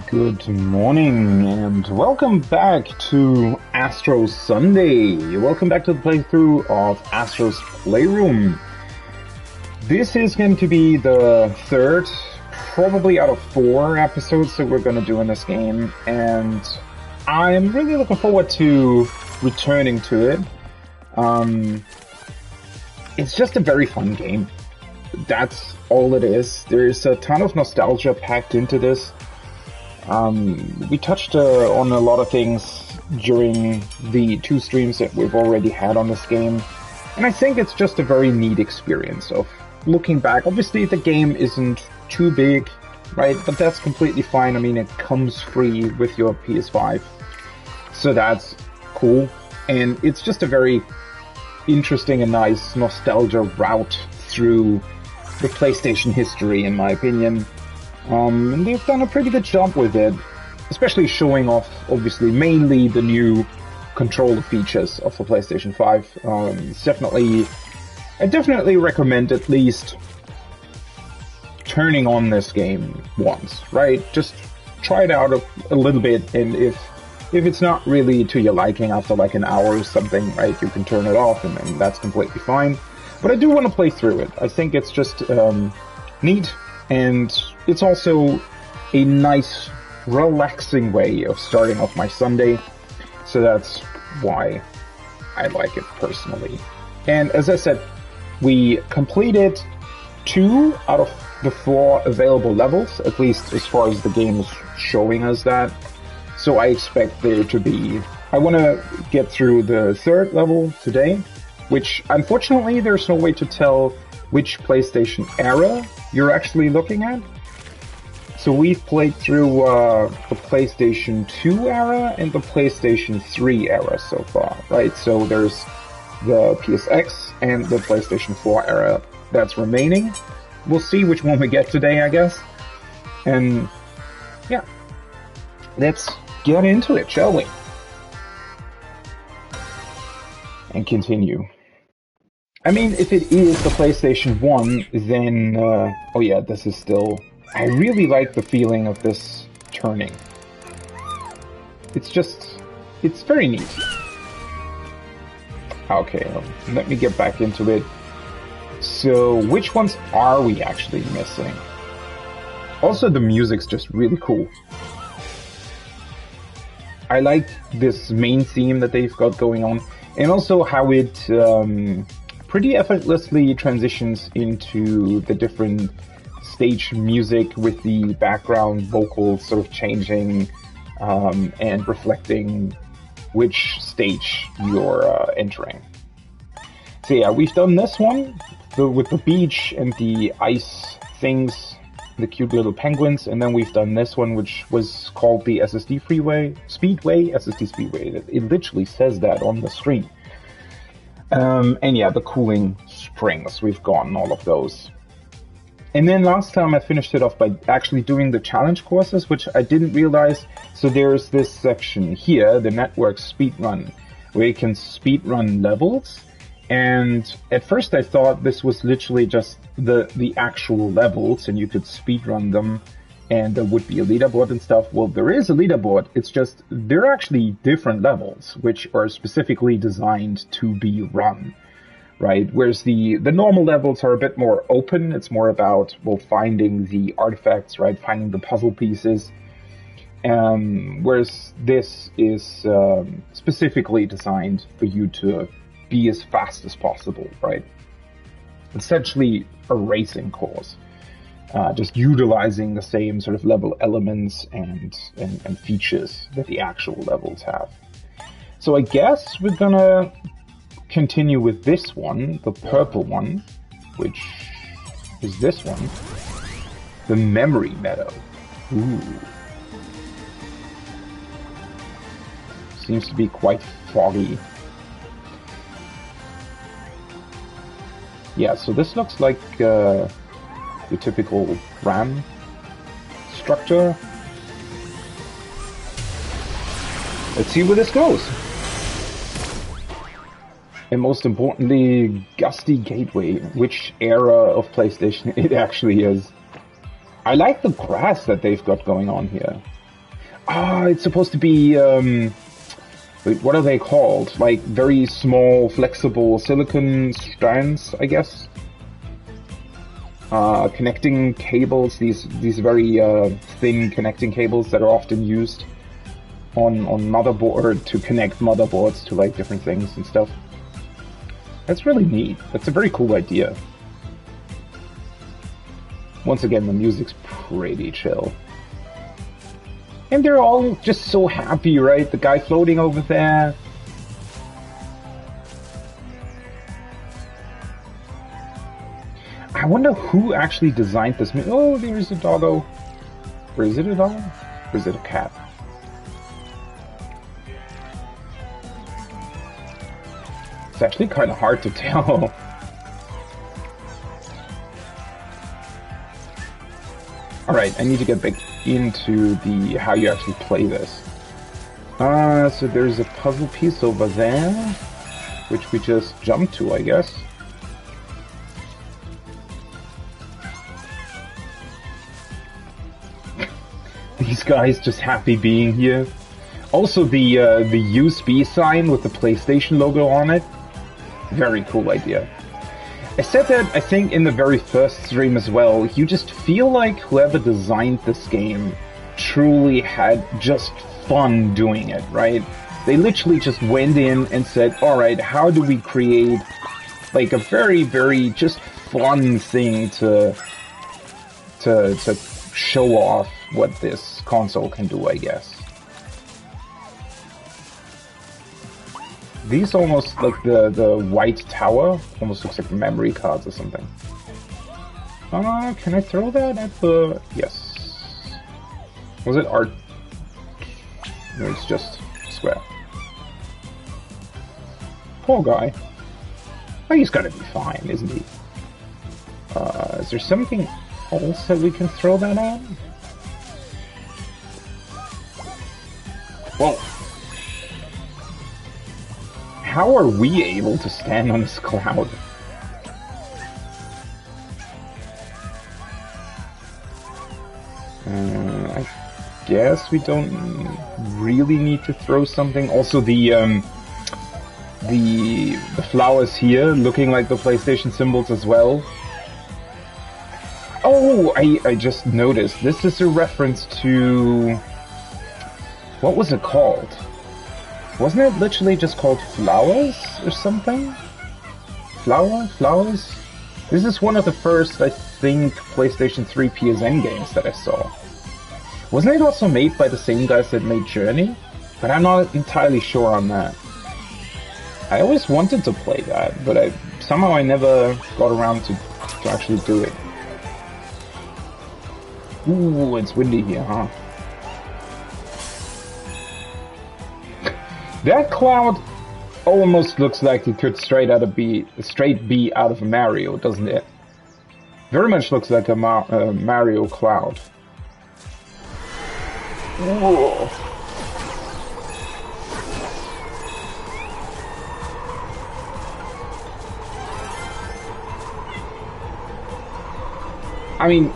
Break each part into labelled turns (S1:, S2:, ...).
S1: Good morning and welcome back to Astro Sunday. Welcome back to the playthrough of Astro's Playroom. This is going to be the third, probably out of 4 episodes that we're going to do in this game, and I'm really looking forward to returning to it. It's just a very fun game. That's all it is. There's a ton of nostalgia packed into this. We touched on a lot of things during the 2 streams that we've already had on this game, and I think it's just a very neat experience of looking back. Obviously, the game isn't too big, right? But that's completely fine. I mean, it comes free with your PS5, so that's cool. And it's just a very interesting and nice nostalgia route through the PlayStation history, in my opinion. And they've done a pretty good job with it, especially showing off, obviously, mainly the new controller features of the PlayStation 5. I definitely recommend at least turning on this game once, right? Just try it out a little bit, and if it's not really to your liking after like an hour or something, right, you can turn it off, and that's completely fine. But I do want to play through it. I think it's just neat. And it's also a nice, relaxing way of starting off my Sunday, so that's why I like it personally. And as I said, we completed 2 out of the 4 available levels, at least as far as the game is showing us that. So I expect there to be... I want to get through the 3rd level today, which unfortunately there's no way to tell which PlayStation era you're actually looking at. So we've played through the PlayStation 2 era and the PlayStation 3 era so far, right? So there's the PSX and the PlayStation 4 era that's remaining. We'll see which one we get today, I guess. And yeah, let's get into it, shall we? And continue. I mean, if it is the PlayStation 1, then, oh yeah, this is still... I really like the feeling of this turning. It's just... it's very neat. Okay, let me get back into it. So, which ones are we actually missing? Also, the music's just really cool. I like this main theme that they've got going on, and also how it... pretty effortlessly transitions into the different stage music with the background vocals sort of changing and reflecting which stage you're entering. So yeah, we've done this one with the beach and the ice things, the cute little penguins, and then we've done this one which was called the SSD Speedway. It literally says that on the screen. And yeah, the cooling springs, we've gotten all of those. And then last time I finished it off by actually doing the challenge courses, which I didn't realize. So there's this section here, the network speedrun, where you can speedrun levels. And at first I thought this was literally just the actual levels, and you could speedrun them, and there would be a leaderboard and stuff. Well, there is a leaderboard, it's just they're actually different levels, which are specifically designed to be run, right? Whereas the normal levels are a bit more open, it's more about, well, finding the artifacts, right? Finding the puzzle pieces. Whereas this is specifically designed for you to be as fast as possible, right? Essentially a racing course. Just utilizing the same sort of level elements and features that the actual levels have. So I guess we're gonna continue with this one, the purple one, which is this one, the Memory Meadow. Ooh. Seems to be quite foggy. Yeah, so this looks like the typical RAM structure. Let's see where this goes. And most importantly, Gusty Gateway, which era of PlayStation it actually is. I like the grass that they've got going on here. it's supposed to be, wait, what are they called? Like, very small, flexible silicon strands, I guess? Connecting cables, these very, thin connecting cables that are often used on motherboard to connect motherboards to, like, different things and stuff. That's really neat. That's a very cool idea. Once again, the music's pretty chill. And they're all just so happy, right? The guy floating over there. I wonder who actually designed this. Oh, there's a doggo. Or is it a dog? Or is it a cat? It's actually kind of hard to tell. Alright, I need to get back into the how you actually play this. So there's a puzzle piece over there, which we just jumped to, I guess. These guys just happy being here. Also the USB sign with the PlayStation logo on it. Very cool idea. I said that, I think, in the very first stream as well. You just feel like whoever designed this game truly had just fun doing it, right? They literally just went in and said, alright, how do we create like a very, very just fun thing to show off what this console can do, I guess. These almost, like the white tower, almost looks like memory cards or something. Can I throw that at the... Yes. Was it art? No, it's just square. Poor guy. Oh, he's gotta be fine, isn't he? Is there something else that we can throw that at? Whoa. How are we able to stand on this cloud? I guess we don't really need to throw something. Also, the flowers here looking like the PlayStation symbols as well. Oh, I just noticed. This is a reference to... What was it called? Wasn't it literally just called Flowers or something? Flowers? This is one of the first, I think, PlayStation 3 PSN games that I saw. Wasn't it also made by the same guys that made Journey? But I'm not entirely sure on that. I always wanted to play that, but somehow I never got around to actually do it. Ooh, it's windy here, huh? That cloud almost looks like it could straight be out of a Mario, doesn't it? Very much looks like a Mario cloud. Whoa. I mean,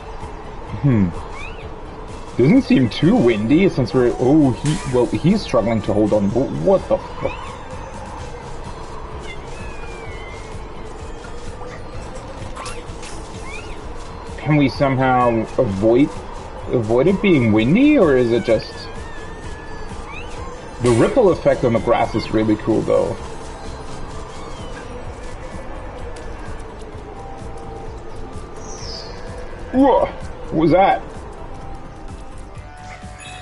S1: doesn't seem too windy since we're... Oh, he's struggling to hold on. What the fuck? Can we somehow avoid it being windy, or is it just... The ripple effect on the grass is really cool, though. Whoa! What was that?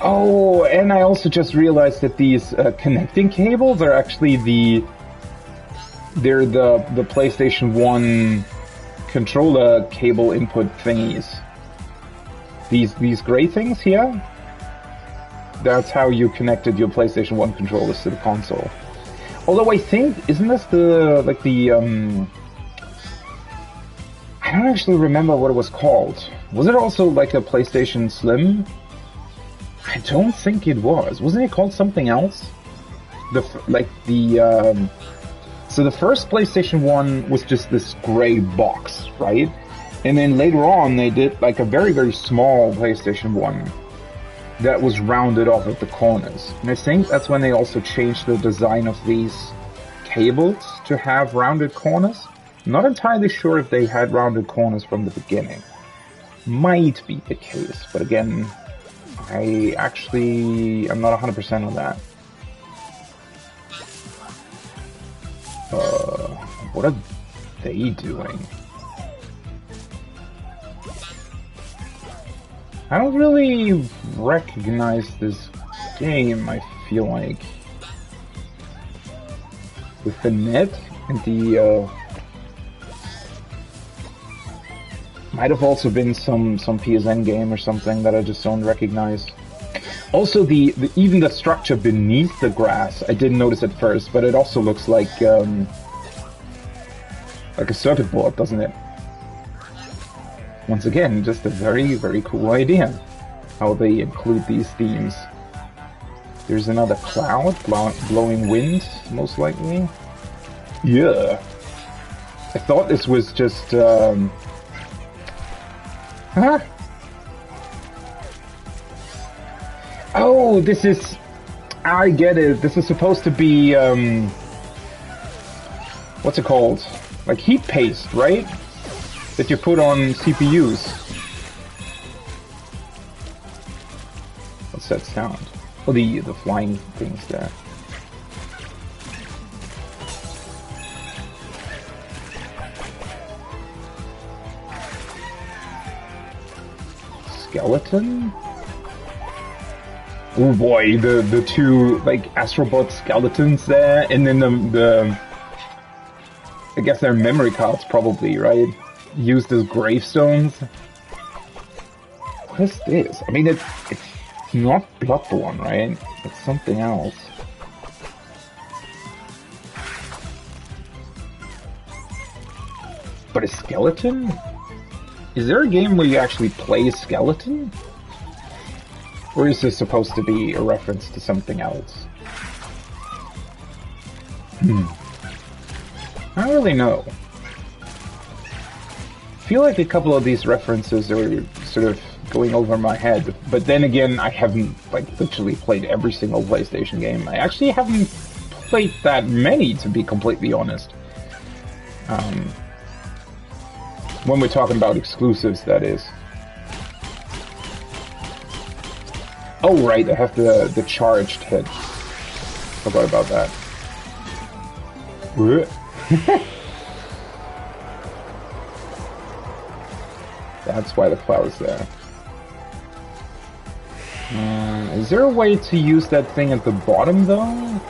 S1: Oh, and I also just realized that these connecting cables are actually they're the PlayStation 1 controller cable input thingies. These gray things here, that's how you connected your PlayStation 1 controllers to the console. Although I think, isn't this I don't actually remember what it was called. Was it also like a PlayStation Slim? I don't think it was. Wasn't it called something else? So the first PlayStation 1 was just this gray box, right? And then later on they did like a very, very small PlayStation 1 that was rounded off at the corners. And I think that's when they also changed the design of these cables to have rounded corners. I'm not entirely sure if they had rounded corners from the beginning. Might be the case, but again, I'm not 100% on that. What are they doing? I don't really recognize this game, I feel like. With the net and the, might have also been some PSN game or something that I just don't recognize. Also, even the structure beneath the grass, I didn't notice at first, but it also looks like a circuit board, doesn't it? Once again, just a very, very cool idea, how they include these themes. There's another cloud, blowing wind, most likely. Yeah. I thought this was just, huh? Oh, this is... I get it. This is supposed to be, what's it called? Like heat paste, right? That you put on CPUs. What's that sound? Oh, the flying things there. Skeleton? Oh boy, the two like Astrobot skeletons there, and then the I guess they're memory cards probably, right? Used as gravestones. What is this? I mean, it's not Bloodborne, right? It's something else. But a skeleton? Is there a game where you actually play a skeleton? Or is this supposed to be a reference to something else? I don't really know. I feel like a couple of these references are sort of going over my head, but then again, I haven't like literally played every single PlayStation game. I actually haven't played that many, to be completely honest. When we're talking about exclusives, that is. Oh right, I have the charged hit. Forgot about that. That's why the cloud's there. Is there a way to use that thing at the bottom, though?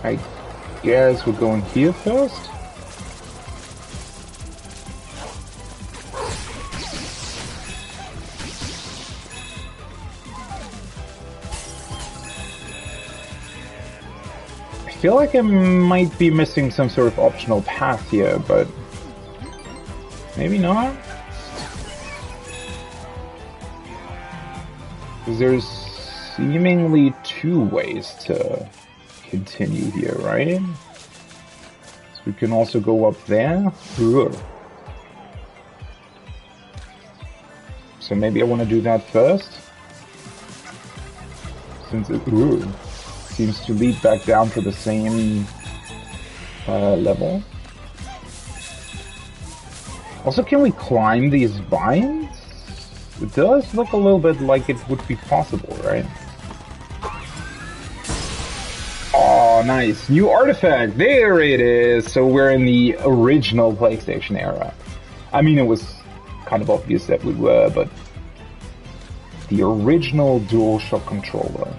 S1: I guess we're going here first? I feel like I might be missing some sort of optional path here, but maybe not? Because there's seemingly two ways to continue here, right? So we can also go up there. Ugh. So maybe I want to do that first, since it seems to lead back down to the same level. Also, can we climb these vines? It does look a little bit like it would be possible, right? Oh, nice. New artifact! There it is! So we're in the original PlayStation era. I mean, it was kind of obvious that we were, but the original DualShock controller.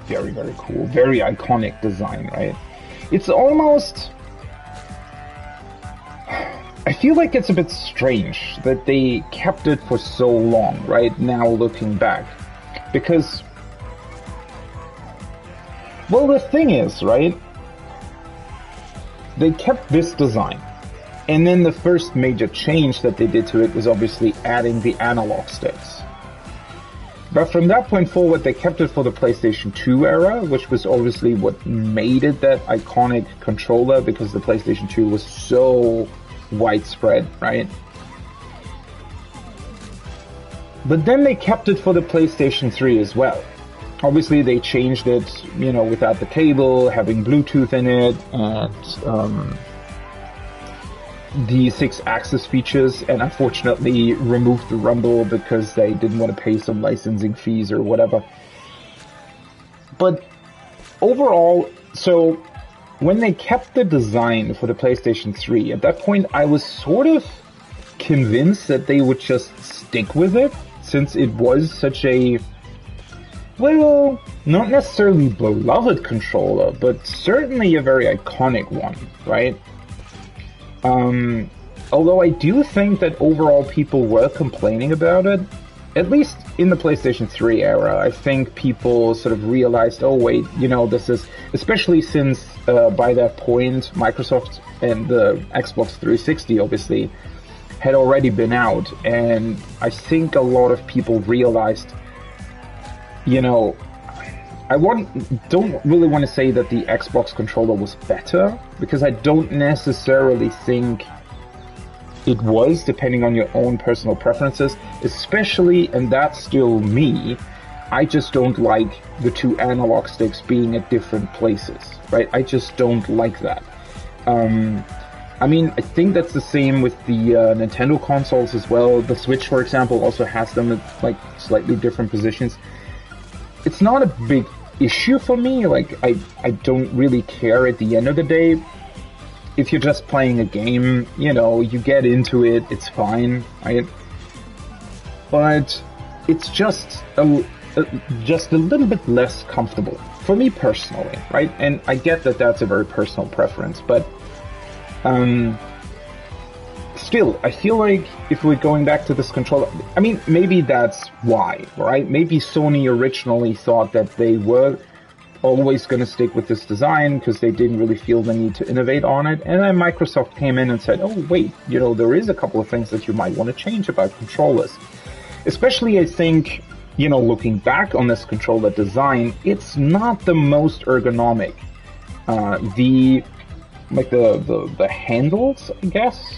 S1: Very, very cool. Very iconic design, right? It's almost... I feel like it's a bit strange that they kept it for so long, right? Now looking back. Because... well, the thing is, right? They kept this design. And then the first major change that they did to it was obviously adding the analog sticks. But from that point forward, they kept it for the PlayStation 2 era, which was obviously what made it that iconic controller, because the PlayStation 2 was so widespread, right? But then they kept it for the PlayStation 3 as well. Obviously, they changed it, you know, without the cable, having Bluetooth in it, and the 6-axis features, and unfortunately removed the rumble because they didn't want to pay some licensing fees or whatever. But overall, so when they kept the design for the PlayStation 3, at that point I was sort of convinced that they would just stick with it, since it was such a, well, not necessarily beloved controller, but certainly a very iconic one, right? Although I do think that overall people were complaining about it, at least in the PlayStation 3 era. I think people sort of realized, oh wait, you know, this is, especially since by that point Microsoft and the Xbox 360 obviously had already been out, and I think a lot of people realized, you know, don't really want to say that the Xbox controller was better, because I don't necessarily think it was, depending on your own personal preferences, especially, and that's still me, I just don't like the two analog sticks being at different places, right? I just don't like that. I mean, I think that's the same with the Nintendo consoles as well. The Switch, for example, also has them at like slightly different positions. It's not a big issue for me. Like, I don't really care at the end of the day. If you're just playing a game, you know, you get into it, it's fine, right? But it's just a little bit less comfortable for me personally, right? And I get that that's a very personal preference, but still, I feel like if we're going back to this controller, I mean, maybe that's why, right? Maybe Sony originally thought that they were always going to stick with this design because they didn't really feel the need to innovate on it. And then Microsoft came in and said, oh, wait, you know, there is a couple of things that you might want to change about controllers. Especially, I think, you know, looking back on this controller design, it's not the most ergonomic. The handles, I guess,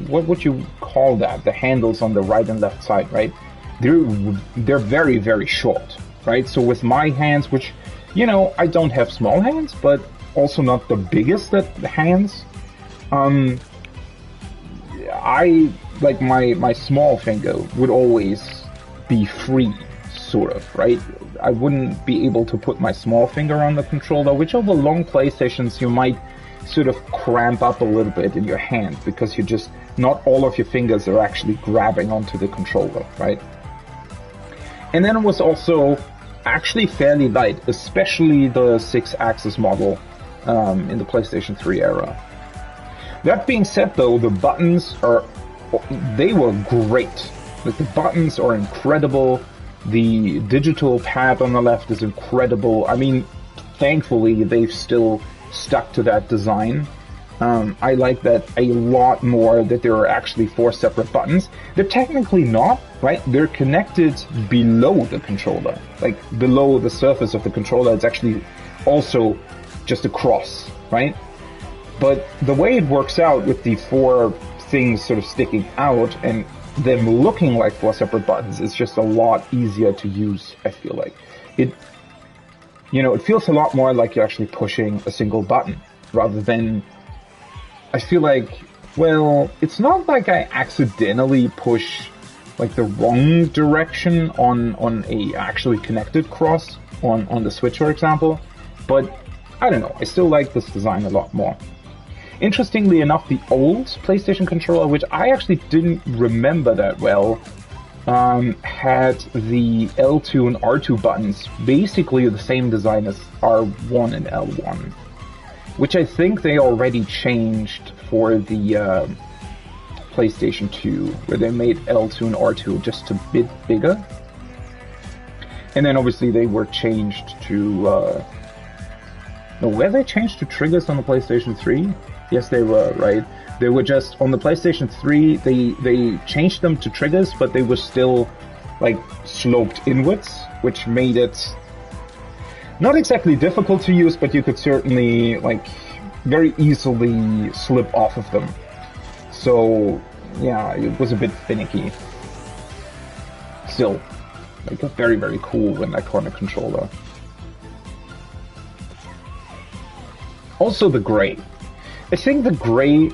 S1: what would you call that? The handles on the right and left side, right? They're very, very short, right? So with my hands, which, you know, I don't have small hands, but also not the biggest hands. I, like, my small finger would always be free, sort of, right? I wouldn't be able to put my small finger on the controller, which over long PlayStations you might sort of cramp up a little bit in your hand, because not all of your fingers are actually grabbing onto the controller, right? And then it was also actually fairly light, especially the 6-axis model in the PlayStation 3 era. That being said, though, the buttons they were great. Like, the buttons are incredible. The digital pad on the left is incredible. I mean, thankfully, they've still stuck to that design. I like that a lot more, that there are actually 4 separate buttons. They're technically not, right? They're connected below the controller. Like, below the surface of the controller, it's actually also just a cross, right? But the way it works out with the 4 things sort of sticking out and them looking like 4 separate buttons is just a lot easier to use, I feel like. It feels a lot more like you're actually pushing a single button, rather than, I feel like, well, it's not like I accidentally push like the wrong direction on a actually connected cross on the Switch, for example, but I don't know, I still like this design a lot more. Interestingly enough, the old PlayStation controller, which I actually didn't remember that well, had the L2 and R2 buttons basically the same design as R1 and L1, which I think they already changed for the PlayStation 2, where they made L2 and R2 just a bit bigger. And then obviously they were changed to... were they changed to triggers on the PlayStation 3? Yes, they were, right? They were just, on the PlayStation 3, they changed them to triggers, but they were still like sloped inwards, which made it not exactly difficult to use, but you could certainly like very easily slip off of them. So yeah, it was a bit finicky. Still, like very, very cool in that corner controller. Also the gray. I think the gray,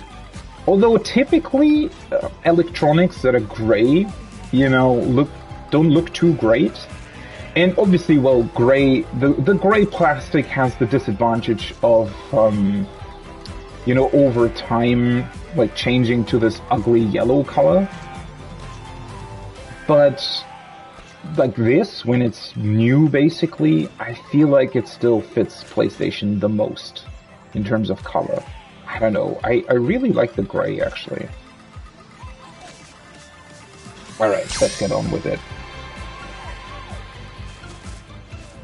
S1: although typically electronics that are gray, you know, don't look too great. And obviously, well, gray, the gray plastic has the disadvantage of, you know, over time, like changing to this ugly yellow color. But like this, when it's new, basically, I feel like it still fits PlayStation the most in terms of color. I don't know. I really like the gray, actually. Alright, let's get on with it.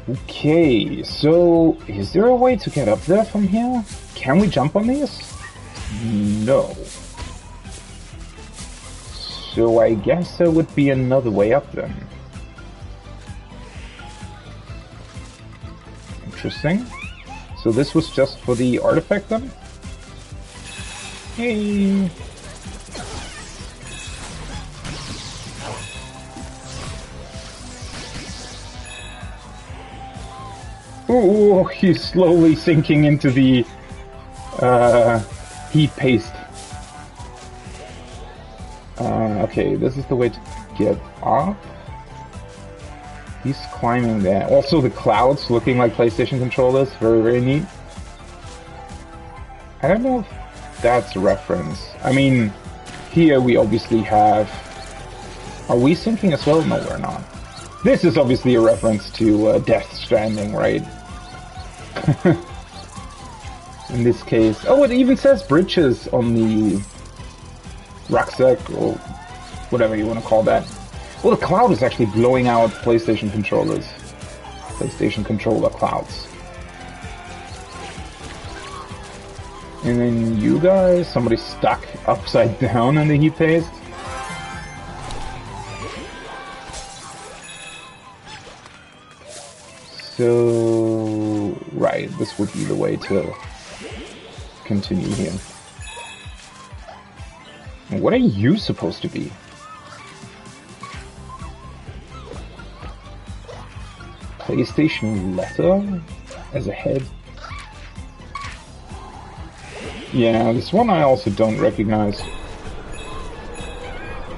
S1: Okay, so is there a way to get up there from here? Can we jump on these? No. So I guess there would be another way up then. Interesting. So this was just for the artifact then? Hey! Ooh, he's slowly sinking into the heat paste. Okay, this is the way to get up. He's climbing there. Also the clouds looking like PlayStation controllers. Very, very neat. I don't know if that's a reference. I mean, here we obviously have... Are we sinking as well? No, we're not. This is obviously a reference to Death Stranding, right? In this case... Oh, it even says bridges on the rucksack, or whatever you want to call that. Well, the cloud is actually blowing out PlayStation controllers. PlayStation controller clouds. And then you guys, somebody stuck upside down in the heat paste. So, right, this would be the way to continue here. And what are you supposed to be? PlayStation letter as a head? Yeah, this one I also don't recognize.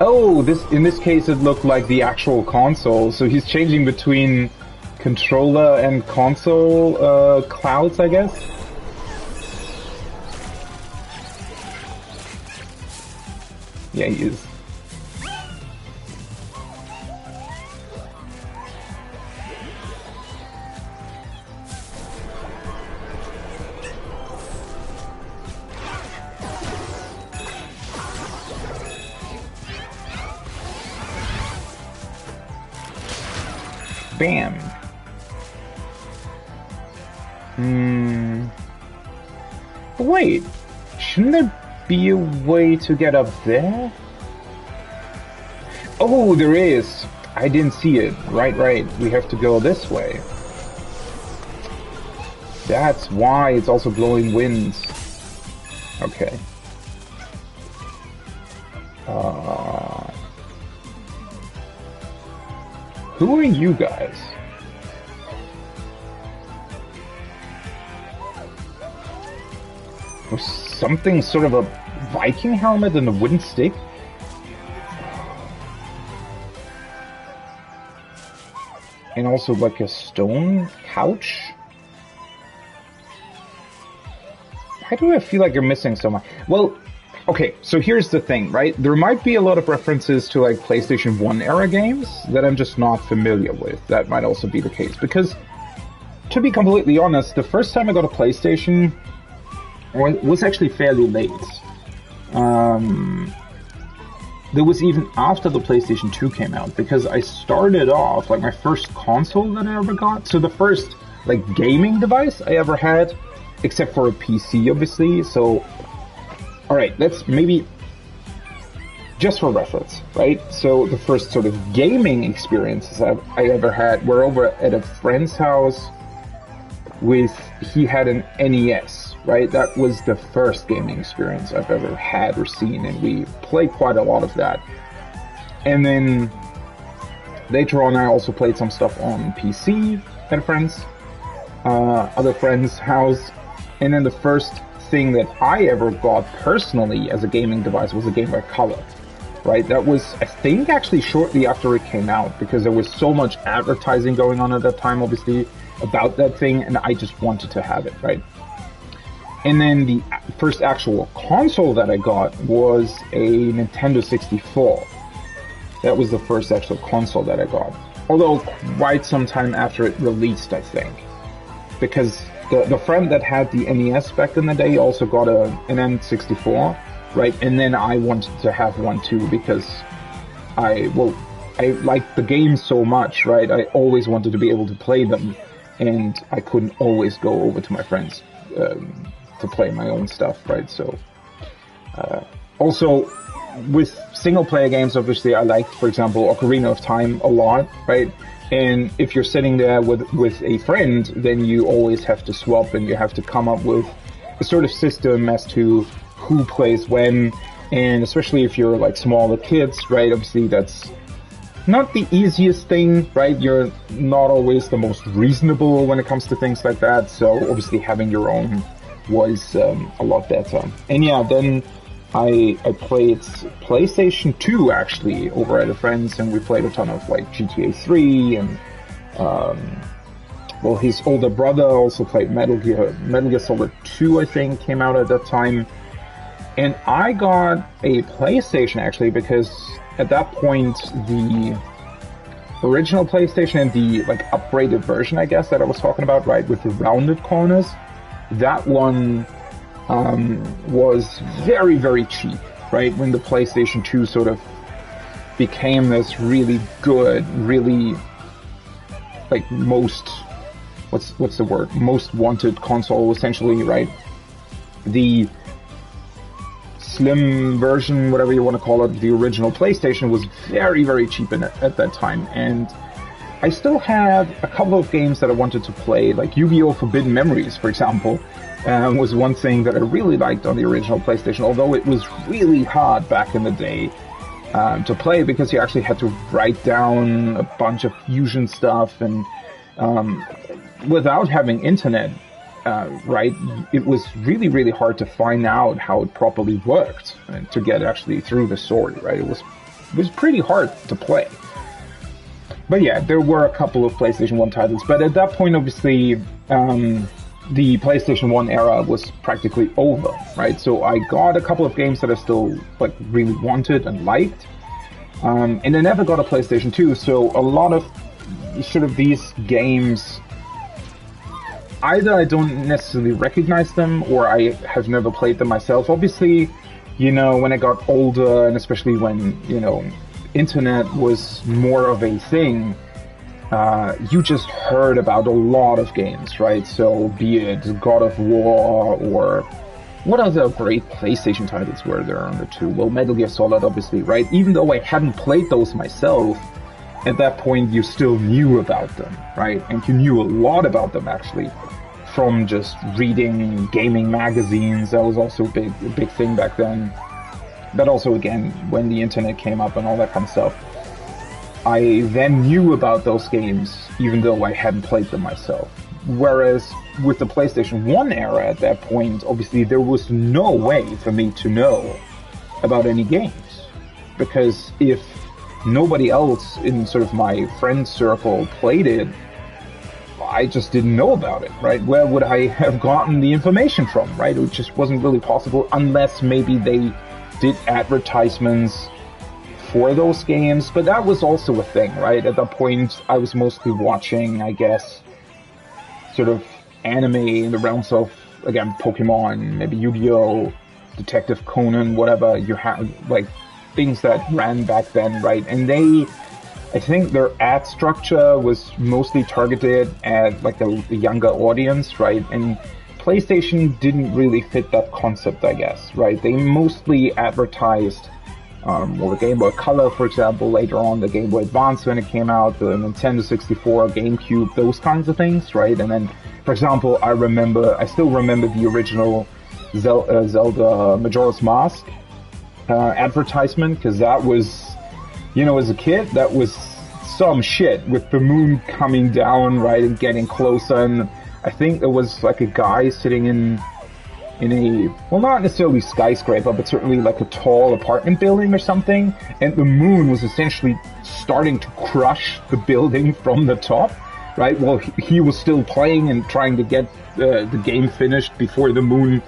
S1: Oh, in this case it looked like the actual console, so he's changing between controller and console clouds, I guess? Yeah, he is. Bam. But wait, shouldn't there be a way to get up there? Oh, there is. I didn't see it. Right. We have to go this way. That's why it's also blowing winds. Okay. Who are you guys? Or something sort of a Viking helmet and a wooden stick? And also like a stone couch? Why do I feel like you're missing so much? Well, okay, so here's the thing, right? There might be a lot of references to like PlayStation 1 era games that I'm just not familiar with. That might also be the case. Because, to be completely honest, the first time I got a PlayStation was actually fairly late. There was even after the PlayStation 2 came out, because I started off, like my first console that I ever got, so the first like gaming device I ever had, except for a PC obviously, so alright, let's maybe just for reference, right? So the first sort of gaming experiences I ever had were over at a friend's house he had an NES, right? That was the first gaming experience I've ever had or seen, and we played quite a lot of that. And then later on, I also played some stuff on PC at other friend's house. And then the first thing that I ever got personally as a gaming device was a Game Boy Color, right? That was, I think, actually shortly after it came out, because there was so much advertising going on at that time, obviously, about that thing, and I just wanted to have it, right? And then the first actual console that I got was a Nintendo 64. That was the first actual console that I got. Although quite some time after it released, I think. Because the friend that had the NES back in the day also got an N64, right? And then I wanted to have one too, because I liked the game so much, right? I always wanted to be able to play them, and I couldn't always go over to my friends to play my own stuff, right? So, also, with single-player games, obviously, I liked, for example, Ocarina of Time a lot, right? And if you're sitting there with a friend, then you always have to swap, and you have to come up with a sort of system as to who plays when, and especially if you're like smaller kids, right? Obviously, that's not the easiest thing, right? You're not always the most reasonable when it comes to things like that, so obviously having your own was a lot better. And yeah, then I played PlayStation 2 actually over at a friend's, and we played a ton of like GTA 3, and well, his older brother also played Metal Gear Solid 2, I think, came out at that time. And I got a PlayStation actually because at that point the original PlayStation and the like upgraded version, I guess, that I was talking about, right, with the rounded corners, that one was very, very cheap, right? When the PlayStation 2 sort of became this really good, really like what's the word? Most wanted console, essentially, right? The slim version, whatever you want to call it, the original PlayStation was very, very cheap at that time. And I still have a couple of games that I wanted to play, like Yu-Gi-Oh! Forbidden Memories, for example, was one thing that I really liked on the original PlayStation, although it was really hard back in the day to play because you actually had to write down a bunch of fusion stuff, and without having internet, right, it was really, really hard to find out how it properly worked and to get actually through the story, right? It was pretty hard to play. But yeah, there were a couple of PlayStation 1 titles, but at that point, obviously, the PlayStation 1 era was practically over, right? So I got a couple of games that I still like really wanted and liked, and I never got a PlayStation 2, so a lot of sort of these games, either I don't necessarily recognize them or I have never played them myself. Obviously, you know, when I got older, and especially when, you know, internet was more of a thing, you just heard about a lot of games, right? So be it God of War, or what other great PlayStation titles were there on the 2? Well, Metal Gear Solid, obviously, right? Even though I hadn't played those myself, at that point you still knew about them, right? And you knew a lot about them, actually, from just reading gaming magazines. That was also a big thing back then. But also, again, when the internet came up and all that kind of stuff, I then knew about those games, even though I hadn't played them myself. Whereas with the PlayStation 1 era at that point, obviously there was no way for me to know about any games. Because if nobody else in sort of my friend circle played it, I just didn't know about it, right? Where would I have gotten the information from, right? It just wasn't really possible unless maybe they did advertisements for those games, but that was also a thing, right? At that point, I was mostly watching, I guess, sort of anime in the realms of, again, Pokemon, maybe Yu-Gi-Oh!, Detective Conan, whatever you have, like, things that ran back then, right? And I think their ad structure was mostly targeted at, like, a younger audience, right? And PlayStation didn't really fit that concept, I guess, right? They mostly advertised or the Game Boy Color, for example, later on the Game Boy Advance when it came out, the Nintendo 64, GameCube, those kinds of things, right? And then, for example, I still remember the original Zelda Majora's Mask advertisement, because that was, as a kid, that was some shit, with the moon coming down, right, and getting closer, and I think there was like a guy sitting in a, well, not necessarily skyscraper, but certainly like a tall apartment building or something, and the moon was essentially starting to crush the building from the top, right? Well, he was still playing and trying to get the game finished before the moon,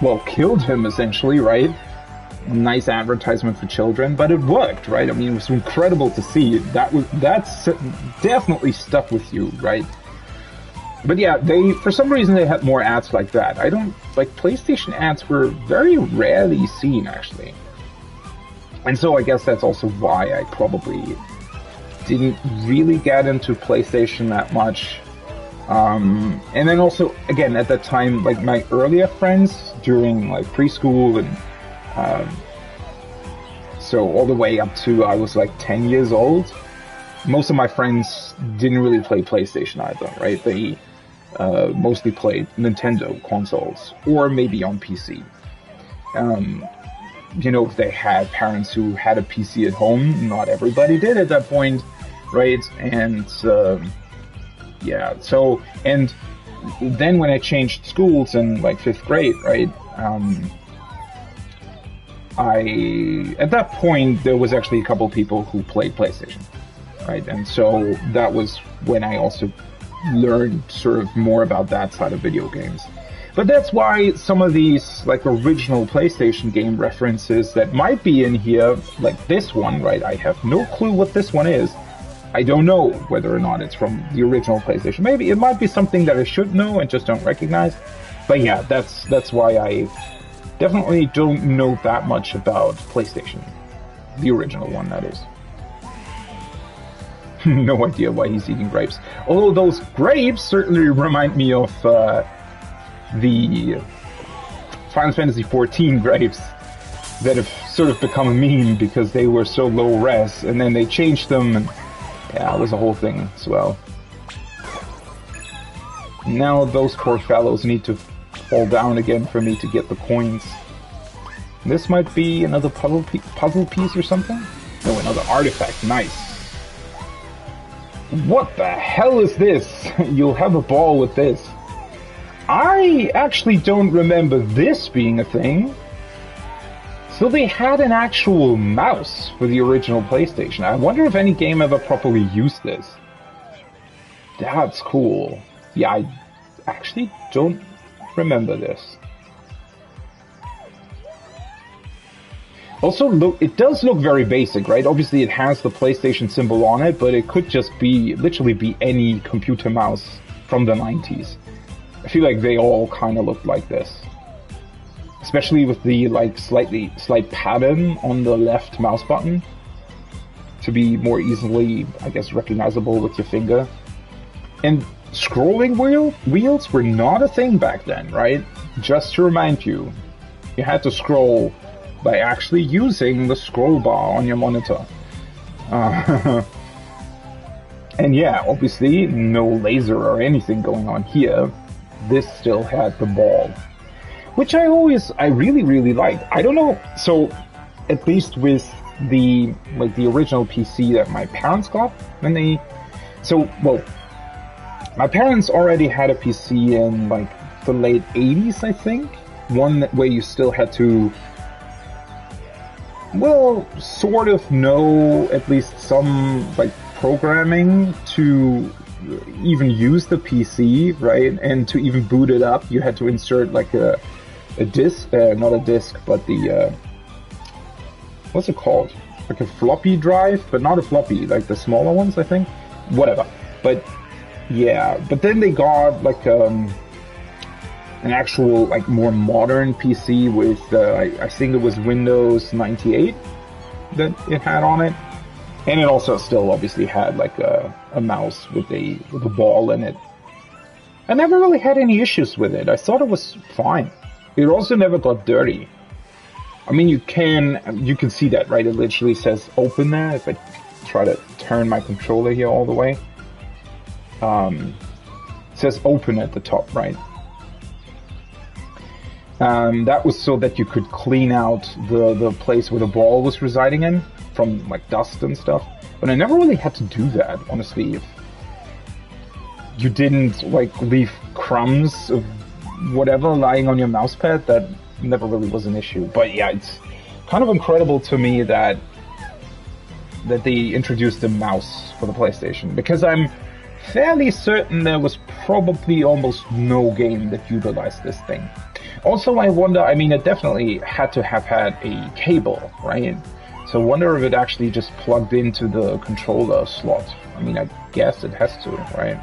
S1: well, killed him, essentially, right? Nice advertisement for children, but it worked, right? I mean, it was incredible to see. That's definitely stuck with you, right? But yeah, for some reason they had more ads like that. PlayStation ads were very rarely seen, actually. And so I guess that's also why I probably didn't really get into PlayStation that much. And then also, again, at that time, like my earlier friends during like preschool and so all the way up to I was like 10 years old, most of my friends didn't really play PlayStation either, right? They mostly played Nintendo consoles, or maybe on PC. If they had parents who had a PC at home, not everybody did at that point, right? And and then when I changed schools in like 5th grade, right? At that point, there was actually a couple people who played PlayStation, right? And so that was when I also learned sort of more about that side of video games. But that's why some of these like original PlayStation game references that might be in here, like this one, right? I have no clue what this one is. I don't know whether or not it's from the original PlayStation. Maybe it might be something that I should know and just don't recognize. But yeah, that's why I definitely don't know that much about PlayStation. The original one, that is. No idea why he's eating grapes. Although those grapes certainly remind me of the Final Fantasy XIV grapes that have sort of become a meme because they were so low res, and then they changed them, and yeah, it was a whole thing as well. Now those poor fellows need to fall down again for me to get the coins. This might be another puzzle piece or something? No, another artifact. Nice. What the hell is this? You'll have a ball with this. I actually don't remember this being a thing. So they had an actual mouse for the original PlayStation. I wonder if any game ever properly used this. That's cool. Yeah, I actually don't remember this. Also, look, it does look very basic, right? Obviously, it has the PlayStation symbol on it, but it could just literally be any computer mouse from the 90s. I feel like they all kind of look like this. Especially with the, like, slight pattern on the left mouse button. To be more easily, I guess, recognizable with your finger. And scrolling wheels were not a thing back then, right? Just to remind you, you had to scroll by actually using the scroll bar on your monitor. And yeah, obviously, no laser or anything going on here. This still had the ball. Which I really, really liked. I don't know, so at least with the original PC that my parents got when my parents already had a PC in like the late 80s, I think. One where you still had to, well, sort of know at least some like programming to even use the PC, right? And to even boot it up, you had to insert like a disk, not a disk, but the, what's it called? Like a floppy drive, but not a floppy, like the smaller ones, I think. Whatever. But yeah, but then they got like an actual like more modern PC with I think it was Windows 98 that it had on it, and it also still obviously had like a mouse with a ball in it. I never really had any issues with it. I thought it was fine. It also never got dirty. I mean, you can see that, right? It literally says open there. If I try to turn my controller here all the way, it says open at the top, right? That was so that you could clean out the place where the ball was residing in from like dust and stuff. But I never really had to do that, honestly. If you didn't like leave crumbs of whatever lying on your mouse pad, that never really was an issue. But yeah, it's kind of incredible to me that they introduced a mouse for the PlayStation, because I'm fairly certain there was probably almost no game that utilized this thing. Also, I wonder, I mean, it definitely had to have had a cable, right? So I wonder if it actually just plugged into the controller slot. I mean, I guess it has to, right?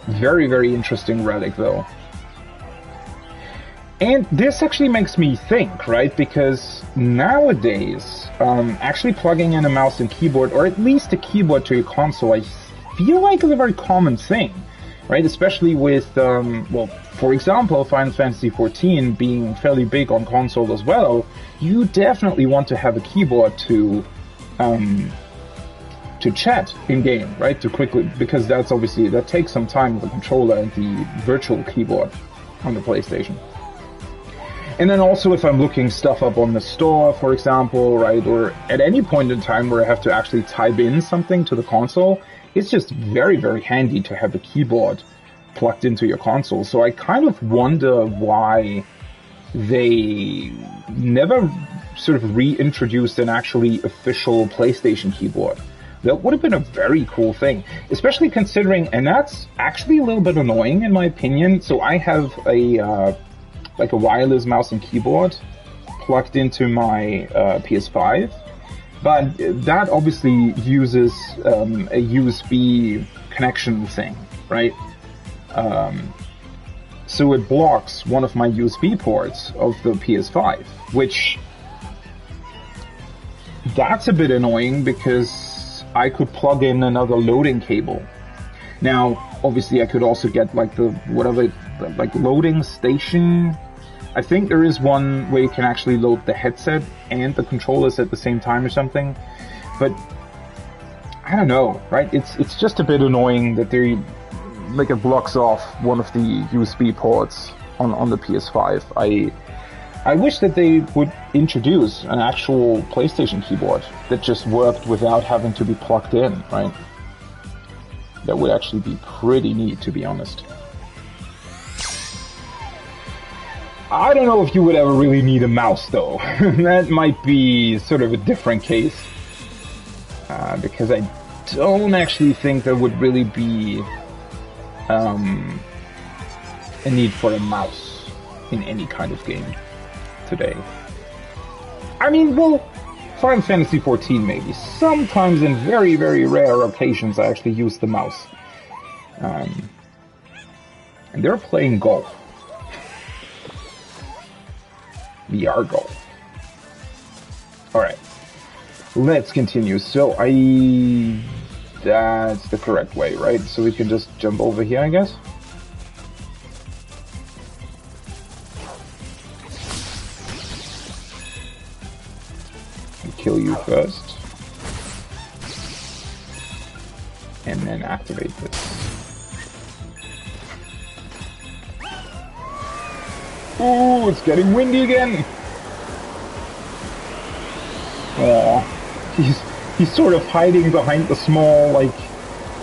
S1: Very, very interesting relic, though. And this actually makes me think, right? Because nowadays, actually plugging in a mouse and keyboard, or at least a keyboard to your console, I feel like is a very common thing, right? Especially with, well, for example, Final Fantasy XIV being fairly big on console as well, you definitely want to have a keyboard to chat in game, right? To quickly, because that's obviously, that takes some time with the controller and the virtual keyboard on the PlayStation. And then also if I'm looking stuff up on the store, for example, right, or at any point in time where I have to actually type in something to the console, it's just very, very handy to have a keyboard plugged into your console. So I kind of wonder why they never sort of reintroduced an actually official PlayStation keyboard. That would have been a very cool thing, especially considering, and that's actually a little bit annoying in my opinion. So I have a like a wireless mouse and keyboard plugged into my PS5, but that obviously uses a USB connection thing, right? So it blocks one of my USB ports of the PS5, which that's a bit annoying because I could plug in another loading cable. Now, obviously I could also get like the whatever, like loading station. I think there is one where you can actually load the headset and the controllers at the same time or something. But I don't know, right? It's just a bit annoying that they like it blocks off one of the USB ports on the PS5. I wish that they would introduce an actual PlayStation keyboard that just worked without having to be plugged in, right? That would actually be pretty neat, to be honest. I don't know if you would ever really need a mouse, though. That might be sort of a different case. Because I don't actually think there would really be a need for a mouse in any kind of game today. I mean, well, Final Fantasy XIV maybe. Sometimes in very, very rare occasions I actually use the mouse. And they're playing golf. VR golf. Alright. Let's continue. So that's the correct way, right? So we can just jump over here, I guess? Kill you first. And then activate this. Oh, it's getting windy again! Aw, he's sort of hiding behind the small, like,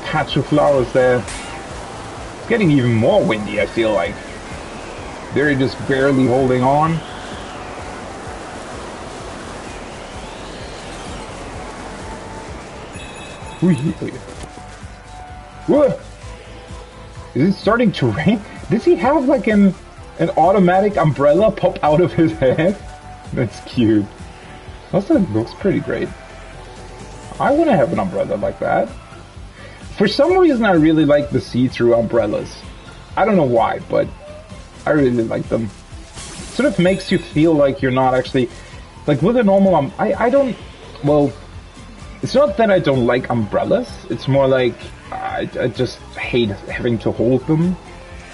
S1: patch of flowers there. It's getting even more windy, I feel like. They're just barely holding on. What? Is it starting to rain? Does he have like an automatic umbrella pop out of his head? That's cute. Also, it looks pretty great. I want to have an umbrella like that. For some reason, I really like the see-through umbrellas. I don't know why, but I really like them. Sort of makes you feel like you're not actually... Like, with a normal... I don't... Well, it's not that I don't like umbrellas. It's more like I just hate having to hold them.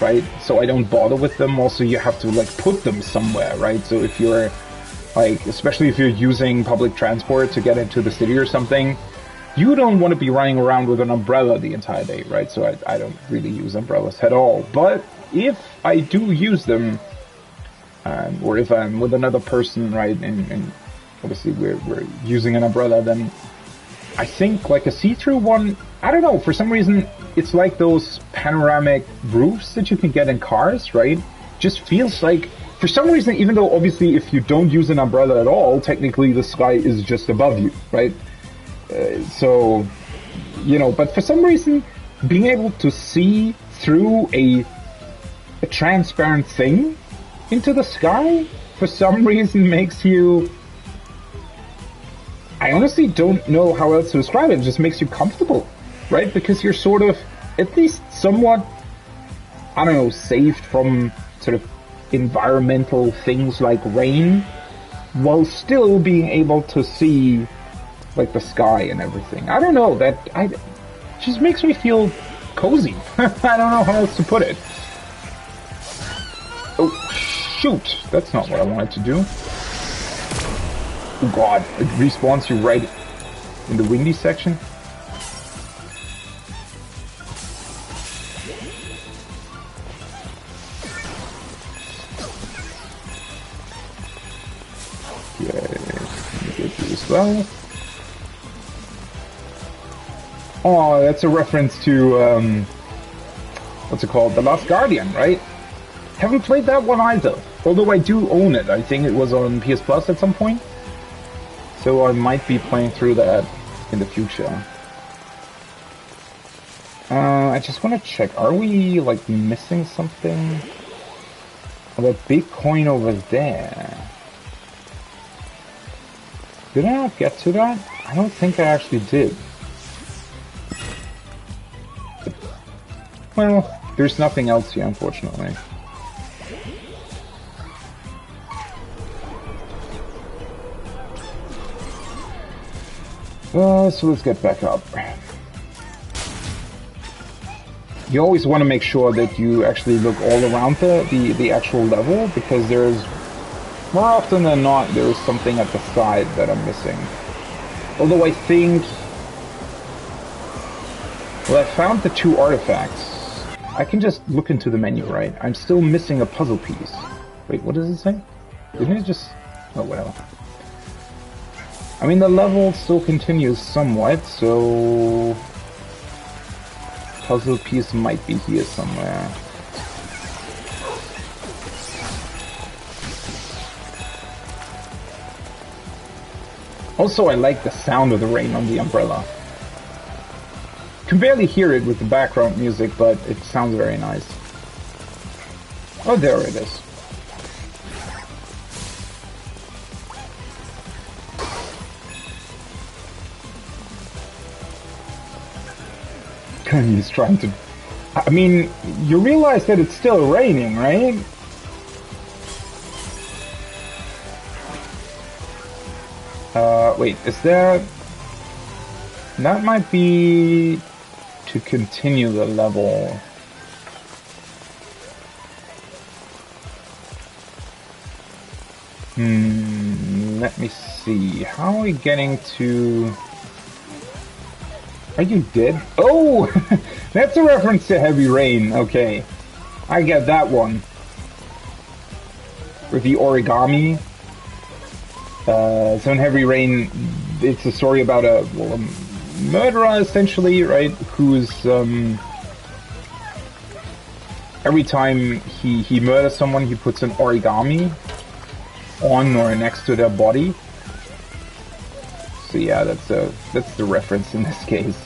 S1: right? So I don't bother with them. Also, you have to like put them somewhere, right? So if you're like, especially if you're using public transport to get into the city or something, you don't want to be running around with an umbrella the entire day, right? So I don't really use umbrellas at all. But if I do use them, or if I'm with another person, right, and obviously we're using an umbrella, then I think like a see-through one, I don't know, for some reason, it's like those panoramic roofs that you can get in cars, right? Just feels like, for some reason, even though obviously if you don't use an umbrella at all, technically the sky is just above you, right? So, you know, but for some reason, being able to see through a transparent thing into the sky, for some reason makes you... I honestly don't know how else to describe it. It just makes you comfortable, right? Because you're sort of, at least somewhat, I don't know, saved from sort of environmental things like rain, while still being able to see like the sky and everything. I don't know, just makes me feel cozy. I don't know how else to put it. Oh, shoot! That's not what I wanted to do. Oh god, it respawns you right in the windy section. Okay, get you as well. Oh, that's a reference to, what's it called? The Last Guardian, right? Haven't played that one either. Although I do own it. I think it was on PS Plus at some point. So I might be playing through that in the future. I just want to check. Are we, like, missing something? Oh, that big coin over there. Did I not get to that? I don't think I actually did. Well, there's nothing else here, unfortunately. So let's get back up. You always want to make sure that you actually look all around the actual level, because there's, more often than not, there's something at the side that I'm missing. Although I think... Well, I found the 2 artifacts. I can just look into the menu, right? I'm still missing a puzzle piece. Wait, what does it say? Didn't it just... Oh, well. I mean, the level still continues somewhat, so... Puzzle piece might be here somewhere. Also, I like the sound of the rain on the umbrella. You can barely hear it with the background music, but it sounds very nice. Oh, there it is. He's trying to... I mean, you realize that it's still raining, right? Wait, is there... That might be to continue the level. Let me see. How are we getting to... Are you dead? Oh! That's a reference to Heavy Rain. Okay. I get that one. With the origami. So in Heavy Rain, it's a story about a murderer, essentially, right? Who's, every time he murders someone, he puts an origami on or next to their body. So yeah, that's the reference in this case.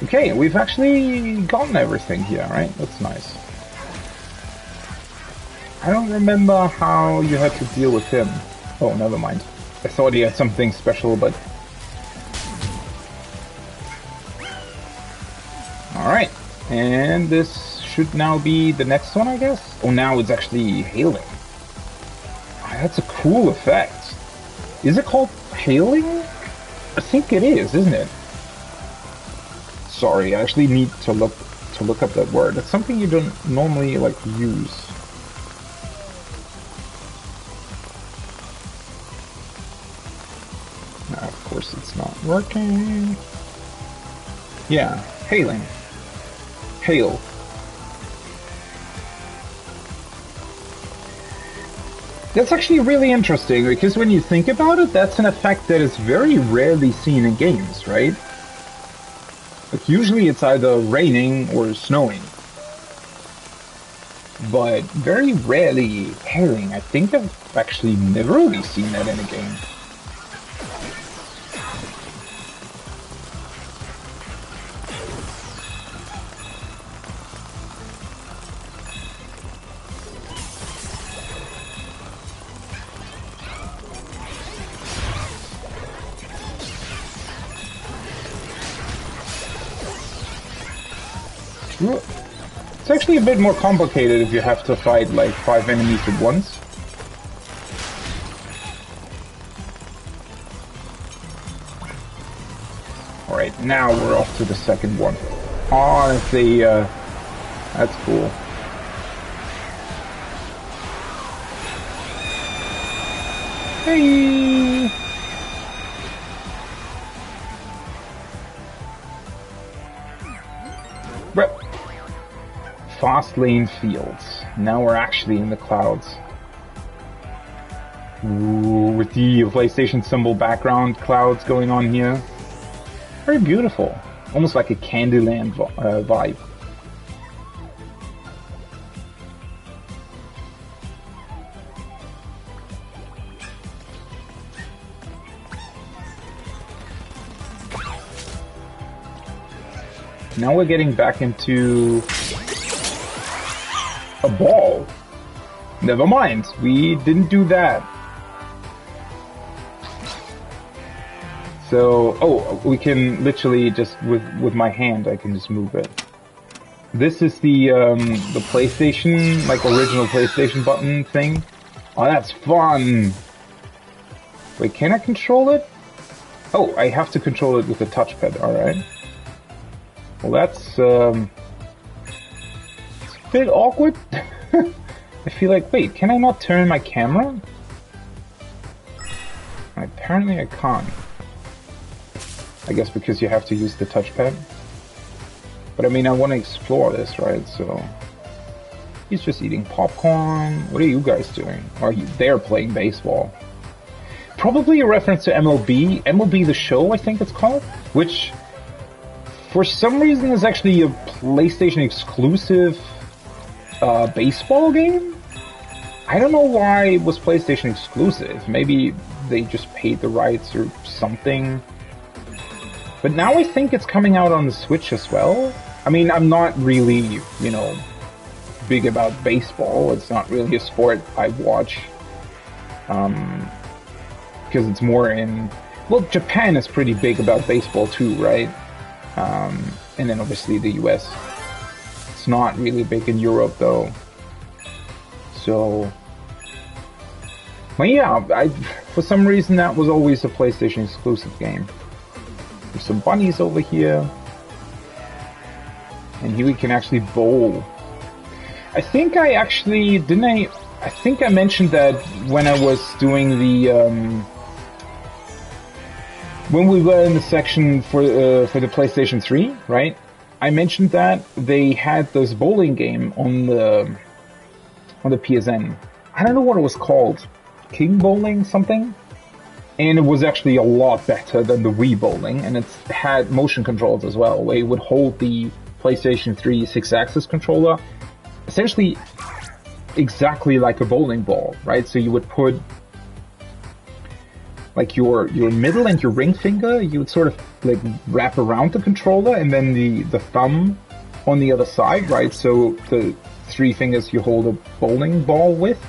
S1: Okay, we've actually gotten everything here, right? That's nice. I don't remember how you had to deal with him. Oh, never mind. I thought he had something special, but... Alright, and this should now be the next one, I guess? Oh, now it's actually hailing. That's a cool effect. Is it called hailing? I think it is, isn't it? Sorry, I actually need to look to look up that word. It's something you don't normally like use. Now, of course, it's not working. Yeah, hailing. Hail. That's actually really interesting, because when you think about it, that's an effect that is very rarely seen in games, right? Like, usually it's either raining or snowing. But very rarely hailing. I think I've actually never really seen that in a game. It's actually a bit more complicated if you have to fight like 5 enemies at once. Alright, now we're off to the second one. Oh, that's a, that's cool. Hey! Fast lane fields. Now we're actually in the clouds. Ooh, with the PlayStation symbol background clouds going on here. Very beautiful. Almost like a Candyland vibe. Now we're getting back into a ball. Never mind, we didn't do that. So, oh, we can literally just, with my hand, I can just move it. This is the PlayStation, like original PlayStation button thing. Oh, that's fun! Wait, can I control it? Oh, I have to control it with the touchpad, alright. Well, that's, bit awkward. I feel like, wait, can I not turn my camera? Apparently I can't. I guess because you have to use the touchpad. But I mean, I want to explore this, right? So he's just eating popcorn. What are you guys doing? Are you? They're playing baseball. Probably a reference to MLB. MLB The Show, I think it's called, which for some reason is actually a PlayStation exclusive baseball game? I don't know why it was PlayStation exclusive. Maybe they just paid the rights or something. But now I think it's coming out on the Switch as well. I mean, I'm not really, you know, big about baseball. It's not really a sport I watch. Because it's more in... Well, Japan is pretty big about baseball too, right? And then obviously the US. It's not really big in Europe though. So, well, yeah, for some reason that was always a PlayStation exclusive game. There's some bunnies over here. And here we can actually bowl. I think I actually, I think I mentioned that when I was doing the, when we were in the section for the PlayStation 3, right? I mentioned that they had this bowling game on the PSN. I don't know what it was called. King Bowling something? And it was actually a lot better than the Wii Bowling, and it had motion controls as well, where you would hold the PlayStation 3 6-axis controller essentially exactly like a bowling ball, right? So you would put like your middle and your ring finger, you would sort of like wrap around the controller, and then the thumb on the other side, right? So the 3 fingers you hold a bowling ball with,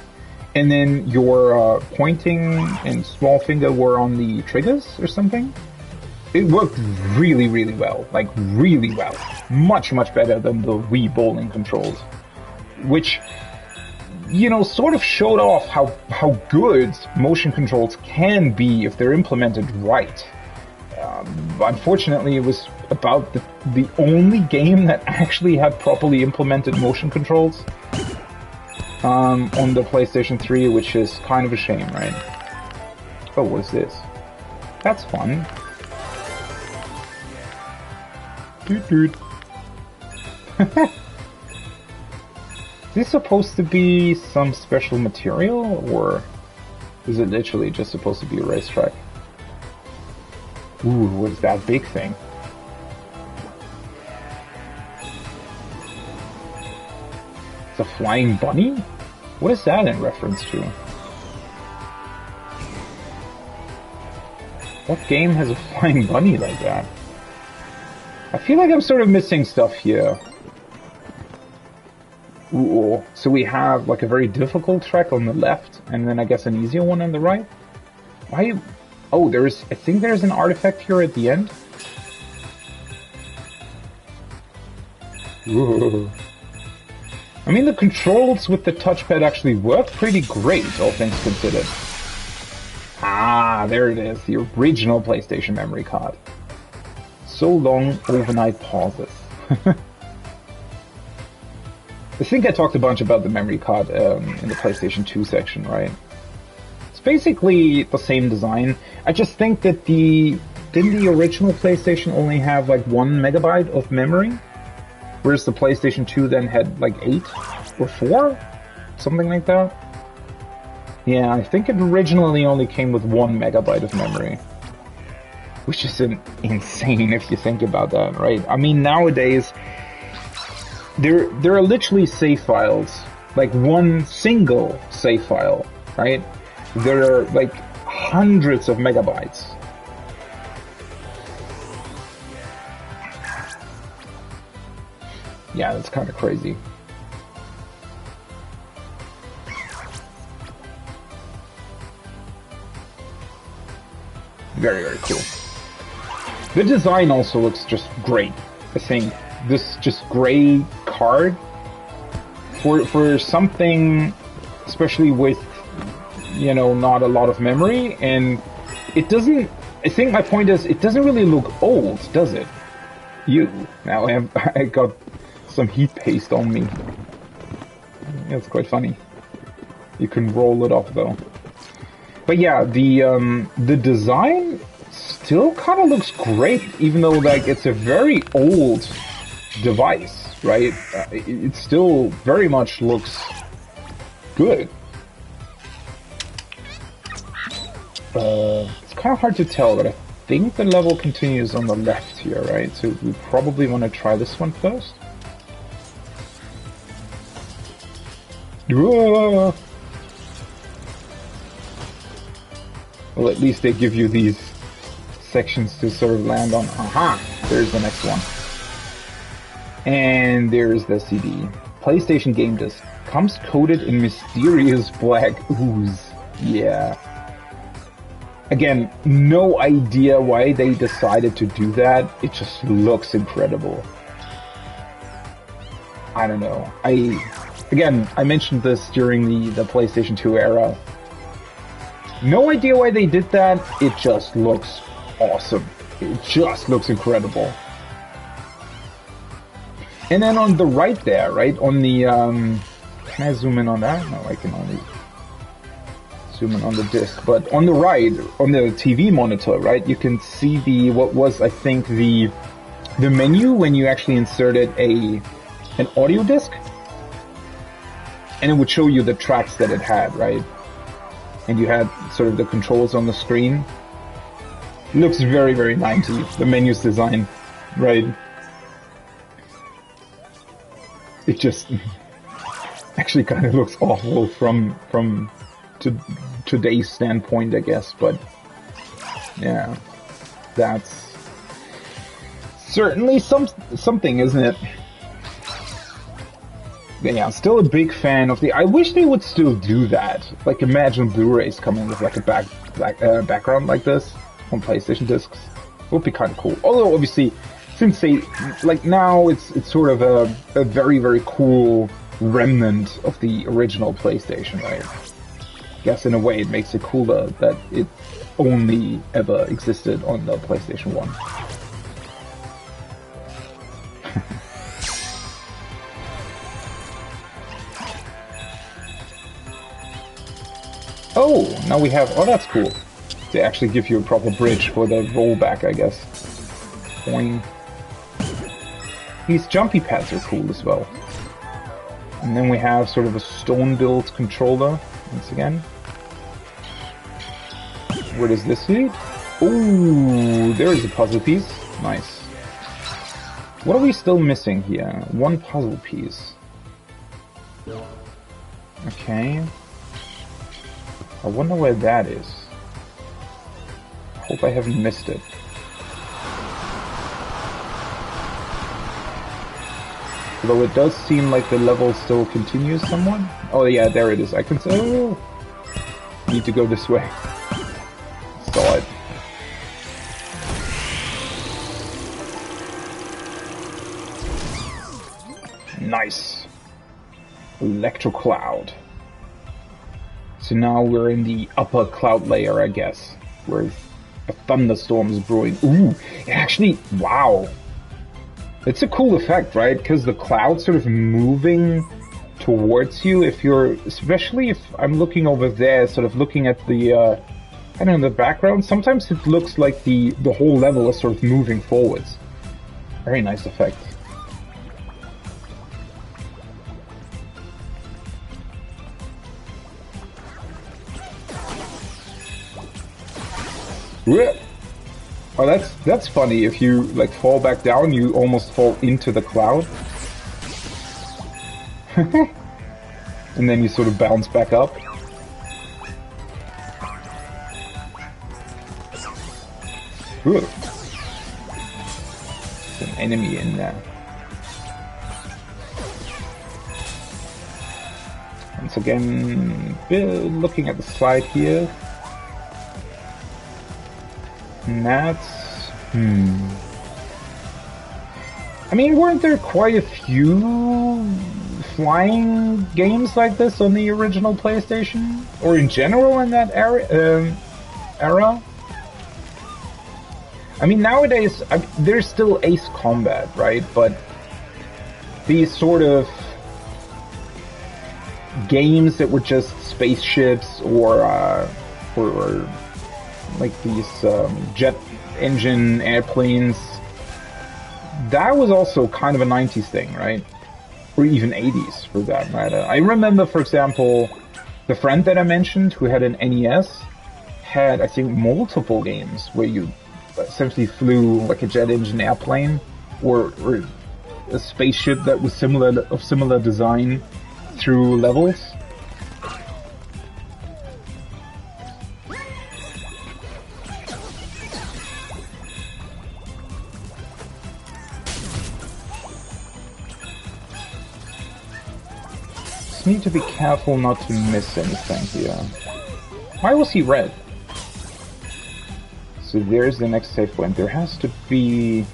S1: and then your pointing and small finger were on the triggers or something. It worked really, really well, like really well. Much, much better than the Wii bowling controls, which, you know, sort of showed off how good motion controls can be if they're implemented right. Unfortunately, it was about the only game that actually had properly implemented motion controls on the PlayStation 3, which is kind of a shame, right? Oh, what is this? That's fun. Doot doot. Is this supposed to be some special material, or is it literally just supposed to be a racetrack? Ooh, what's that big thing? It's a flying bunny? What is that in reference to? What game has a flying bunny like that? I feel like I'm sort of missing stuff here. Ooh, so we have like a very difficult track on the left, and then I guess an easier one on the right? Why? Oh, I think there's an artifact here at the end. Ooh. I mean, the controls with the touchpad actually work pretty great, all things considered. Ah, there it is, the original PlayStation memory card. So long overnight pauses. I think I talked a bunch about the memory card in the PlayStation 2 section, right? It's basically the same design. I just think that didn't the original PlayStation only have like 1 megabyte of memory? Whereas the PlayStation 2 then had like 8 or 4? Something like that? Yeah, I think it originally only came with 1 megabyte of memory. Which is insane if you think about that, right? I mean, nowadays, there are literally save files, like one single save file, right? There are like hundreds of megabytes. Yeah, that's kind of crazy. Very, very cool. The design also looks just great. I think this just gray card for something, especially with, you know, not a lot of memory, and it doesn't. I think my point is, it doesn't really look old, does it? Now I got some heat paste on me. It's quite funny. You can roll it off though. But yeah, the design still kind of looks great, even though like it's a very old device, right? It still very much looks good. It's kind of hard to tell, but I think the level continues on the left here, right? So we probably want to try this one first. Well, at least they give you these sections to sort of land on. Aha! There's the next one. And there's the CD. PlayStation game disc. Comes coated in mysterious black ooze. Yeah. Again, no idea why they decided to do that. It just looks incredible. I don't know. Again, I mentioned this during the PlayStation 2 era. No idea why they did that. It just looks awesome. It just looks incredible. And then on the right there, right, on the, can I zoom in on that? No, I can only zoom in on the disc. But on the right, on the TV monitor, right, you can see what was, I think, the menu when you actually inserted an audio disc. And it would show you the tracks that it had, right? And you had sort of the controls on the screen. Looks very, very 90s, the menu's design, right? It just actually kind of looks awful from today's standpoint, I guess, but yeah, that's certainly something, isn't it? Yeah, I'm still a big fan of I wish they would still do that. Like, imagine Blu-rays coming with like a background like this on PlayStation discs. It would be kind of cool. Although, obviously, since they like now, it's sort of a very, very cool remnant of the original PlayStation, right? I guess in a way it makes it cooler that it only ever existed on the PlayStation 1. Oh, now we have... Oh, that's cool. They actually give you a proper bridge for the rollback, I guess. Boing. These jumpy pads are cool as well. And then we have sort of a stone-built controller, once again. Where does this lead? Ooh, there is a puzzle piece. Nice. What are we still missing here? One puzzle piece. Okay. I wonder where that is. Hope I haven't missed it. Although it does seem like the level still continues somewhat. Oh yeah, there it is. I can say, oh, need to go this way. Saw it. Nice. Electro cloud. So now we're in the upper cloud layer, I guess, where a thunderstorm is brewing. Ooh, actually, wow. It's a cool effect, right? Because the cloud's sort of moving towards you. If you're, especially if I'm looking over there, sort of looking at the, I don't know, the background. Sometimes it looks like the whole level is sort of moving forwards. Very nice effect. Yeah. Oh, that's funny. If you like fall back down, you almost fall into the cloud. And then you sort of bounce back up. Ooh. There's an enemy in there. Once again, looking at the slide here. And that's... I mean, weren't there quite a few flying games like this on the original PlayStation? Or in general in that era? I mean, nowadays, there's still Ace Combat, right? But these sort of games that were just spaceships or like these jet engine airplanes, that was also kind of a 90s thing, right? Or even 80s for that matter. I remember, for example, the friend that I mentioned who had an NES had, I think, multiple games where you essentially flew like a jet engine airplane or a spaceship that was similar design through levels. Need to be careful not to miss anything here. Why was he red? So there's the next save point. There has to be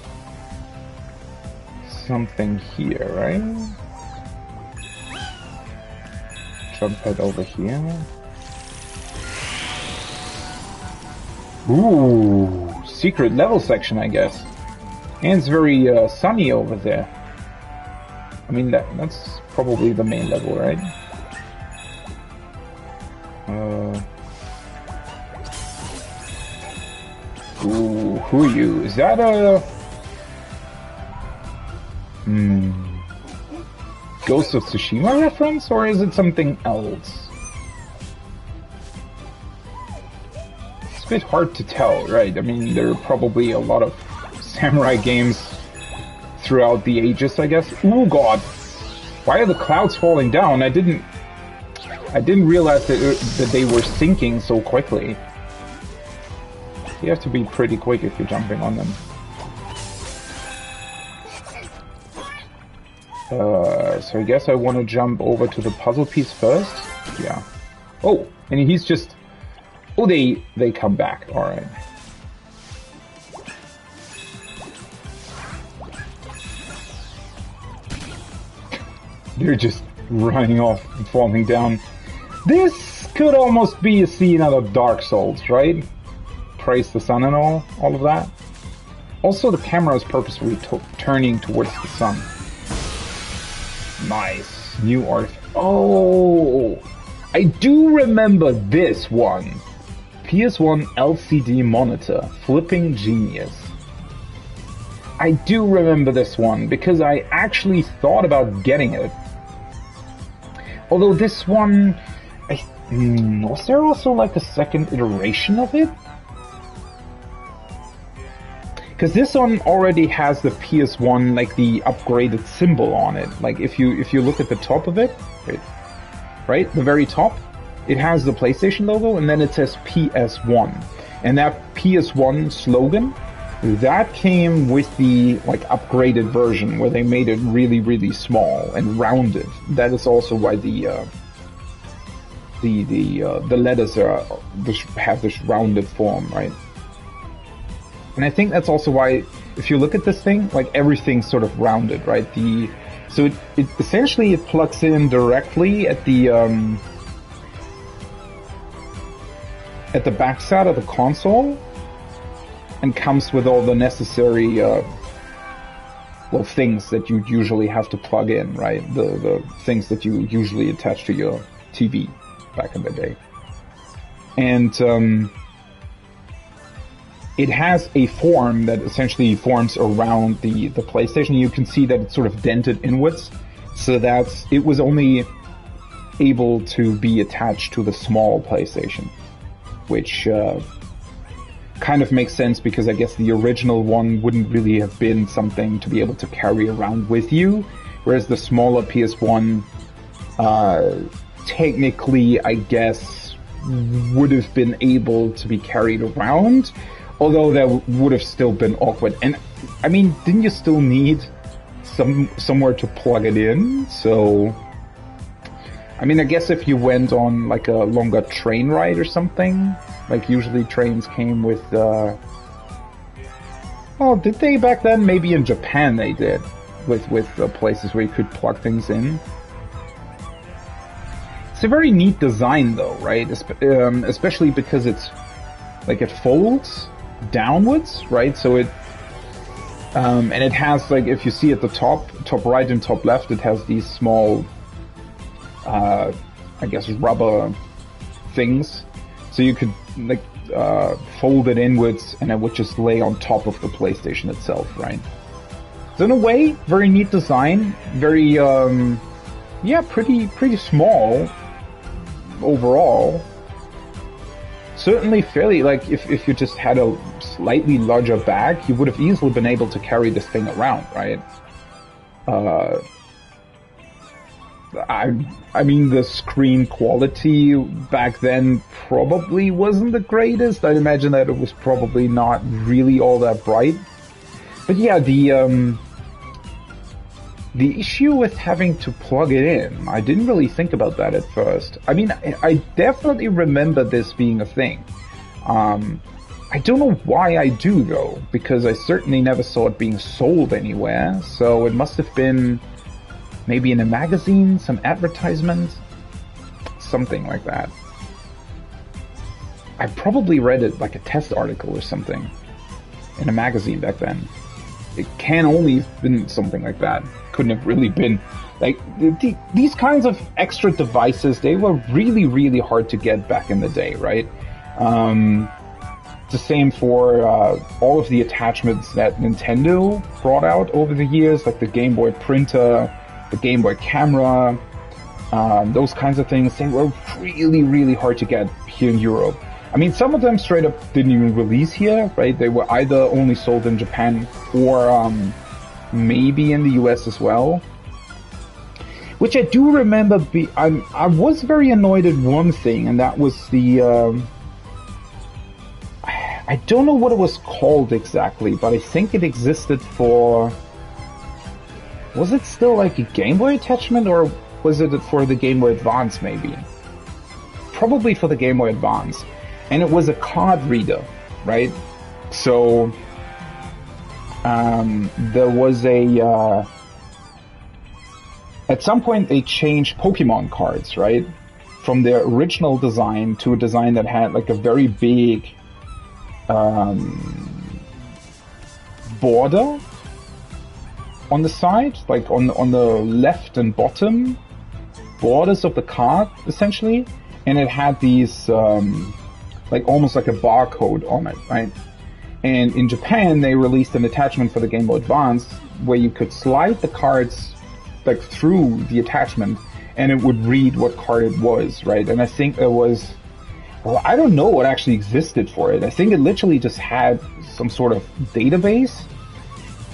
S1: something here, right? Jump head over here. Ooh, secret level section, I guess. And it's very sunny over there. I mean, that's probably the main level, right? Ooh, who are you? Is that a... Ghost of Tsushima reference, or is it something else? It's a bit hard to tell, right? I mean, there are probably a lot of samurai games throughout the ages, I guess. Ooh, God! Why are the clouds falling down? I didn't realize that they were sinking so quickly. You have to be pretty quick if you're jumping on them. So I guess I want to jump over to the puzzle piece first. Yeah. Oh, and he's just... Oh, they come back. All right. They're just running off and falling down. This could almost be a scene out of Dark Souls, right? Praise the sun and all of that. Also, the camera is purposefully turning towards the sun. Nice. New art. Oh! I do remember this one. PS1 LCD monitor, flipping genius. I do remember this one because I actually thought about getting it. Although this one, was there also like a second iteration of it? Because this one already has the PS1, like the upgraded symbol on it. Like if you look at the top of it, right, the very top, it has the PlayStation logo, and then it says PS1. And that PS1 slogan, that came with the like upgraded version where they made it really, really small and rounded. That is also why the letters have this rounded form, right? And I think that's also why, if you look at this thing, like everything's sort of rounded, right? So it essentially it plugs in directly at the backside of the console, and comes with all the necessary things that you usually have to plug in, right? The things that you usually attach to your TV back in the day. And it has a form that essentially forms around the PlayStation. You can see that it's sort of dented inwards, so that it was only able to be attached to the small PlayStation, which kind of makes sense because I guess the original one wouldn't really have been something to be able to carry around with you, whereas the smaller PS1 technically, I guess, would have been able to be carried around. Although that would have still been awkward. And, I mean, didn't you still need somewhere to plug it in? So, I mean, I guess if you went on, like, a longer train ride or something, like, usually trains came with, well, did they back then? Maybe in Japan they did, with places where you could plug things in. It's a very neat design, though, right? Especially because it's, like, it folds downwards, right? So it and it has, like, if you see at the top right and top left, it has these small I guess rubber things, so you could like fold it inwards and it would just lay on top of the PlayStation itself, right? So in a way, very neat design, very yeah, pretty small overall. Certainly fairly, like, if you just had a slightly larger bag, you would have easily been able to carry this thing around, right? I mean, the screen quality back then probably wasn't the greatest. I'd imagine that it was probably not really all that bright. But yeah, the issue with having to plug it in, I didn't really think about that at first. I mean, I definitely remember this being a thing. I don't know why I do, though, because I certainly never saw it being sold anywhere, so it must have been maybe in a magazine, some advertisement, something like that. I probably read it like a test article or something in a magazine back then. It can only have been something like that. Couldn't have really been like these kinds of extra devices. They were really, really hard to get back in the day, right? It's the same for all of the attachments that Nintendo brought out over the years, like the Game Boy printer, the Game Boy camera, those kinds of things. They were really, really hard to get here in Europe. I mean, some of them straight up didn't even release here, right? They were either only sold in Japan or maybe in the US as well. Which I do remember. I was very annoyed at one thing, and that was the. I don't know what it was called exactly, but I think it existed for. Was it still like a Game Boy attachment, or was it for the Game Boy Advance maybe? Probably for the Game Boy Advance. And it was a card reader, right? So, there was a, at some point they changed Pokemon cards, right? From their original design to a design that had like a very big, border on the side, like on the left and bottom borders of the card, essentially. and it had these like almost like a barcode on it, right? And in Japan, they released an attachment for the Game Boy Advance where you could slide the cards like through the attachment, and it would read what card it was, right? And I think it was, well, I don't know what actually existed for it. I think it literally just had some sort of database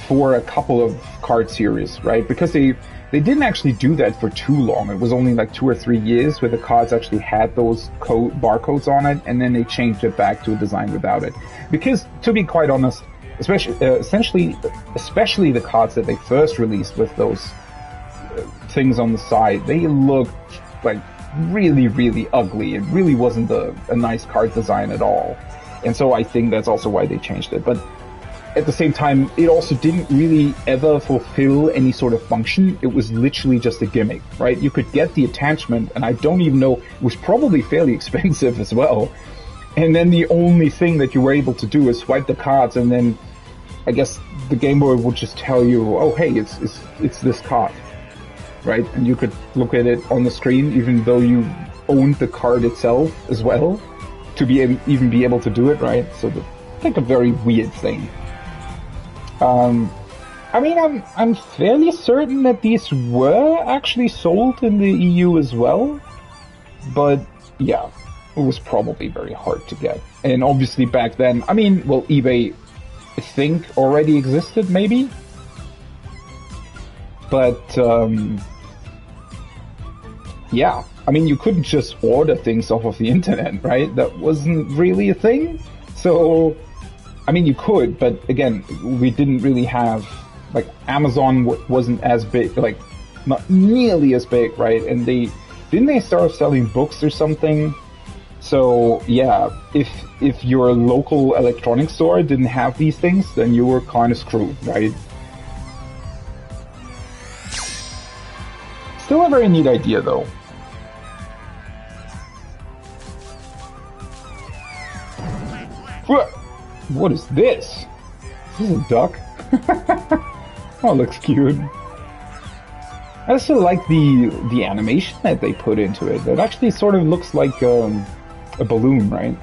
S1: for a couple of card series, right? Because they didn't actually do that for too long. It was only like 2 or 3 years where the cards actually had those barcodes on it, and then they changed it back to a design without it. Because, to be quite honest, especially the cards that they first released with those things on the side, they looked like really, really ugly. It really wasn't a nice card design at all. And so I think that's also why they changed it. But at the same time, it also didn't really ever fulfill any sort of function. It was literally just a gimmick, right? You could get the attachment, and I don't even know, it was probably fairly expensive as well. And then the only thing that you were able to do is swipe the cards, and then I guess the Game Boy would just tell you, oh, hey, it's this card, right? And you could look at it on the screen, even though you owned the card itself as well, to even be able to do it, right? So like a very weird thing. I mean, I'm fairly certain that these were actually sold in the EU as well, but yeah, it was probably very hard to get. And obviously back then, I mean, well, eBay, I think, already existed, maybe? But, yeah, I mean, you couldn't just order things off of the internet, right? That wasn't really a thing. So, I mean, you could, but again, we didn't really have, like, Amazon wasn't as big, like, not nearly as big, right? And didn't they start selling books or something? So, yeah, if your local electronics store didn't have these things, then you were kind of screwed, right? Still a very neat idea, though. What is this? Is this a duck? Oh, it looks cute. I also like the animation that they put into it. It actually sort of looks like a balloon, right?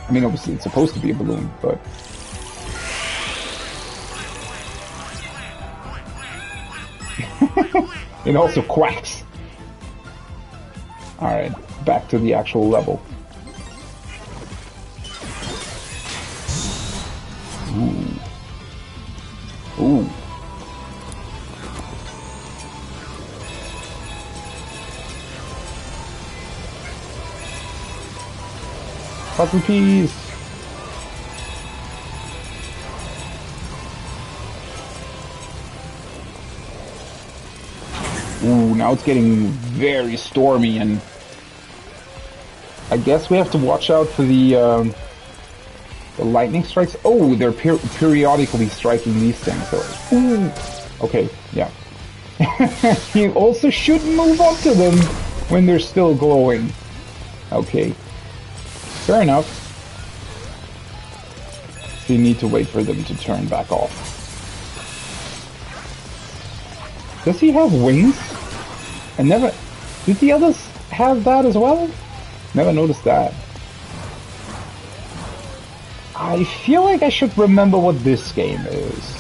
S1: I mean, obviously it's supposed to be a balloon, but... It also quacks. Alright, back to the actual level. Ooh. Ooh. Puzzle piece. Ooh, now it's getting very stormy, and I guess we have to watch out for the lightning strikes. Oh, they're periodically striking these things. So, ooh. Okay, yeah. You also shouldn't move up to them when they're still glowing. Okay. Fair enough. So you need to wait for them to turn back off. Does he have wings? I never... Did the others have that as well? Never noticed that. I feel like I should remember what this game is.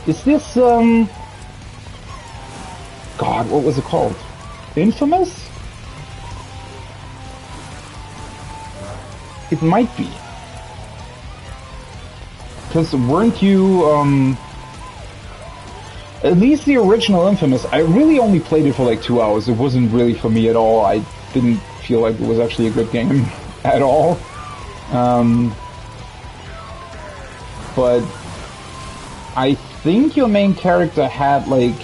S1: Is this, God, what was it called? Infamous? It might be. Because weren't you, at least the original Infamous, I really only played it for like 2 hours. It wasn't really for me at all. I didn't feel like it was actually a good game at all. But I think your main character had, like,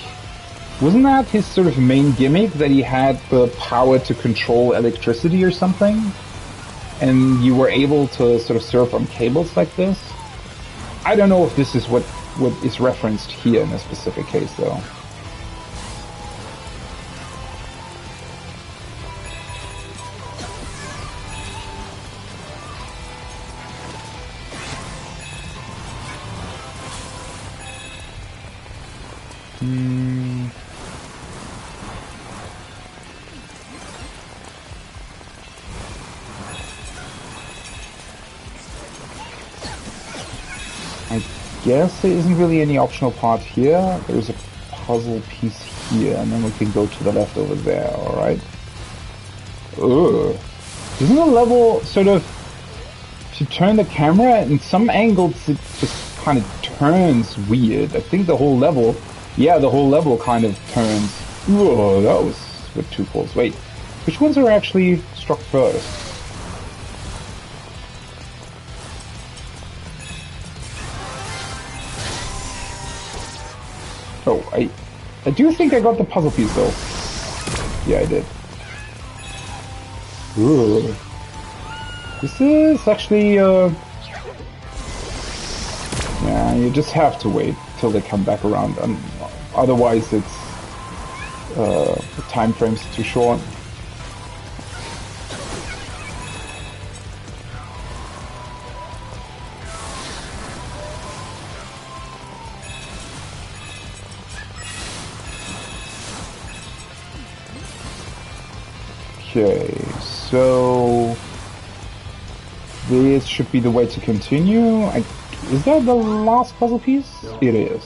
S1: wasn't that his sort of main gimmick, that he had the power to control electricity or something? And you were able to sort of surf on cables like this? I don't know if this is what is referenced here in a specific case, though. I guess there isn't really any optional part here. There's a puzzle piece here, and then we can go to the left over there, alright? Ugh. Isn't the level sort of... If you turn the camera, in some angles it just kind of turns weird. I think the whole level... Yeah, the whole level kind of turns... Ugh, that was with two falls. Wait, which ones are actually struck first? Oh, I do think I got the puzzle piece though. Yeah, I did. Ooh. This is actually, yeah, you just have to wait till they come back around. Otherwise, it's, the time frame's too short. Okay, so this should be the way to continue. Is that the last puzzle piece? It is.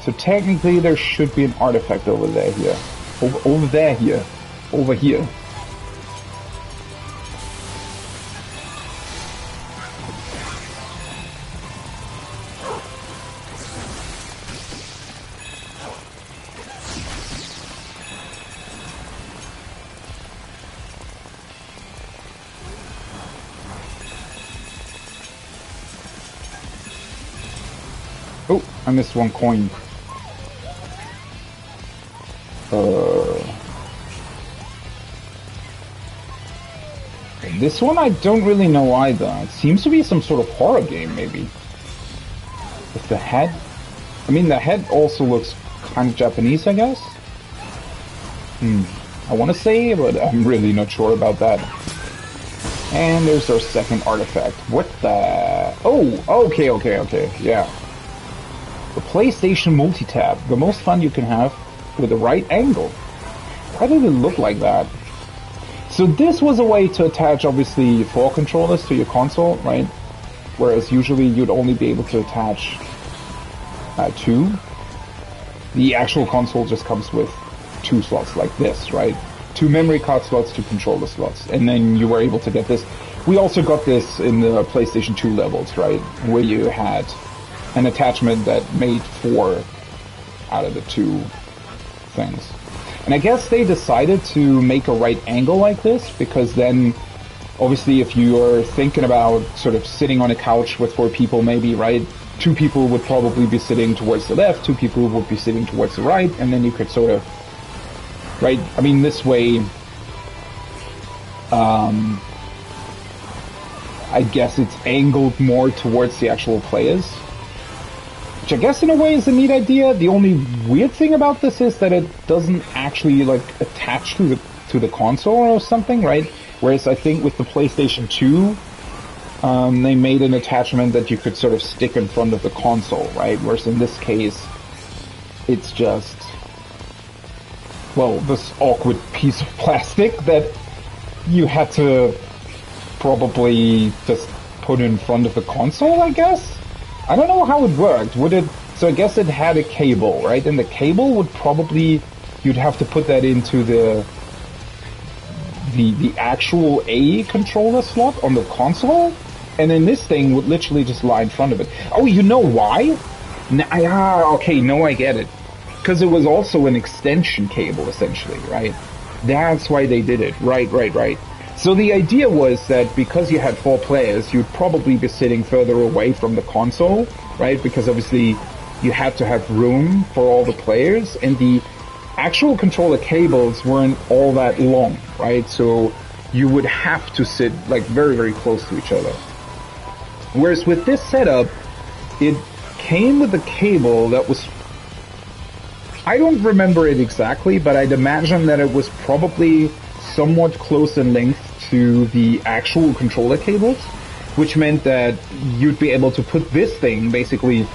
S1: So technically there should be an artifact over there here. Over there here. Over here. Oh, I missed one coin. This one I don't really know either. It seems to be some sort of horror game, maybe. With the head? I mean, the head also looks kind of Japanese, I guess? I want to say, but I'm really not sure about that. And there's our second artifact. What the... Oh, okay, yeah. The PlayStation multi-tab. The most fun you can have with the right angle. Why did it look like that? So this was a way to attach, obviously, 4 controllers to your console, right? Whereas usually you'd only be able to attach 2. The actual console just comes with 2 slots like this, right? 2 memory card slots, 2 controller slots. And then you were able to get this. We also got this in the PlayStation 2 levels, right? Where you had an attachment that made 4 out of the 2 things. And I guess they decided to make a right angle like this because then, obviously, if you're thinking about sort of sitting on a couch with 4 people maybe, right? 2 people would probably be sitting towards the left, 2 people would be sitting towards the right, and then you could sort of, right? I mean, this way, I guess it's angled more towards the actual players. Which I guess in a way is a neat idea. The only weird thing about this is that it doesn't actually like attach to the console or something, right? Whereas I think with the PlayStation 2, they made an attachment that you could sort of stick in front of the console, right? Whereas in this case, it's just, well, this awkward piece of plastic that you had to probably just put in front of the console, I guess? I don't know how it worked. Would it... So I guess it had a cable, right? And the cable would probably... You'd have to put that into the actual A controller slot on the console? And then this thing would literally just lie in front of it. Oh, you know why? Okay, no, I get it. Because it was also an extension cable, essentially, right? That's why they did it. Right. So the idea was that because you had 4 players, you'd probably be sitting further away from the console, right? Because obviously you had to have room for all the players, and the actual controller cables weren't all that long, right? So you would have to sit like very, very close to each other. Whereas with this setup, it came with a cable that was... I don't remember it exactly, but I'd imagine that it was probably somewhat close in length to the actual controller cables, which meant that you'd be able to put this thing basically,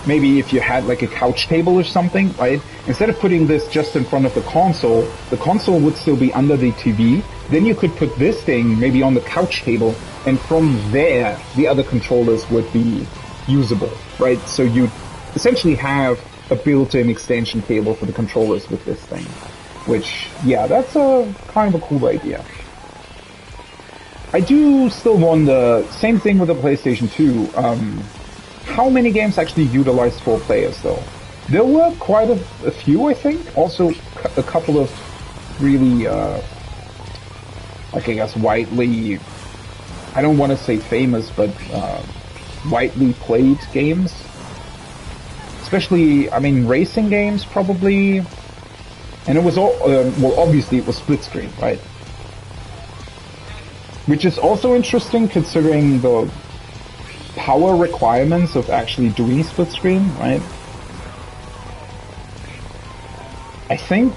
S1: maybe if you had like a couch table or something, right? Instead of putting this just in front of the console would still be under the TV. Then you could put this thing maybe on the couch table, and from there the other controllers would be usable, right? So you essentially have a built-in extension cable for the controllers with this thing, which, yeah, that's a kind of a cool idea. I do still wonder, same thing with the PlayStation 2, how many games actually utilized 4 players though? There were quite a few, I think. Also, a couple of really, like I guess widely, I don't want to say famous, but widely played games. Especially, I mean, racing games probably. And it was all, well, obviously it was split screen, right? Which is also interesting considering the power requirements of actually doing split screen, right? I think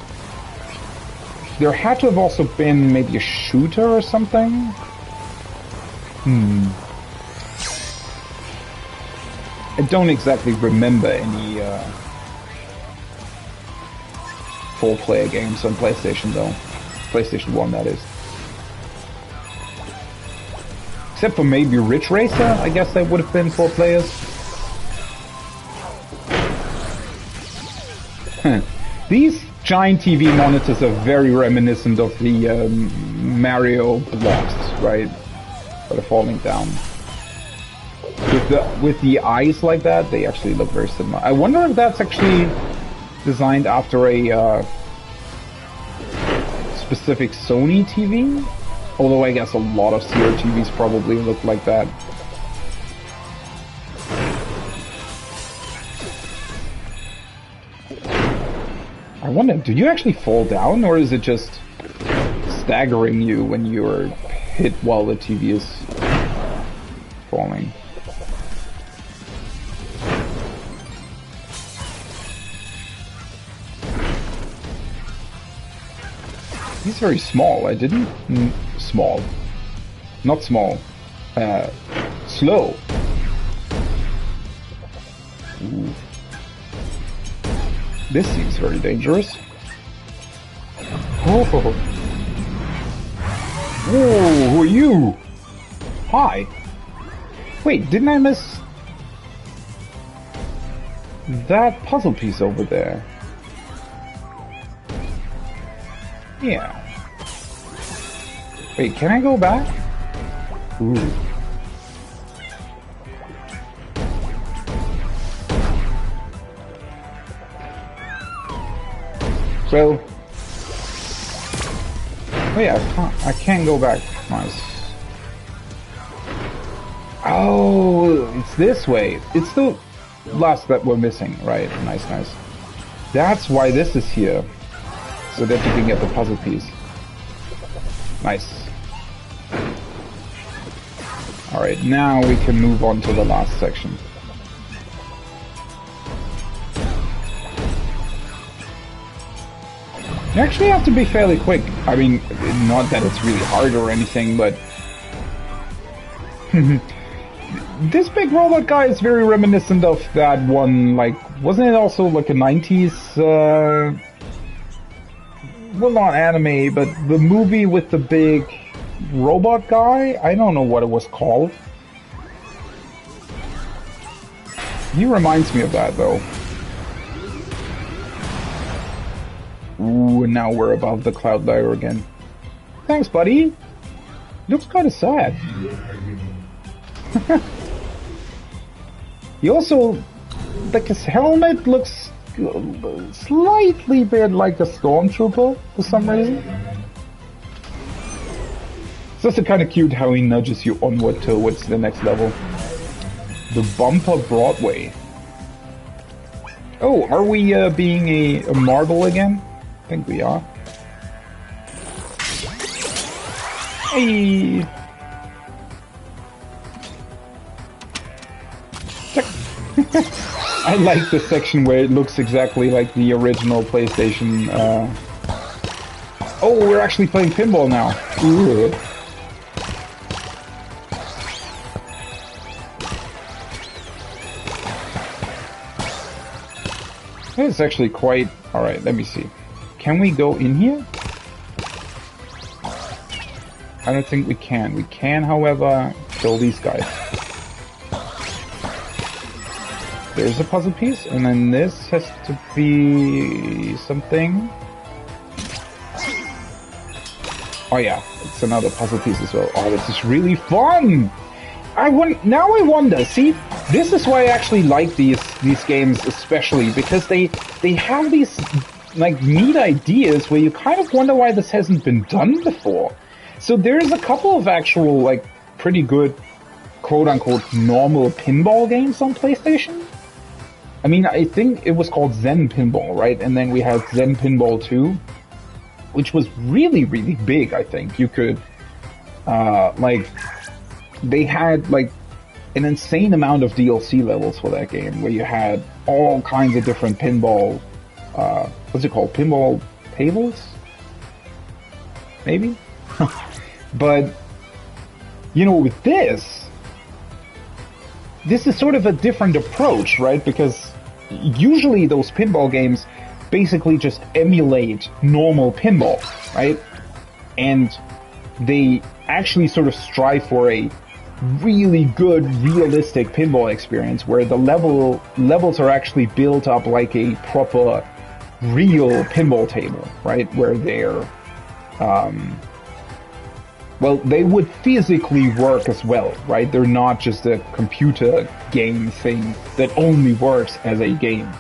S1: there had to have also been maybe a shooter or something. I don't exactly remember any 4-player games on PlayStation though. PlayStation 1, that is. Except for maybe Ridge Racer, I guess that would have been 4 players. These giant TV monitors are very reminiscent of the Mario blocks, right? That are falling down. With the eyes like that, they actually look very similar. I wonder if that's actually designed after a specific Sony TV? Although I guess a lot of Sierra TVs probably look like that. I wonder, do you actually fall down, or is it just staggering you when you're hit while the TV is falling? He's very small. I didn't... small. Not small. Slow. Ooh. This seems very dangerous. Oh. Whoa, who are you? Hi. Wait, didn't I miss that puzzle piece over there? Yeah. Wait, can I go back? Ooh. So, oh yeah, I can't go back. Nice. Oh, it's this way. It's the last that we're missing, right? Nice, nice. That's why this is here. So that you can get the puzzle piece. Nice. Alright, now we can move on to the last section. You actually have to be fairly quick. I mean, not that it's really hard or anything, but... this big robot guy is very reminiscent of that one, like... Wasn't it also like a 90s... well, not anime, but the movie with the big robot guy? I don't know what it was called. He reminds me of that, though. Ooh, and now we're above the cloud layer again. Thanks, buddy. Looks kind of sad. He also... like, his helmet looks... slightly bit like a stormtrooper for some reason. It's also kind of cute how he nudges you onward towards the next level. The Bumper Broadway. Oh, are we being a marble again? I think we are. Hey! I like the section where it looks exactly like the original PlayStation. Oh, we're actually playing pinball now. Ooh. It's actually quite... Alright, let me see. Can we go in here? I don't think we can. We can, however, kill these guys. There's a puzzle piece, and then this has to be something. Oh yeah, it's another puzzle piece as well. Oh, this is really fun! Now I wonder, see, this is why I actually like these games especially, because they have these, like, neat ideas where you kind of wonder why this hasn't been done before. So there's a couple of actual, like, pretty good, quote-unquote, normal pinball games on PlayStation. I mean, I think it was called Zen Pinball, right? And then we had Zen Pinball 2, which was really, really big, I think. You could, like, they had, like, an insane amount of DLC levels for that game, where you had all kinds of different pinball, what's it called? Pinball tables? Maybe? But, you know, with this is sort of a different approach, right? Because usually those pinball games basically just emulate normal pinball, right? And they actually sort of strive for a really good, realistic pinball experience where the levels are actually built up like a proper, real pinball table, right? Where they're, well, they would physically work as well, right? They're not just a computer game thing that only works as a game,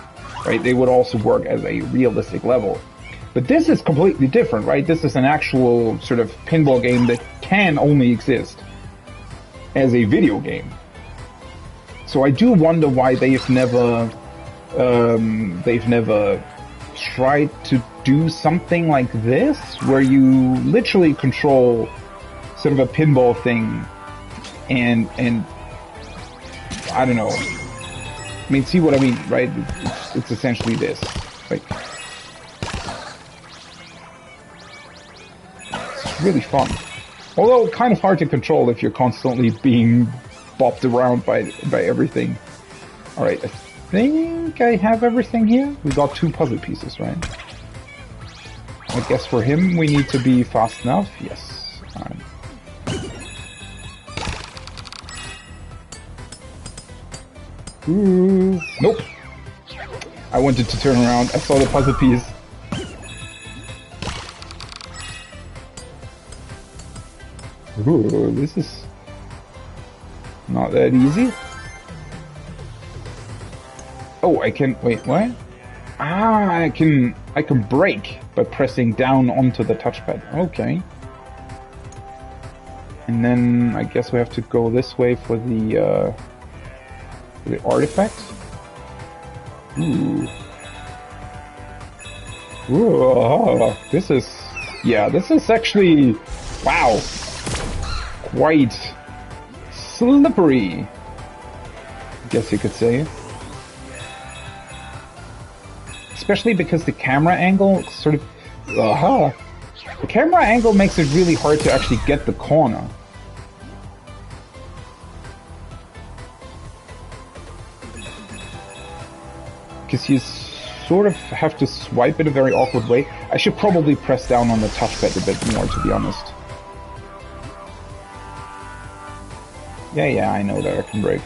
S1: right? They would also work as a realistic level. But this is completely different, right? This is an actual sort of pinball game that can only exist as a video game. So I do wonder why they've never tried to do something like this, where you literally control sort of a pinball thing, and I don't know. I mean, see what I mean, right? It's essentially this. Like, it's really fun. Although kind of hard to control if you're constantly being bopped around by everything. All right, I think I have everything here. We got 2 puzzle pieces, right? I guess for him we need to be fast enough. Yes. Ooh. Nope. I wanted to turn around. I saw the puzzle piece. Ooh, this is not that easy. Oh, I can wait. What? Ah, I can brake by pressing down onto the touchpad. Okay. And then I guess we have to go this way for the artifact. Ooh. Ooh, this is actually, wow, quite slippery, I guess you could say. Especially because the camera angle sort of, the camera angle makes it really hard to actually get the corner. Because you sort of have to swipe in a very awkward way. I should probably press down on the touchpad a bit more, to be honest. Yeah, I know that I can brake.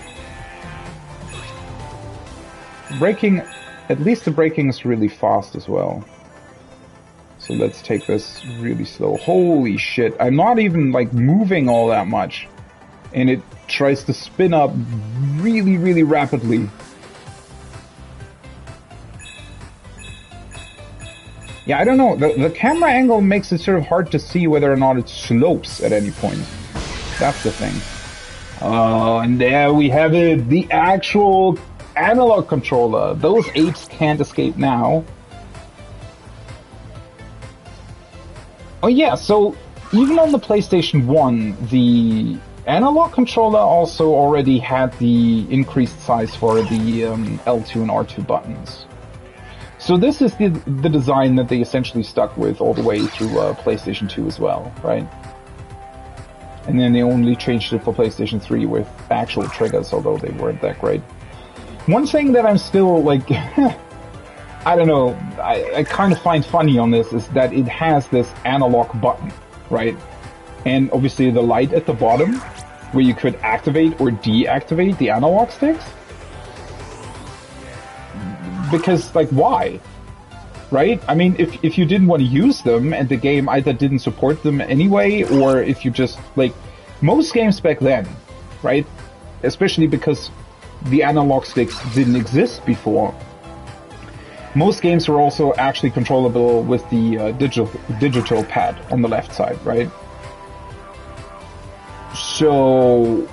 S1: Braking, at least the braking is really fast as well. So let's take this really slow. Holy shit, I'm not even like moving all that much. And it tries to spin up really, really rapidly. Yeah, I don't know. The camera angle makes it sort of hard to see whether or not it slopes at any point. That's the thing. Oh, and there we have it. The actual analog controller. Those apes can't escape now. Oh yeah, so even on the PlayStation 1, the analog controller also already had the increased size for the L2 and R2 buttons. So this is the design that they essentially stuck with all the way through PlayStation 2 as well, right? And then they only changed it for PlayStation 3 with actual triggers, although they weren't that great. One thing that I'm still, like, I don't know, I kind of find funny on this is that it has this analog button, right? And obviously the light at the bottom, where you could activate or deactivate the analog sticks. because, like, why? Right? I mean, if you didn't want to use them and the game either didn't support them anyway, or if you just, like, most games back then, right? Especially because the analog sticks didn't exist before. Most games were also actually controllable with the digital pad on the left side, right? So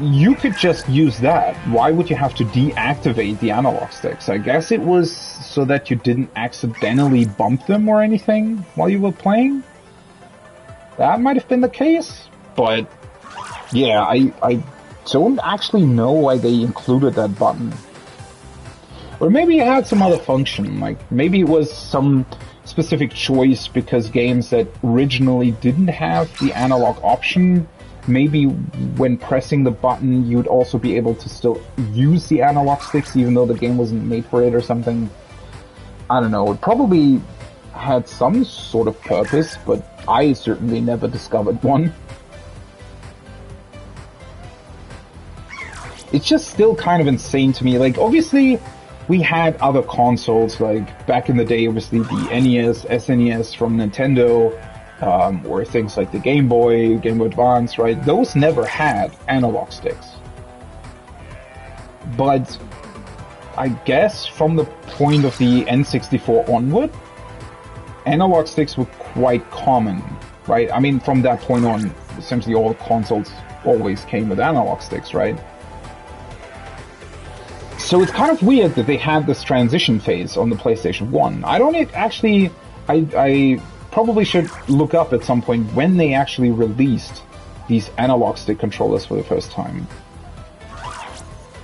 S1: you could just use that. Why would you have to deactivate the analog sticks? I guess it was so that you didn't accidentally bump them or anything while you were playing. That might have been the case, but yeah, I don't actually know why they included that button. Or maybe it had some other function, like maybe it was some specific choice because games that originally didn't have the analog option, maybe when pressing the button you'd also be able to still use the analog sticks even though the game wasn't made for it or something. I don't know, it probably had some sort of purpose, but I certainly never discovered one. It's just still kind of insane to me. Like, obviously, we had other consoles, like, back in the day, obviously, the NES, SNES from Nintendo, or things like the Game Boy Advance, right? Those never had analog sticks. But I guess from the point of the N64 onward, analog sticks were quite common, right? I mean, from that point on, essentially all consoles always came with analog sticks, right? So it's kind of weird that they had this transition phase on the PlayStation 1. I don't actually... I probably should look up at some point when they actually released these analog stick controllers for the first time.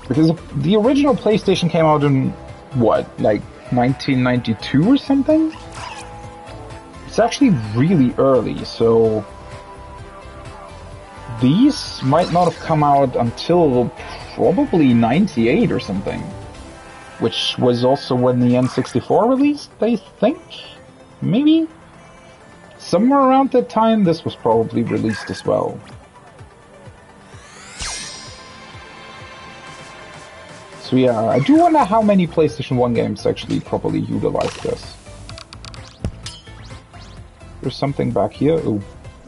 S1: Because the original PlayStation came out in, what, like 1992 or something? It's actually really early, so... These might not have come out until probably 98 or something. Which was also when the N64 released, I think? Maybe? Somewhere around that time, this was probably released as well. So yeah, I do wonder how many PlayStation 1 games actually properly utilize this. There's something back here.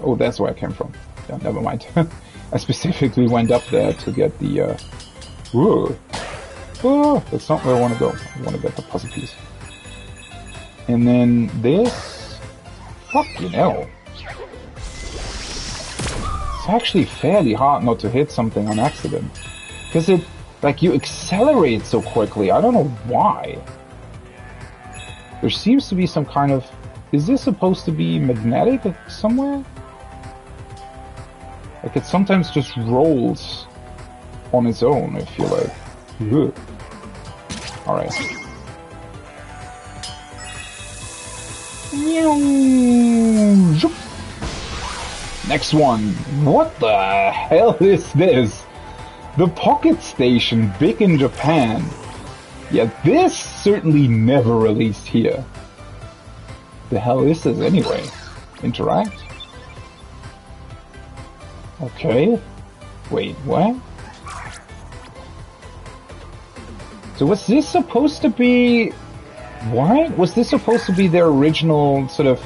S1: Oh, that's where I came from. Yeah, never mind. I specifically went up there to get the, oh, that's not where I want to go. I want to get the puzzle piece. And then this... Fucking hell. It's actually fairly hard not to hit something on accident. Because it, like, you accelerate so quickly. I don't know why. There seems to be some kind of... Is this supposed to be magnetic somewhere? Like, it sometimes just rolls on its own, I feel like. Ugh. Alright. Next one. What the hell is this? The Pocket Station, big in Japan. Yeah, this certainly never released here. The hell is this anyway? Interact? Okay. Wait, what? So was this supposed to be... What? Was this supposed to be their original sort of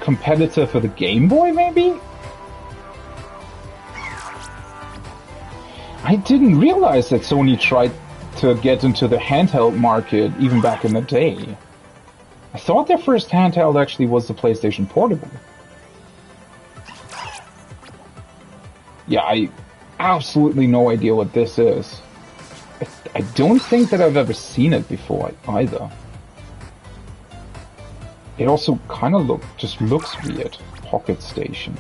S1: competitor for the Game Boy, maybe? I didn't realize that Sony tried to get into the handheld market even back in the day. I thought their first handheld actually was the PlayStation Portable. Yeah, I absolutely no idea what this is. I don't think that I've ever seen it before either. It also kind of looks weird. Pocket Station.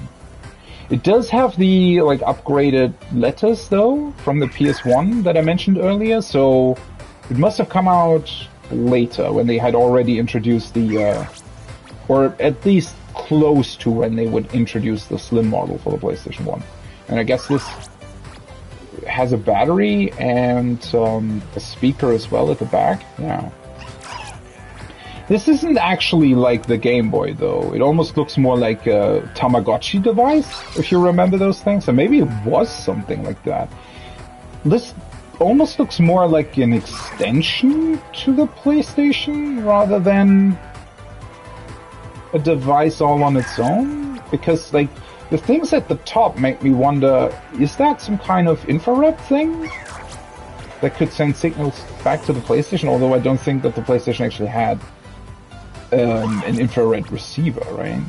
S1: It does have the like upgraded letters though from the PS1 that I mentioned earlier, so it must have come out later when they had already introduced the, or at least close to when they would introduce the slim model for the PlayStation 1. And I guess this has a battery and a speaker as well at the back. Yeah. This isn't actually like the Game Boy though. It almost looks more like a Tamagotchi device, if you remember those things. And maybe it was something like that. This almost looks more like an extension to the PlayStation rather than a device all on its own. Because, like, the things at the top make me wonder, is that some kind of infrared thing that could send signals back to the PlayStation? Although I don't think that the PlayStation actually had an infrared receiver, right?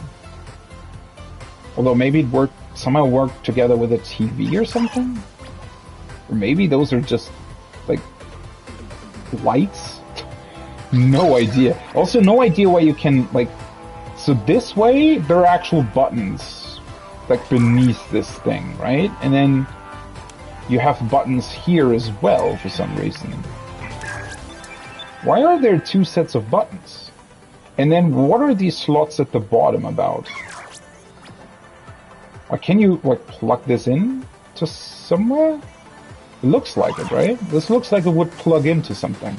S1: Although maybe it somehow worked together with a TV or something? Or maybe those are just, like, lights? No idea. Also, no idea why you can, like... So this way, there are actual buttons, like, beneath this thing, right? And then you have buttons here as well, for some reason. Why are there two sets of buttons? And then what are these slots at the bottom about? Or can you, like, plug this in to somewhere? It looks like it, right? This looks like it would plug into something.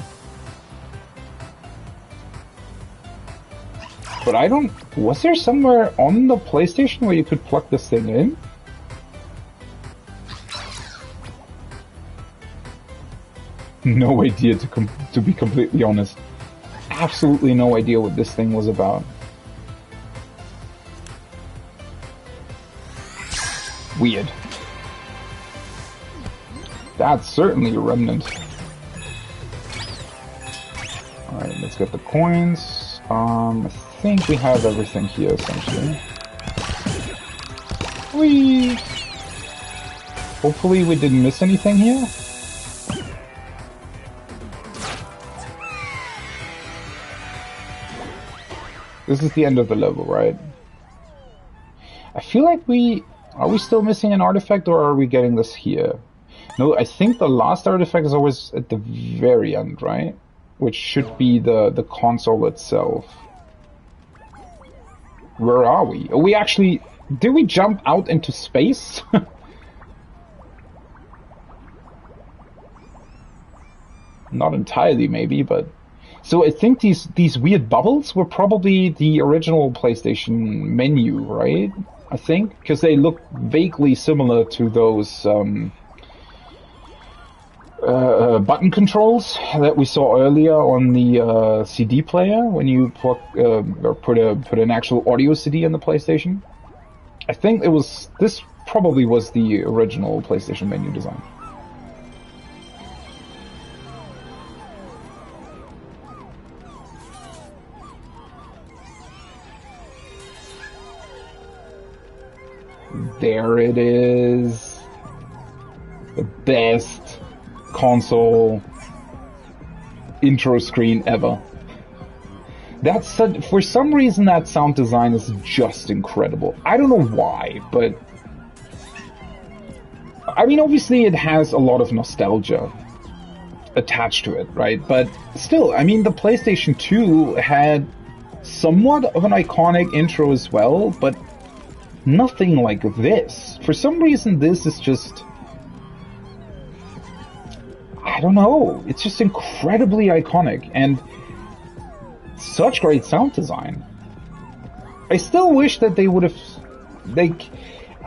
S1: But I don't... Was there somewhere on the PlayStation where you could plug this thing in? No idea, to be completely honest. Absolutely no idea what this thing was about. Weird. That's certainly a remnant. Alright, let's get the coins. I think we have everything here, essentially. Whee! Hopefully we didn't miss anything here. This is the end of the level, right? I feel like are we still missing an artifact, or are we getting this here? No, I think the last artifact is always at the very end, right? Which should be the console itself. Where are we? Are we actually... Did we jump out into space? Not entirely, maybe, but... So I think these weird bubbles were probably the original PlayStation menu, right? I think? Because they look vaguely similar to those button controls that we saw earlier on the CD player when you plug or put an actual audio CD in the PlayStation. I think this probably was the original PlayStation menu design. There it is. The best console intro screen ever. For some reason that sound design is just incredible. I don't know why, but I mean, obviously it has a lot of nostalgia attached to it, right? But still, I mean, the PlayStation 2 had somewhat of an iconic intro as well, but nothing like this. For some reason, this is just... I don't know. It's just incredibly iconic and such great sound design. I still wish that they would have...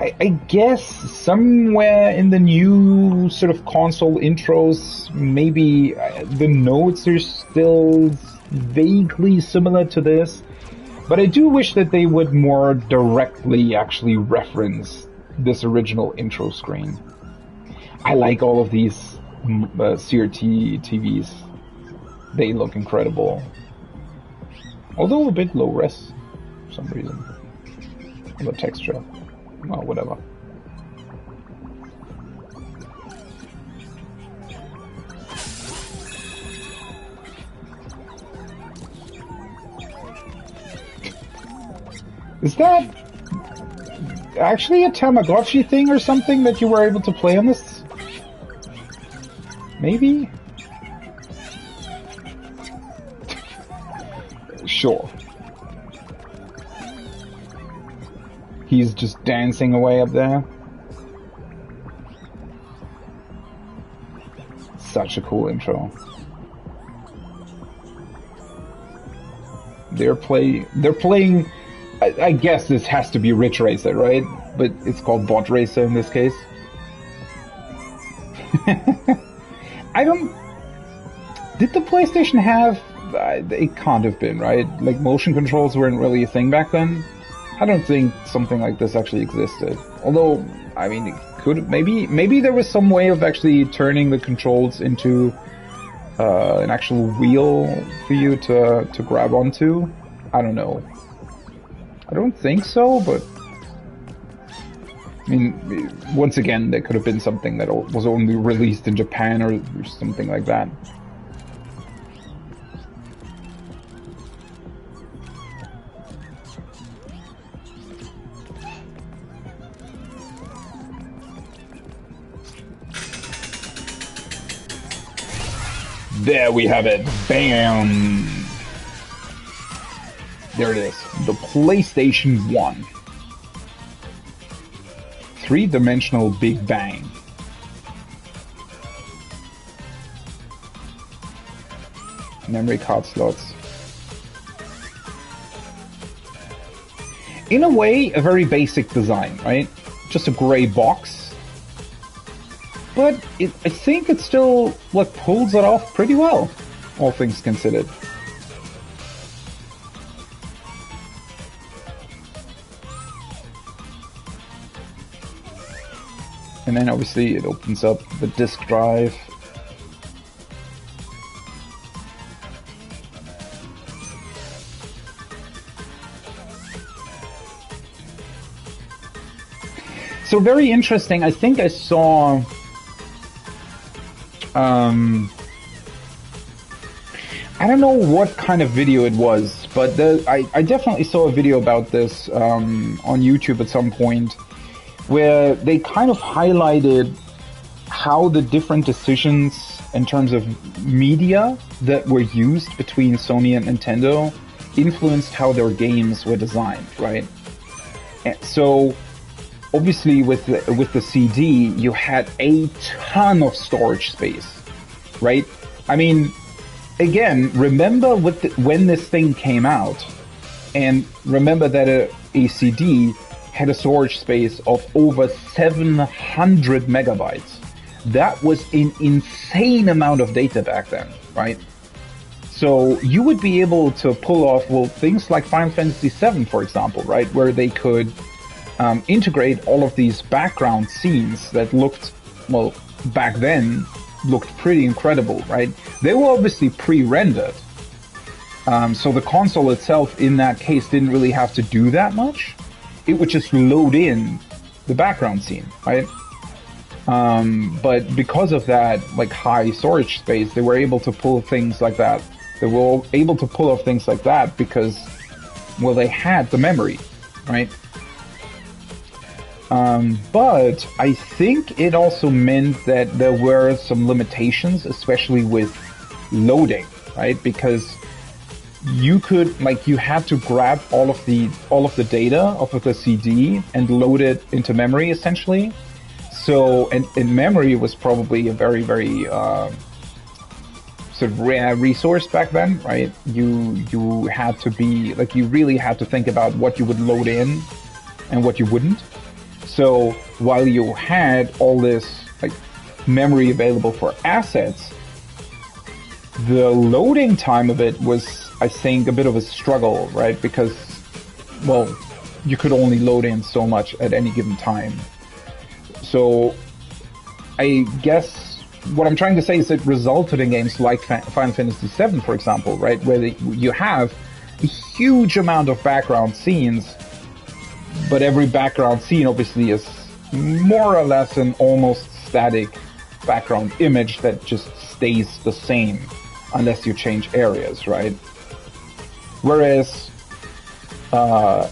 S1: I guess somewhere in the new sort of console intros, maybe the notes are still vaguely similar to this. But I do wish that they would more directly actually reference this original intro screen. I like all of these CRT TVs. They look incredible. Although a bit low res for some reason. The texture. Well, whatever. Is that actually a Tamagotchi thing or something that you were able to play on this? Maybe? Sure. He's just dancing away up there. Such a cool intro. They're playing... I guess this has to be Ridge Racer, right? But it's called Bot Racer in this case. I don't... Did the PlayStation have... it can't have been, right? Like, motion controls weren't really a thing back then. I don't think something like this actually existed. Although, I mean, it could... Maybe there was some way of actually turning the controls into an actual wheel for you to grab onto. I don't know. I don't think so, but... I mean, once again, there could have been something that was only released in Japan or something like that. There we have it. Bam! There it is. The PlayStation 1. Three-dimensional Big Bang. Memory card slots. In a way, a very basic design, right? Just a gray box. But I think it still pulls it off pretty well, all things considered. And then obviously it opens up the disk drive. So very interesting. I think I saw I don't know what kind of video it was, but I definitely saw a video about this on YouTube at some point, where they kind of highlighted how the different decisions in terms of media that were used between Sony and Nintendo influenced how their games were designed, right? And so obviously with the CD, you had a ton of storage space, right? I mean, again, remember when this thing came out, and remember that a CD had a storage space of over 700 megabytes. That was an insane amount of data back then, right? So you would be able to pull off, well, things like Final Fantasy VII, for example, right? Where they could integrate all of these background scenes that looked, well, back then, looked pretty incredible, right? They were obviously pre-rendered. So the console itself, in that case, didn't really have to do that much. It would just load in the background scene, right? But because of that, high storage space, they were able to pull things like that. They were able to pull off things like that because, well, they had the memory, right? But I think it also meant that there were some limitations, especially with loading, right? Because you could, you had to grab all of the data off of the CD and load it into memory, essentially. So, and memory was probably a very, very sort of rare resource back then, right? You had to be, you really had to think about what you would load in and what you wouldn't. So while you had all this memory available for assets, the loading time of it was, I think, a bit of a struggle, right? Because, well, you could only load in so much at any given time. So I guess what I'm trying to say is it resulted in games like Final Fantasy VII, for example, right? Where you have a huge amount of background scenes, but every background scene obviously is more or less an almost static background image that just stays the same unless you change areas, right? Whereas the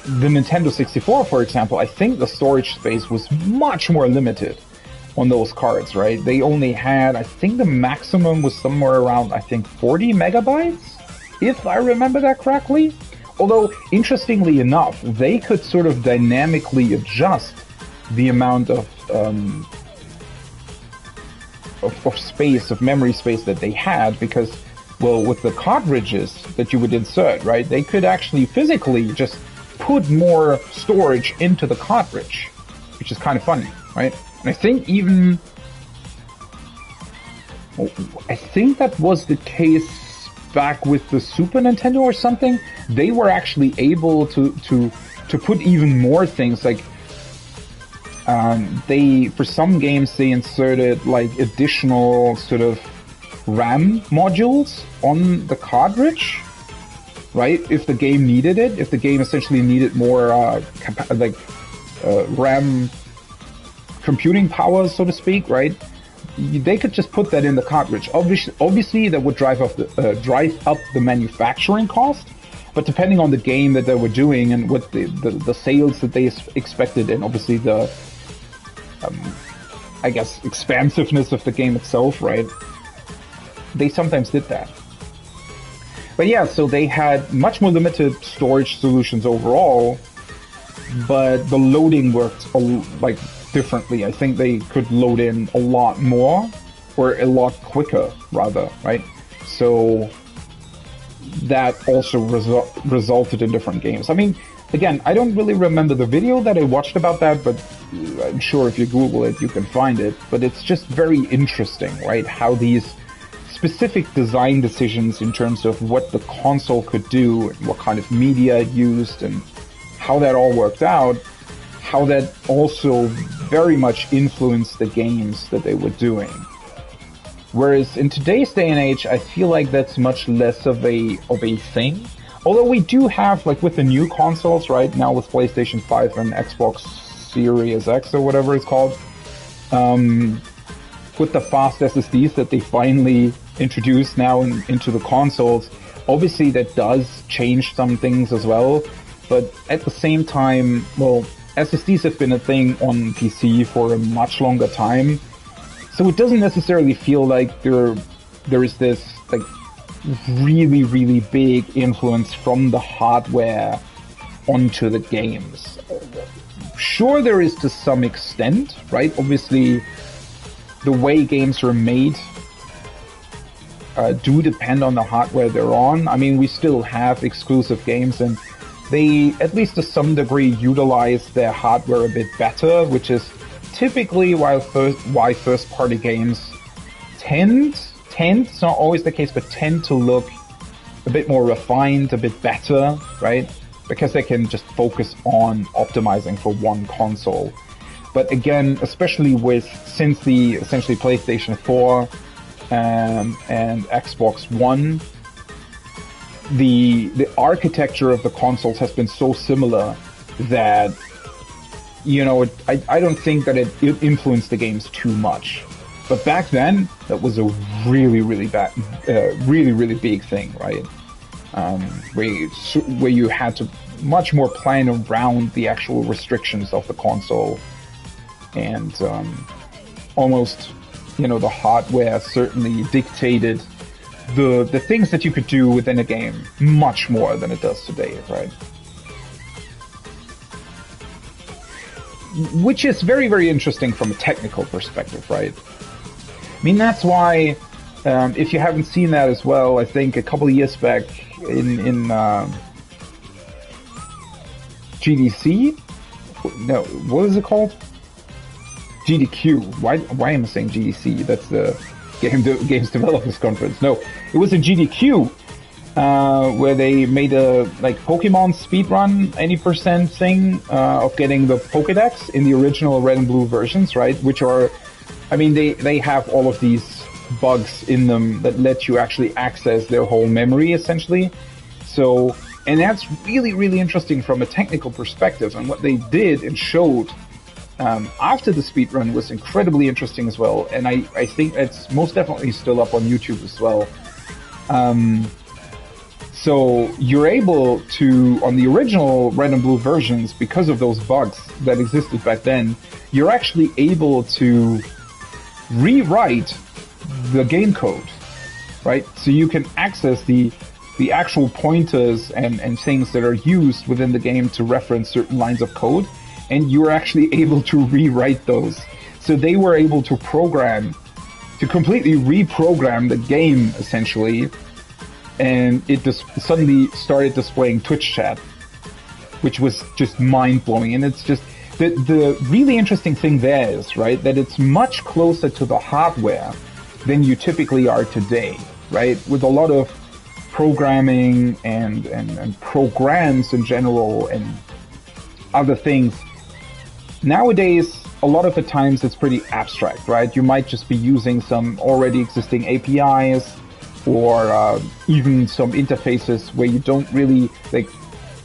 S1: Nintendo 64, for example, I think the storage space was much more limited on those cards, right? They only had, I think the maximum was somewhere around, 40 megabytes, if I remember that correctly. Although, interestingly enough, they could sort of dynamically adjust the amount of space, of memory space that they had, because, well, with the cartridges that you would insert, right, they could actually physically just put more storage into the cartridge, which is kind of funny, right? And I think even I think that was the case back with the Super Nintendo or something. They were actually able to put even more things, like for some games they inserted like additional sort of RAM modules on the cartridge, right? If the game needed it, if the game essentially needed more RAM computing power, so to speak, right? They could just put that in the cartridge. Obviously that would drive up the manufacturing cost, but depending on the game that they were doing and what the sales that they expected, and obviously the I guess expansiveness of the game itself, right? They sometimes did that. But yeah, so they had much more limited storage solutions overall, but the loading worked like differently. I think they could load in a lot more, or a lot quicker rather, right? So that also resulted in different games. I mean, again, I don't really remember the video that I watched about that, but I'm sure if you Google it, you can find it. But it's just very interesting, right? How these specific design decisions in terms of what the console could do, and what kind of media it used, and how that all worked out, how that also very much influenced the games that they were doing. Whereas in today's day and age, I feel like that's much less of a thing. Although we do have, like with the new consoles, right, now with PlayStation 5 and Xbox Series X or whatever it's called, with the fast SSDs that they finally introduced now into the consoles, obviously that does change some things as well. But at the same time, well, SSDs have been a thing on PC for a much longer time, so it doesn't necessarily feel like there is this like really, really big influence from the hardware onto the games. Sure, there is to some extent, right? Obviously, the way games are made do depend on the hardware they're on. I mean, we still have exclusive games, and they, at least to some degree, utilize their hardware a bit better, which is typically why first-party games tend, it's not always the case, but tend to look a bit more refined, a bit better, right? Because they can just focus on optimizing for one console. But again, especially since the essentially PlayStation 4 and Xbox One, the architecture of the consoles has been so similar that, you know, I don't think that it influenced the games too much. But back then, that was a really, really big thing, right? Where you had to much more plan around the actual restrictions of the console, and almost, you know, the hardware certainly dictated the things that you could do within a game much more than it does today, right? Which is very, very interesting from a technical perspective, right? I mean, that's why, if you haven't seen that as well, I think a couple of years back in GDC? No, what is it called? GDQ. Why am I saying GDC? That's the Games Developers Conference. No, it was in GDQ, where they made a Pokemon speedrun any % thing of getting the Pokédex in the original red and blue versions, right? Which are, I mean, they have all of these bugs in them that let you actually access their whole memory, essentially. So, and that's really, really interesting from a technical perspective. And what they did and showed after the speedrun was incredibly interesting as well. And I think it's most definitely still up on YouTube as well. So you're able to, on the original red and blue versions, because of those bugs that existed back then, you're actually able to rewrite the game code, right? So you can access the actual pointers and things that are used within the game to reference certain lines of code, and you're actually able to rewrite those. So they were able to completely reprogram the game, essentially, and it just suddenly started displaying Twitch chat, which was just mind-blowing. And it's just, the really interesting thing there is, right, that it's much closer to the hardware than you typically are today, right? With a lot of programming and programs in general and other things. Nowadays, a lot of the times it's pretty abstract, right? You might just be using some already existing APIs or even some interfaces where you don't really, like,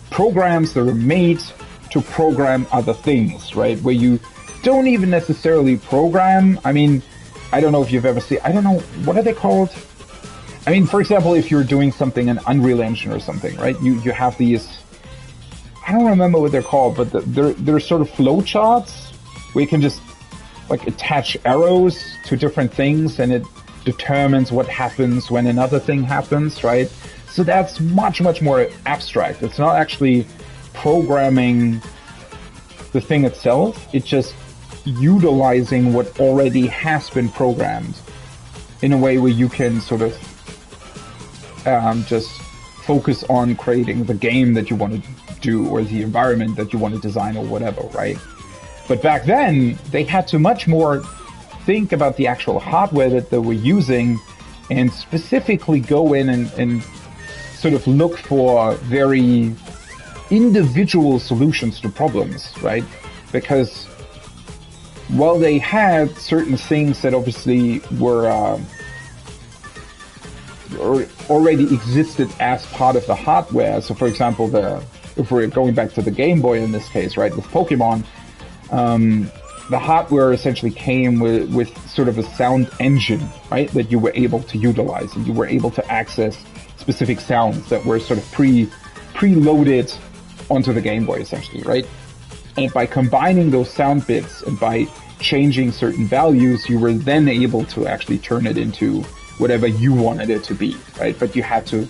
S1: programs that are made to program other things, right? Where you don't even necessarily program. I mean, I don't know if you've ever seen, I don't know, what are they called? I mean, for example, if you're doing something in Unreal Engine or something, right? You have these, I don't remember what they're called, but they're sort of flowcharts where you can just like attach arrows to different things and it determines what happens when another thing happens, right? So that's much, much more abstract. It's not actually programming the thing itself. It's just utilizing what already has been programmed in a way where you can sort of just focus on creating the game that you want to do or the environment that you want to design or whatever, right? But back then, they had to much more think about the actual hardware that they were using and specifically go in and sort of look for very individual solutions to problems, right? Because while they had certain things that obviously were or already existed as part of the hardware, so for example, if we're going back to the Game Boy in this case, right, with Pokemon, the hardware essentially came with sort of a sound engine, right, that you were able to utilize, and you were able to access specific sounds that were sort of preloaded onto the Game Boy, essentially, right? And by combining those sound bits and by changing certain values, you were then able to actually turn it into whatever you wanted it to be, right? But you had to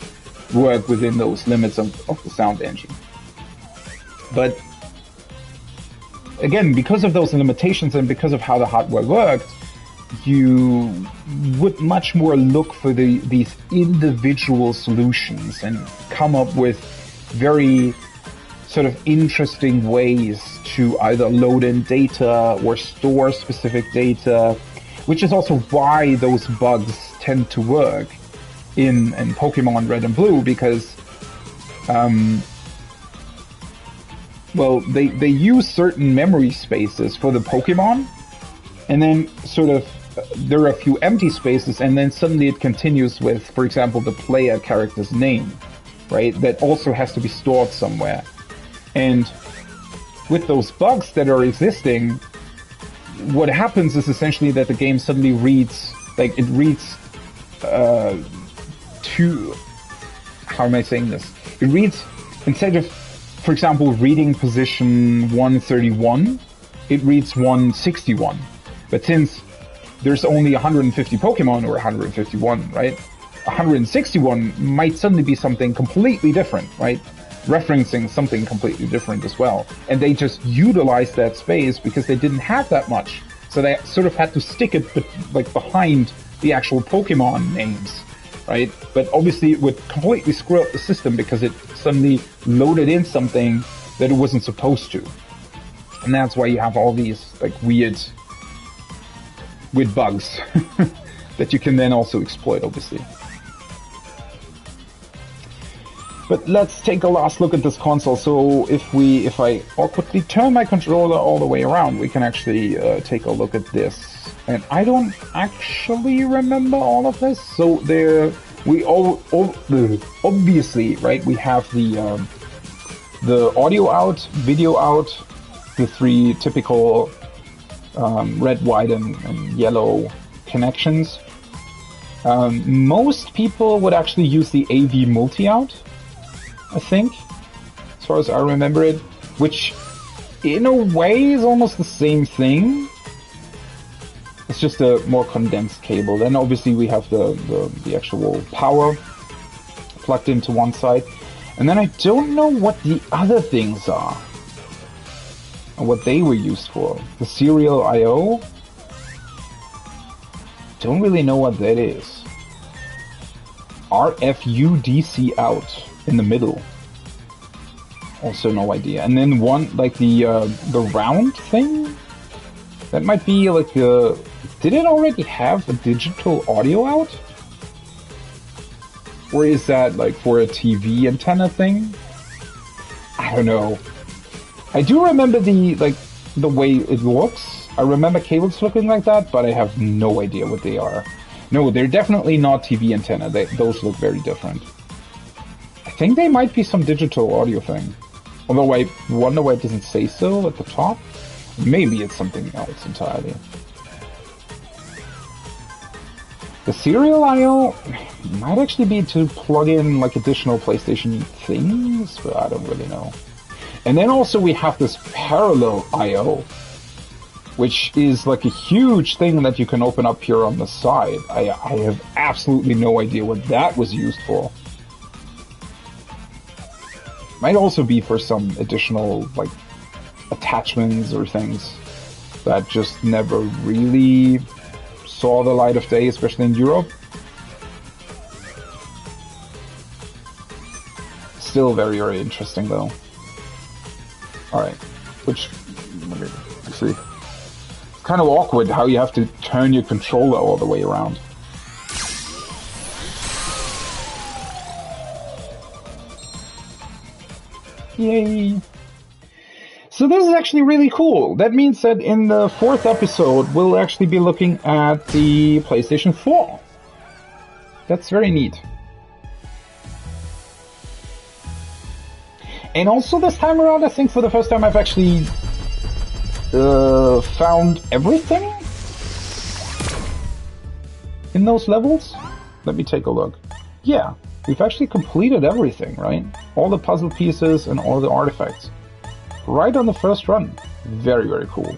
S1: work within those limits of the sound engine. But again, because of those limitations and because of how the hardware worked, you would much more look for these individual solutions and come up with very sort of interesting ways to either load in data or store specific data, which is also why those bugs tend to work in Pokemon Red and Blue, because well, they use certain memory spaces for the Pokemon, and then sort of there are a few empty spaces, and then suddenly it continues with, for example, the player character's name, right? That also has to be stored somewhere. And with those bugs that are existing, what happens is essentially that the game suddenly reads, like, it reads how am I saying this? It reads, instead of, for example, reading position 131, it reads 161. But since there's only 150 Pokemon, or 151, right? 161 might suddenly be something completely different, right? Referencing something completely different as well. And they just utilized that space because they didn't have that much. So they sort of had to stick it like behind the actual Pokemon names, right? But obviously it would completely screw up the system because it suddenly loaded in something that it wasn't supposed to. And that's why you have all these like weird bugs that you can then also exploit, obviously. But let's take a last look at this console. So if I awkwardly turn my controller all the way around, we can actually take a look at this. And I don't actually remember all of this. So we obviously, right, we have the audio out, video out, the three typical red, white, and yellow connections. Most people would actually use the AV multi-out, I think, as far as I remember it, which in a way is almost the same thing. It's just a more condensed cable. Then obviously we have the actual power plugged into one side. And then I don't know what the other things are, and what they were used for. The serial I/O? Don't really know what that is. RFU DC out in the middle. Also no idea. And then one, like the round thing? That might be like the Did it already have a digital audio out? Or is that like for a TV antenna thing? I don't know. I do remember the way it looks. I remember cables looking like that, but I have no idea what they are. No, they're definitely not TV antenna. Those look very different. I think they might be some digital audio thing. Although I wonder why it doesn't say so at the top. Maybe it's something else entirely. The serial I/O might actually be to plug in like additional PlayStation things, but I don't really know. And then also we have this parallel I/O, which is like a huge thing that you can open up here on the side. I have absolutely no idea what that was used for. Might also be for some additional like attachments or things that just never really saw the light of day, especially in Europe. Still very, very interesting though. Alright, let's see. It's kind of awkward how you have to turn your controller all the way around. Yay! So this is actually really cool. That means that in the 4th episode, we'll actually be looking at the PlayStation 4. That's very neat. And also this time around, I think for the first time I've actually found everything in those levels. Let me take a look. Yeah, we've actually completed everything, right? All the puzzle pieces and all the artifacts. Right on the first run. Very, very cool.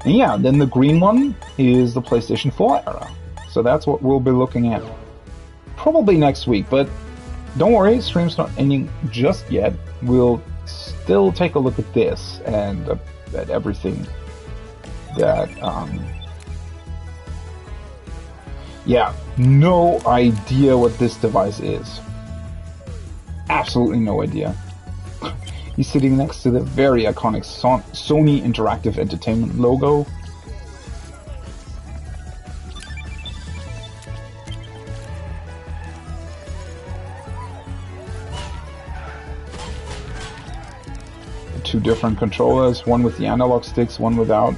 S1: And yeah, then the green one is the PlayStation 4 era. So that's what we'll be looking at. Probably next week, but don't worry, stream's not ending just yet. We'll still take a look at this and at everything that, yeah, no idea what this device is. Absolutely no idea. He's sitting next to the very iconic Sony Interactive Entertainment logo. Two different controllers, one with the analog sticks, one without.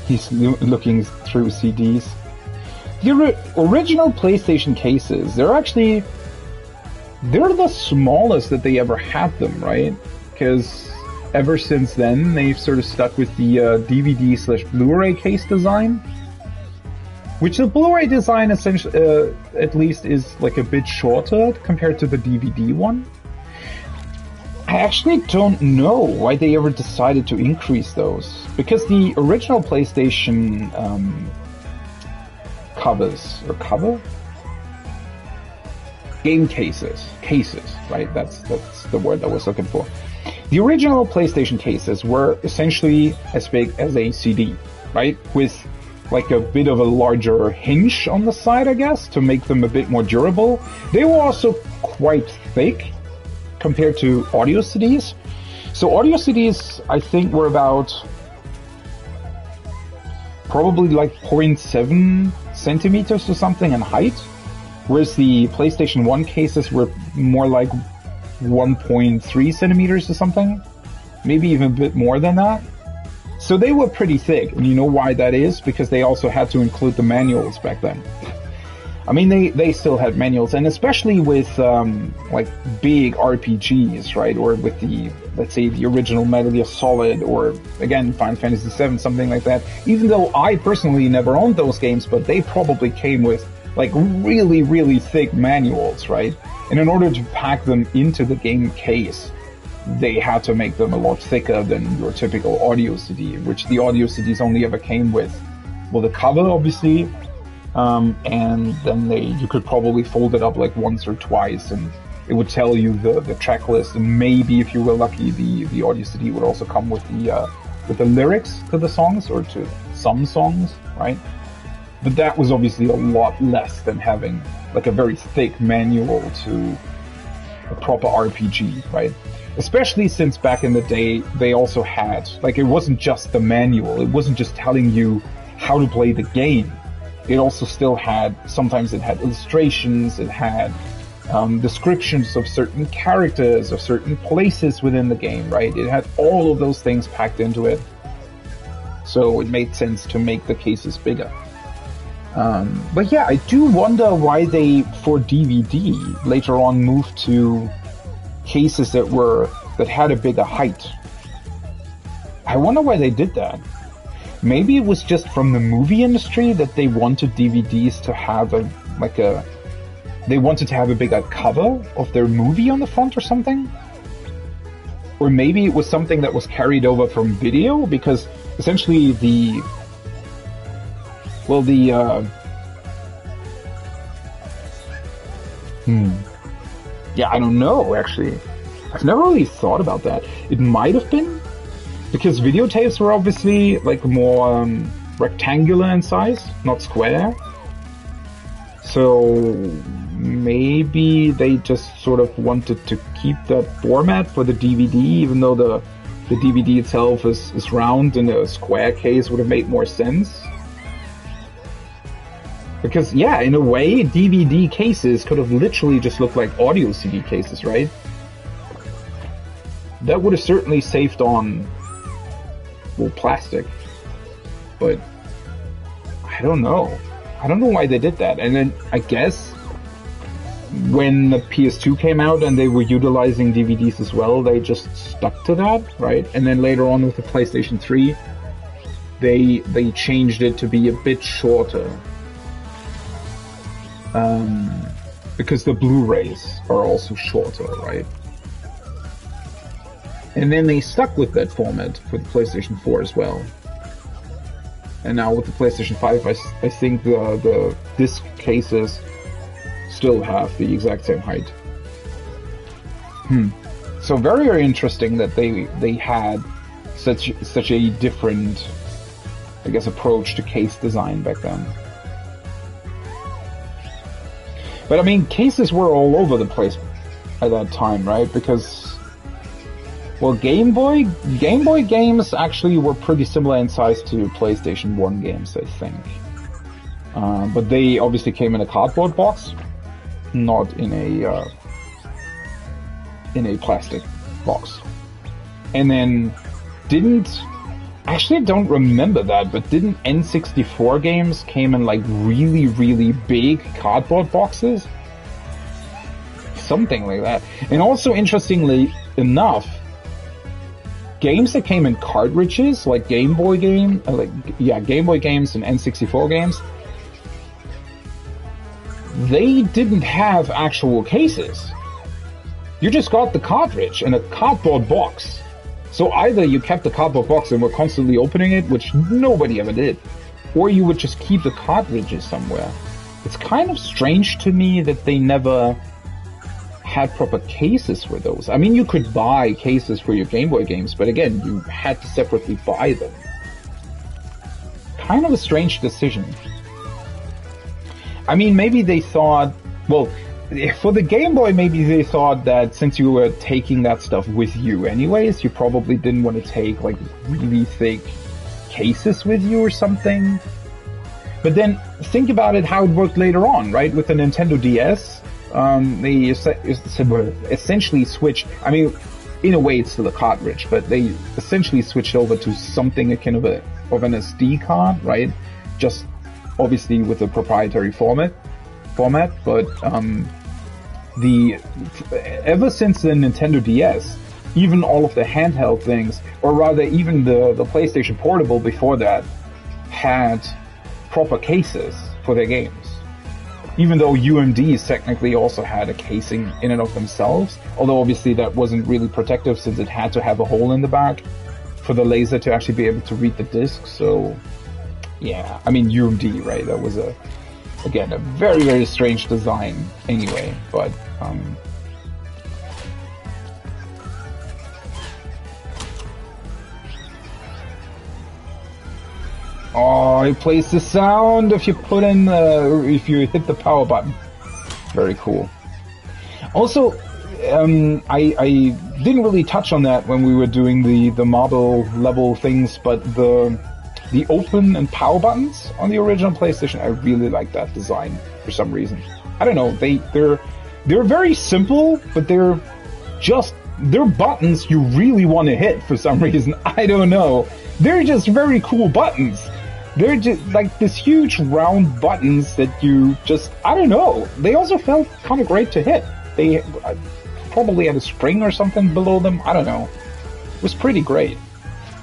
S1: He's looking through CDs. The original PlayStation cases, they're the smallest that they ever had them, right? Because ever since then, they've sort of stuck with the DVD/Blu-ray case design. Which the Blu-ray design, essentially, at least, is like a bit shorter compared to the DVD one. I actually don't know why they ever decided to increase those. Because the original PlayStation game cases, right? That's the word I was looking for. The original PlayStation cases were essentially as big as a CD, right? With like a bit of a larger hinge on the side, I guess, to make them a bit more durable. They were also quite thick compared to audio CDs. So audio CDs, I think, were about probably like 0.7 centimeters or something in height. Whereas the PlayStation 1 cases were more like 1.3 centimeters or something. Maybe even a bit more than that. So they were pretty thick. And you know why that is? Because they also had to include the manuals back then. I mean, they still had manuals. And especially with like big RPGs, right? Or with the, let's say, the original Metal Gear Solid, or again, Final Fantasy VII, something like that. Even though I personally never owned those games, but they probably came with like really, really thick manuals, right? And in order to pack them into the game case, they had to make them a lot thicker than your typical audio CD, which the audio CDs only ever came with, well, the cover, obviously, and then you could probably fold it up like once or twice, and it would tell you the track list, and maybe, if you were lucky, the audio CD would also come with the lyrics to the songs, or to some songs, right? But that was obviously a lot less than having like a very thick manual to a proper RPG, right? Especially since back in the day, they also had, like, it wasn't just the manual. It wasn't just telling you, how to play the game. It also still had, sometimes it had illustrations, it had descriptions of certain characters, of certain places within the game, right? It had all of those things packed into it. So it made sense to make the cases bigger. But yeah, I do wonder why they, for DVD, later on moved to cases that had a bigger height. I wonder why they did that. Maybe it was just from the movie industry that they wanted DVDs to have they wanted to have a bigger cover of their movie on the front or something? Or maybe it was something that was carried over from video, because essentially yeah, I don't know, actually. I've never really thought about that. It might have been, because videotapes were obviously like more rectangular in size, not square. So maybe they just sort of wanted to keep that format for the DVD, even though the DVD itself is round, and a square case would have made more sense. Because, yeah, in a way, DVD cases could have literally just looked like audio CD cases, right? That would have certainly saved on, well, plastic. But I don't know. I don't know why they did that. And then I guess when the PS2 came out and they were utilizing DVDs as well, they just stuck to that, right? And then later on with the PlayStation 3, they changed it to be a bit shorter. Because the Blu-rays are also shorter, right? And then they stuck with that format for the PlayStation 4 as well. And now with the PlayStation 5, I think the disc cases still have the exact same height. So very, very interesting that they had such a different, I guess, approach to case design back then. But I mean, cases were all over the place at that time, right? Because, well, Game Boy games actually were pretty similar in size to PlayStation 1 games, I think. But they obviously came in a cardboard box, not in a plastic box. And then actually I don't remember that, but didn't N64 games came in like really, really big cardboard boxes? Something like that. And also, interestingly enough, games that came in cartridges, like Game Boy games and N64 games, they didn't have actual cases. You just got the cartridge in a cardboard box. So either you kept the cardboard box and were constantly opening it, which nobody ever did, or you would just keep the cartridges somewhere. It's kind of strange to me that they never had proper cases for those. I mean, you could buy cases for your Game Boy games, but again, you had to separately buy them. Kind of a strange decision. I mean, maybe they thought, well, for the Game Boy, maybe they thought that since you were taking that stuff with you anyways, you probably didn't want to take like really thick cases with you or something. But then think about it, how it worked later on, right? With the Nintendo DS, they essentially switched. I mean, in a way, it's still a cartridge, but they essentially switched over to something akin of an SD card, right? Just obviously with a proprietary format. But ever since the Nintendo DS, even all of the handheld things, or rather even the PlayStation Portable before that, had proper cases for their games. Even though UMDs technically also had a casing in and of themselves, although obviously that wasn't really protective since it had to have a hole in the back for the laser to actually be able to read the disc. So yeah, I mean, UMD, right? That was again, a very, very strange design anyway, but oh, it plays the sound if you if you hit the power button. Very cool. Also, I didn't really touch on that when we were doing the marble level things, but the open and power buttons on the original PlayStation, I really like that design for some reason. I don't know, they're very simple, but they're buttons you really want to hit for some reason. I don't know. They're just very cool buttons. They're just like this huge round buttons that you just, I don't know. They also felt kind of great to hit. They probably had a string or something below them. I don't know. It was pretty great.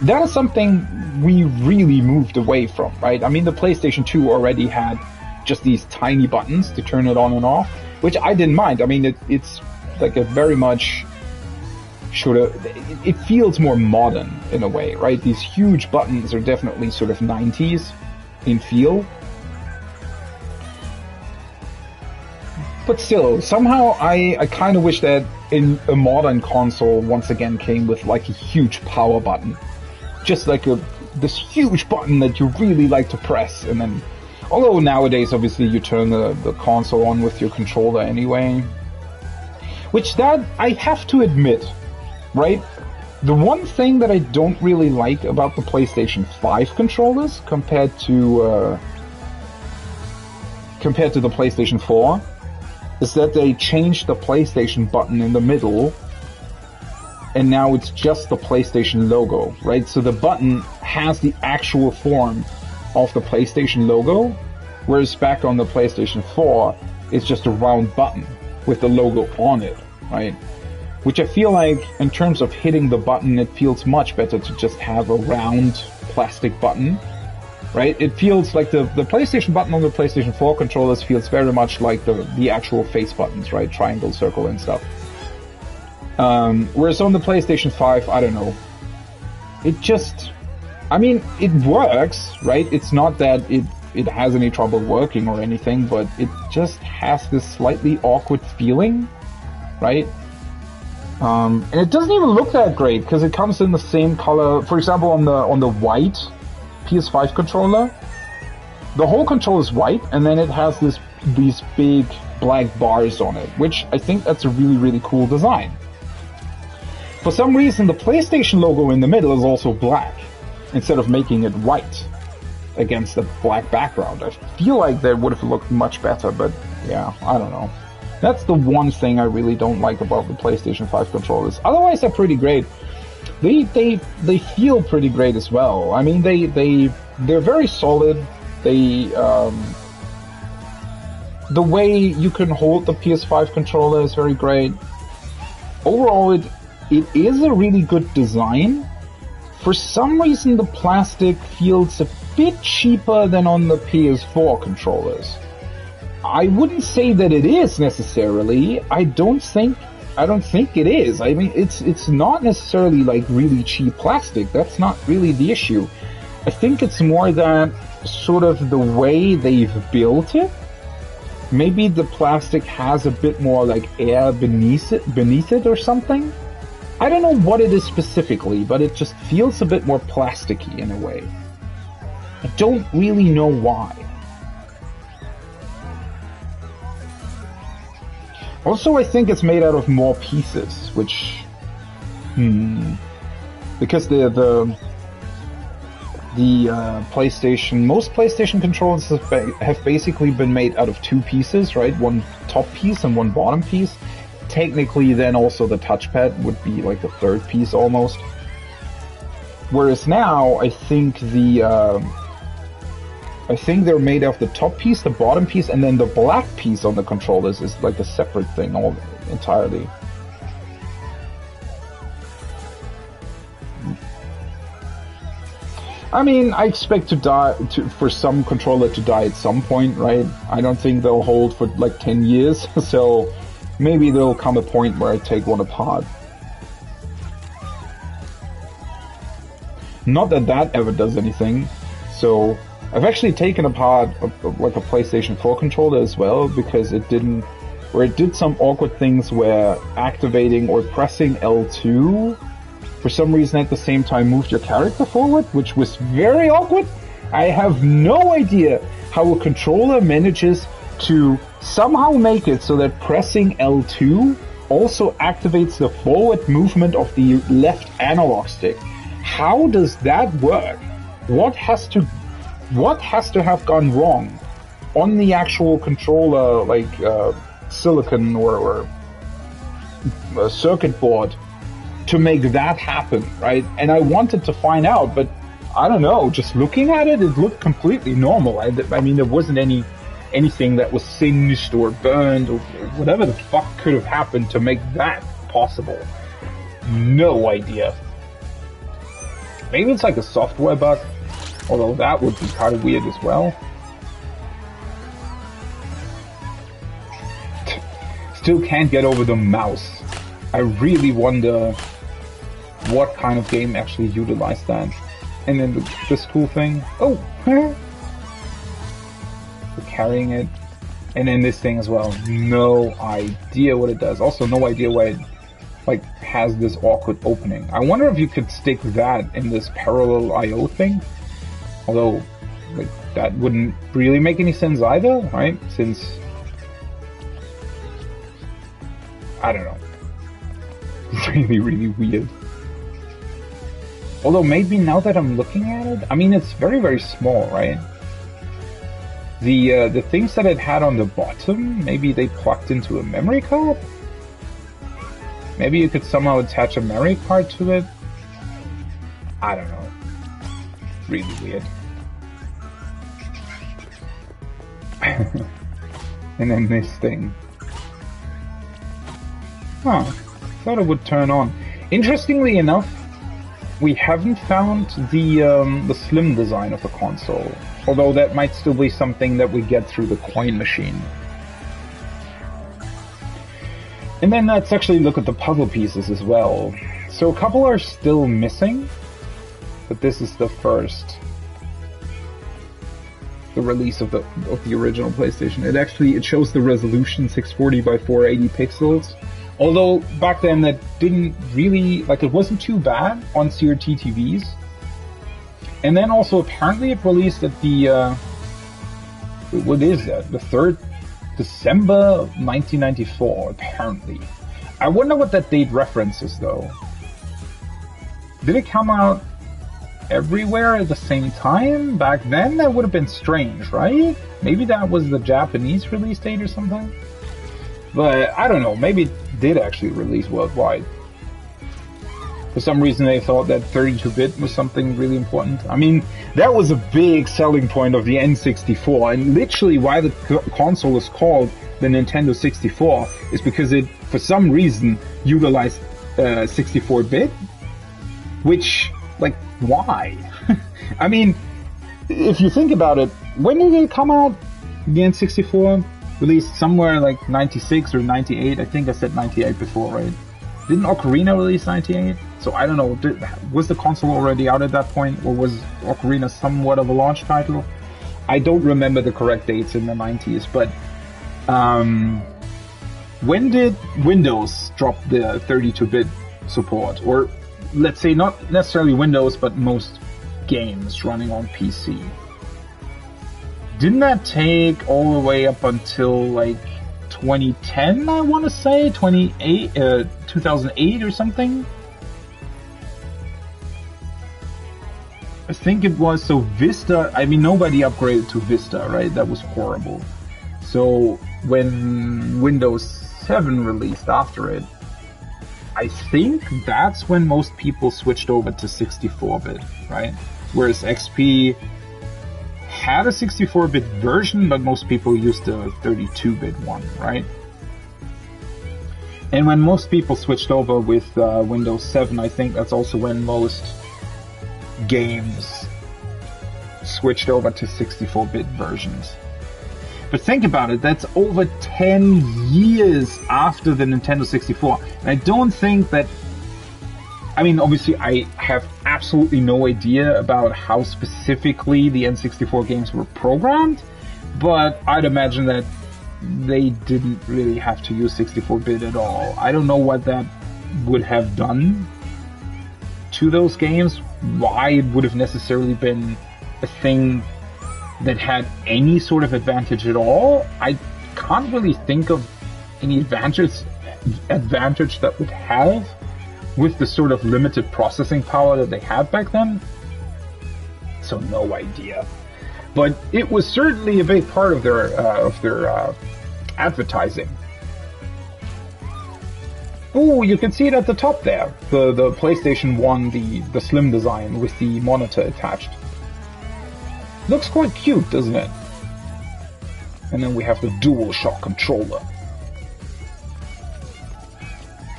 S1: That is something we really moved away from, right? I mean, the PlayStation 2 already had just these tiny buttons to turn it on and off, which I didn't mind. I mean, it's like a very much it feels more modern in a way, right? These huge buttons are definitely sort of 90s in feel. But still, somehow I kind of wish that in a modern console once again came with like a huge power button. Just like this huge button that you really like to press, and then, although nowadays obviously you turn the console on with your controller anyway. Which that, I have to admit, right? The one thing that I don't really like about the PlayStation 5 controllers compared to the PlayStation 4 is that they changed the PlayStation button in the middle, and now it's just the PlayStation logo, right? So the button has the actual form of the PlayStation logo, whereas back on the PlayStation 4, it's just a round button with the logo on it, right? Which I feel like, in terms of hitting the button, it feels much better to just have a round plastic button, right? It feels like the PlayStation button on the PlayStation 4 controllers feels very much like the actual face buttons, right? Triangle, circle, and stuff. Whereas on the PlayStation 5, I don't know. It just, I mean, it works, right? It's not that it has any trouble working or anything, but it just has this slightly awkward feeling, right? And it doesn't even look that great because it comes in the same color. For example, on the white PS5 controller, the whole controller is white, and then it has these big black bars on it, which I think that's a really, really cool design. For some reason, the PlayStation logo in the middle is also black, instead of making it white against the black background. I feel like that would have looked much better, but yeah, I don't know. That's the one thing I really don't like about the PlayStation 5 controllers. Otherwise, they're pretty great. They feel pretty great as well. I mean, they're very solid. The way you can hold the PS5 controller is very great. Overall, it is a really good design. For some reason, the plastic feels a bit cheaper than on the PS4 controllers. I wouldn't say that it is necessarily. I don't think it is. I mean, it's not necessarily like really cheap plastic. That's not really the issue. I think it's more that sort of the way they've built it. Maybe the plastic has a bit more like air beneath it or something. I don't know what it is specifically, but it just feels a bit more plasticky in a way. I don't really know why. Also, I think it's made out of more pieces, which, because the PlayStation, most PlayStation controllers have basically been made out of two pieces, right? One top piece and one bottom piece. Technically, then also the touchpad would be like the third piece almost. Whereas now, I think they're made of the top piece, the bottom piece, and then the black piece on the controllers is like a separate thing all entirely. I mean, I expect for some controller to die at some point, right? I don't think they'll hold for like 10 years, so maybe there'll come a point where I take one apart. Not that that ever does anything, so I've actually taken apart like a PlayStation 4 controller as well, because it did some awkward things where activating or pressing L2 for some reason at the same time moved your character forward, which was very awkward. I have no idea how a controller manages to somehow make it so that pressing L2 also activates the forward movement of the left analog stick. How does that work? what has to have gone wrong on the actual controller, like silicon or circuit board, to make that happen, right? And I wanted to find out, but I don't know, just looking at it, it looked completely normal. I mean, there wasn't anything that was singed or burned or whatever the fuck could have happened to make that possible. No idea. Maybe it's like a software bug, although that would be kind of weird as well. Still can't get over the mouse. I really wonder what kind of game actually utilized that. And then this cool thing. Oh! We're carrying it. And then this thing as well. No idea what it does. Also, no idea why it like has this awkward opening. I wonder if you could stick that in this parallel I/O thing. Although, like, that wouldn't really make any sense either, right? Since, I don't know. Really, really weird. Although maybe now that I'm looking at it, I mean, it's very, very small, right? The things that it had on the bottom, maybe they plugged into a memory card? Maybe you could somehow attach a memory card to it? I don't know. Really weird. And then this thing. Huh. Thought it would turn on. Interestingly enough, we haven't found the slim design of the console. Although that might still be something that we get through the coin machine. And then let's actually look at the puzzle pieces as well. So a couple are still missing, but this is the first. The release of the original PlayStation. It shows the resolution 640 by 480 pixels. Although back then that didn't really, like, it wasn't too bad on CRT TVs. And then also apparently it released at the what is that? The 3rd December of 1994, apparently. I wonder what that date references, though. Did it come out everywhere at the same time? Back then, that would have been strange, right? Maybe that was the Japanese release date or something? But, I don't know, maybe it did actually release worldwide. For some reason they thought that 32-bit was something really important. I mean, that was a big selling point of the N64, and literally why the console is called the Nintendo 64 is because it, for some reason, utilized 64-bit. Which, like, why? I mean, if you think about it, when did it come out? The N64 released somewhere like 96 or 98. I think I said 98 before, right? Didn't Ocarina release 98? So I don't know, was the console already out at that point, or was Ocarina somewhat of a launch title? I don't remember the correct dates in the 90s, but when did Windows drop the 32-bit support? Or let's say not necessarily Windows, but most games running on PC. Didn't that take all the way up until like 2010, I want to say? 2008 or something? I think it was. So Vista, I mean, nobody upgraded to Vista, right? That was horrible. So when Windows 7 released after it, I think that's when most people switched over to 64-bit, right? Whereas XP had a 64-bit version, but most people used the 32-bit one, right? And when most people switched over with Windows 7, I think that's also when most games switched over to 64-bit versions. But think about it, that's over 10 years after the Nintendo 64. And I don't think that... I mean, obviously, I have absolutely no idea about how specifically the N64 games were programmed, but I'd imagine that they didn't really have to use 64-bit at all. I don't know what that would have done to those games, why it would have necessarily been a thing that had any sort of advantage at all. I can't really think of any advantage that would have with the sort of limited processing power that they had back then. so no idea. But it was certainly a big part of their advertising. Oh, you can see it at the top there. The PlayStation 1, the slim design with the monitor attached. Looks quite cute, doesn't it? And then we have the DualShock controller.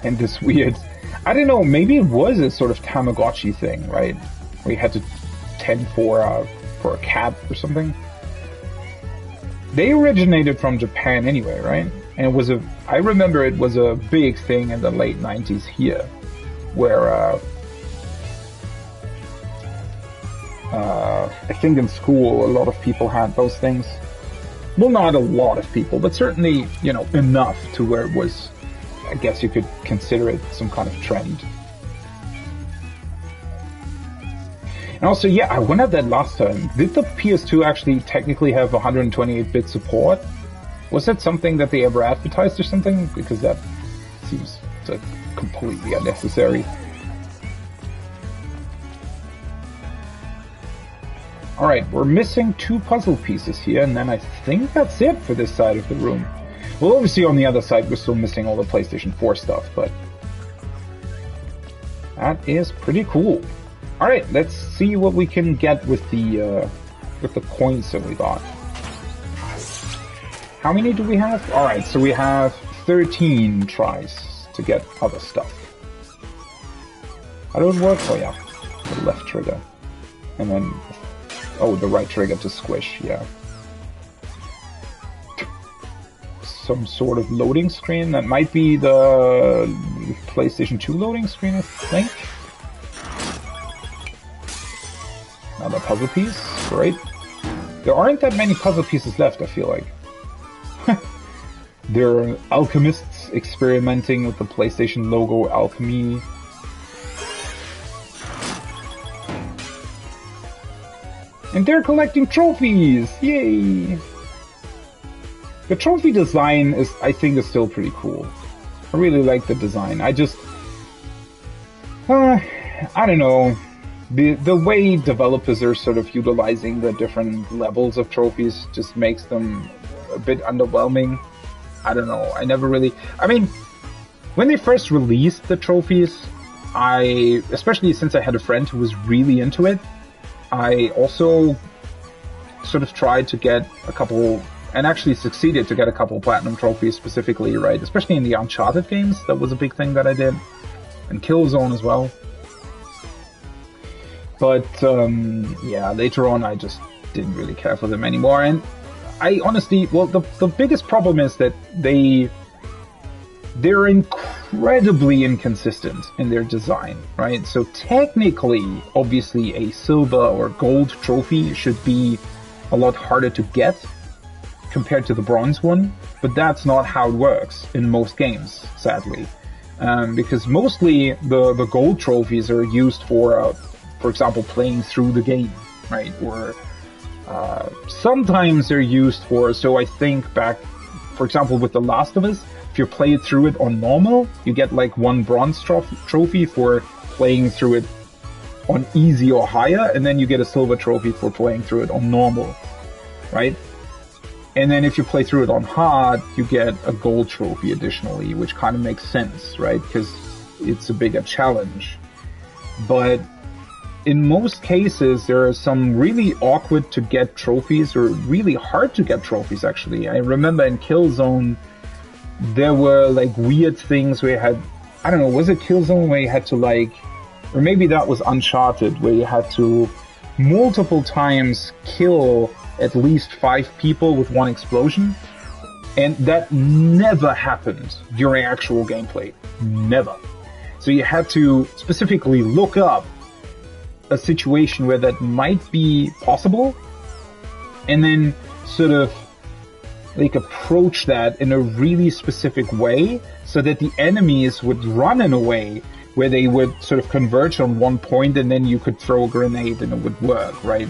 S1: And this weird, I don't know, maybe it was a sort of Tamagotchi thing, right? Where you had to tend for a cat or something. They originated from Japan anyway, right? And it was I remember it was a big thing in the late 90s here, where I think in school a lot of people had those things. Well, not a lot of people, but certainly, you know, enough to where it was, I guess you could consider it some kind of trend. And also, yeah, I wondered that last time. Did the PS2 actually technically have 128-bit support? Was that something that they ever advertised or something? Because that seems completely unnecessary. Alright, we're missing 2 puzzle pieces here, and then I think that's it for this side of the room. Well, obviously on the other side we're still missing all the PlayStation 4 stuff, but that is pretty cool. Alright, let's see what we can get with the coins that we got. How many do we have? Alright, so we have 13 tries to get other stuff. How does it work? Oh yeah, the left trigger. And then, oh, the right trigger to squish, yeah. Some sort of loading screen. That might be the PlayStation 2 loading screen, I think. Another puzzle piece, great. There aren't that many puzzle pieces left, I feel like. There are alchemists experimenting with the PlayStation logo alchemy. And they're collecting trophies! Yay! The trophy design I think is still pretty cool. I really like the design. I just... I don't know. The way developers are sort of utilizing the different levels of trophies just makes them a bit underwhelming. I don't know. I never really... I mean, when they first released the trophies, especially since I had a friend who was really into it, I also sort of tried to get a couple, and actually succeeded to get a couple platinum trophies specifically, right? Especially in the Uncharted games, that was a big thing that I did. And Killzone as well. But, yeah, later on I just didn't really care for them anymore. And I honestly, well, the biggest problem is that they're incredibly inconsistent in their design, right? So technically, obviously, a silver or gold trophy should be a lot harder to get compared to the bronze one, but that's not how it works in most games, sadly. Because mostly the gold trophies are used for example, playing through the game, right? Or sometimes they're used for, so I think back, for example, with The Last of Us, if you play it through it on normal, you get like 1 bronze trophy for playing through it on easy or higher, and then you get a silver trophy for playing through it on normal, right? And then if you play through it on hard, you get a gold trophy additionally, which kind of makes sense, right? Because it's a bigger challenge. But in most cases, there are some really awkward to get trophies, or really hard to get trophies, actually. I remember in Killzone, there were like weird things where you had, I don't know, was it Killzone where you had to like, or maybe that was Uncharted, where you had to multiple times kill at least 5 people with 1 explosion. And that never happened during actual gameplay. Never. So you had to specifically look up a situation where that might be possible, and then sort of like approach that in a really specific way so that the enemies would run in a way where they would sort of converge on one point, and then you could throw a grenade and it would work, right?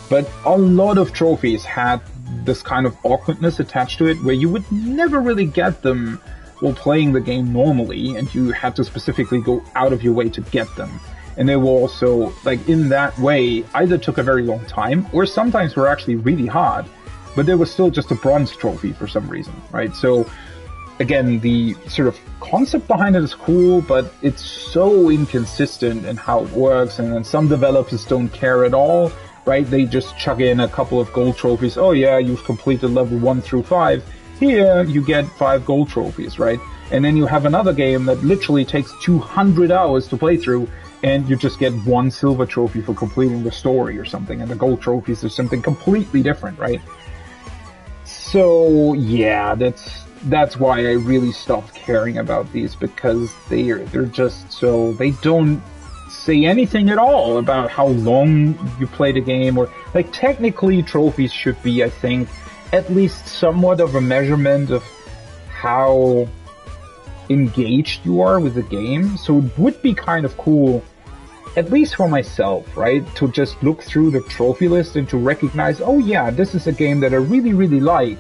S1: But a lot of trophies had this kind of awkwardness attached to it where you would never really get them while playing the game normally, and you had to specifically go out of your way to get them. And they will also, like, in that way, either took a very long time, or sometimes were actually really hard, but there was still just a bronze trophy for some reason, right? So, again, the sort of concept behind it is cool, but it's so inconsistent in how it works, and then some developers don't care at all, right? They just chuck in a couple of gold trophies. Oh yeah, you've completed level 1 through 5. Here, you get 5 gold trophies, right? And then you have another game that literally takes 200 hours to play through, and you just get 1 silver trophy for completing the story or something, and the gold trophies are something completely different, right? So, yeah, that's why I really stopped caring about these, because they're just so, they don't say anything at all about how long you played a game, or, like, technically trophies should be, I think, at least somewhat of a measurement of how engaged you are with the game. So it would be kind of cool, at least for myself, right, to just look through the trophy list and to recognize, oh yeah, this is a game that I really, really like.